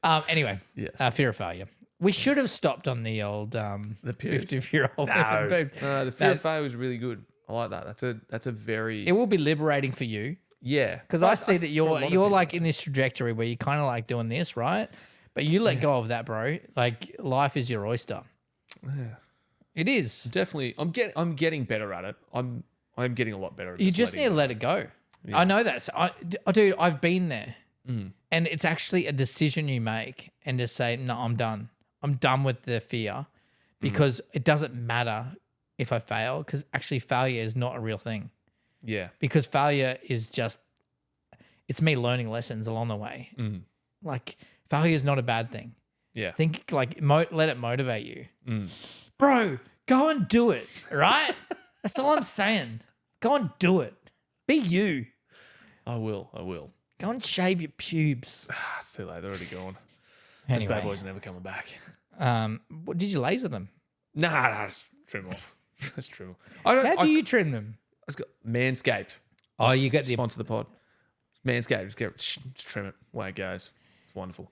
Anyway, Yes. fear of failure. We should have stopped on the old The pubes. 50-year-old. The fear of failure was really good. I like that. That's a very It will be liberating for you. yeah. Because I see that for a you're lot of people. like in this trajectory where you kind of like doing this, right? But you let go of that, bro. Like, life is your oyster. Yeah. It is. Definitely. I'm getting better at it. I'm getting a lot better at You just need to let it go. I know that. So dude, I've been there. And it's actually a decision you make and just say, no, I'm done. I'm done with the fear, because it doesn't matter if I fail, because actually failure is not a real thing. Yeah. Because failure is just, it's me learning lessons along the way. Like, failure is not a bad thing. Yeah. Think like, let it motivate you. Bro, go and do it, right? That's all I'm saying. Go and do it. Be you. I will. Go and shave your pubes. It's too late. They're already gone. Those bad Anyway, boys are never coming back. did you laser them? Nah, just trim them off. Just trim them. I don't. How do you trim them? Just got Manscaped. Oh, you get the... Sponsor the pod. Manscaped. Just trim it. Away it goes. It's wonderful.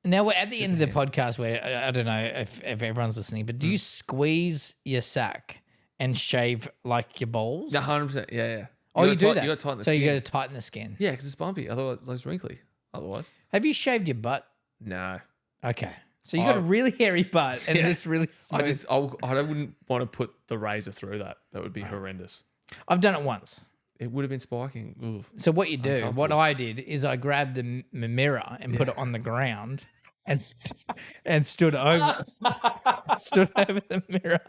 Now, we're at the end of the podcast where, I don't know if everyone's listening, but do you squeeze your sack and shave like your balls? 100%. Yeah. Oh, you do that? You got to tighten the so skin. you got to tighten the skin. Yeah, because it's bumpy. Otherwise, it's wrinkly. Otherwise. Have you shaved your butt? No. Okay. So you got a really hairy butt and Yeah. it's really smooth. I wouldn't want to put the razor through that. That would be horrendous. I've done it once. It would have been spiking. Oof. So what you do, what Uncomfortable. I did is I grabbed the mirror and put it on the ground and stood over the mirror,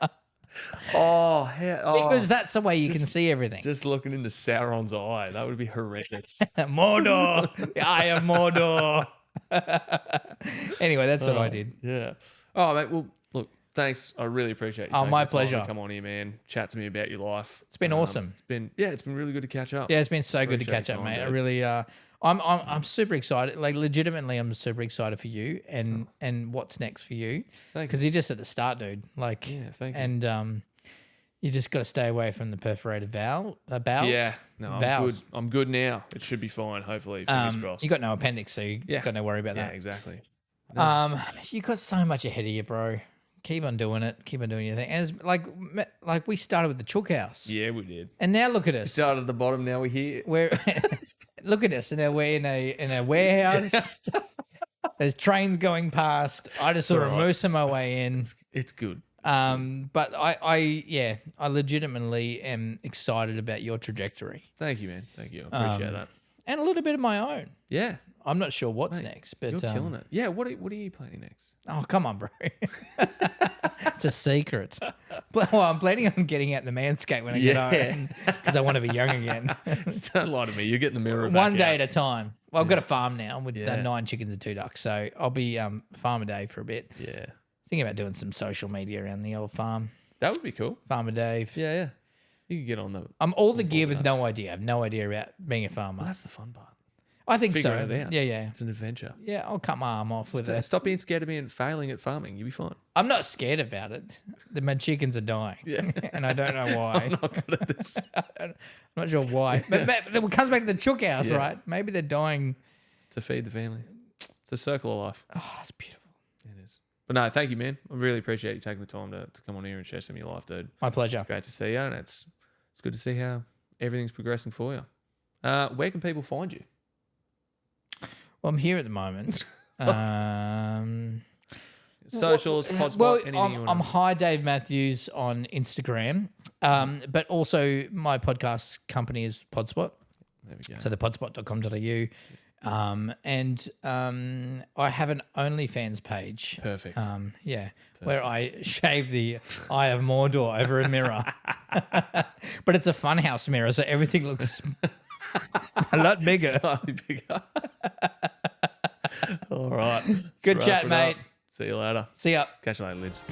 Oh, hell. because that's the way you can see everything. Just looking into Sauron's eye. That would be horrendous. Mordor, the eye of Mordor. Anyway, that's what I did. Yeah. Oh, mate. Well, look, thanks. I really appreciate you. Oh, taking my the time to pleasure. Come on here, man. Chat to me about your life. It's been awesome. It's been really good to catch up. Yeah, it's been so good to Appreciate catch up, your mate. time, I dude. really, I'm super excited. Like legitimately, I'm super excited for you and what's next for you. Because you're just at the start, dude. Like, thank you. And you just got to stay away from the perforated bowels. Yeah, no, I'm good. I'm good now. It should be fine. Hopefully, fingers crossed. You got no appendix, so you got no worry about that. Yeah, exactly. You got so much ahead of you, bro. Keep on doing it. Keep on doing your thing. And it's like we started with the ChookHouse. Yeah, we did. And now look at us. Started at the bottom. Now we're here. Look at us. And now we're in a warehouse. There's trains going past. I just sort of moose my way in. It's good. But I legitimately am excited about your trajectory. Thank you, man. Thank you. I appreciate that. And a little bit of my own. Yeah. I'm not sure what's next, but you're killing it. Yeah. What are you planning next? Oh, come on, bro. It's a secret. Well, I'm planning on getting out the manscape when I get home because I want to be young again. Just don't lie to me. You're getting the mirror One back day out. at a time. Well, I've got a farm now with 9 chickens and 2 ducks, so I'll be farm a day for a bit. Yeah. Thinking about doing some social media around the old farm. That would be cool. Farmer Dave. Yeah. You could get on the. I'm all the gear with no idea. I have no idea about being a farmer. Well, that's the fun part. I think so. Figure it out. Yeah. It's an adventure. Yeah, I'll cut my arm off with it. Stop being scared of me and failing at farming. You'll be fine. I'm not scared about it. My chickens are dying. Yeah. And I don't know why. I'm not good at this. I'm not sure why. But it comes back to the ChookHouse, right? Maybe they're dying. To feed the family. It's a circle of life. Oh, it's beautiful. It is. But no, thank you, man. I really appreciate you taking the time to come on here and share some of your life, dude. My pleasure. It's great to see you, and it's good to see how everything's progressing for you. Where can people find you? Well, I'm here at the moment. Socials, PodSpot, well, anything you want. I'm Hi Dave Matthews on Instagram, but also my podcast company is PodSpot. There we go. So the podspot.com.au. And I have an OnlyFans page. Perfect. Where I shave the eye of Mordor over a mirror. But it's a funhouse mirror, so everything looks a lot bigger. Slightly bigger. All right. Good chat, mate. See you later. See ya. Catch you later, lids.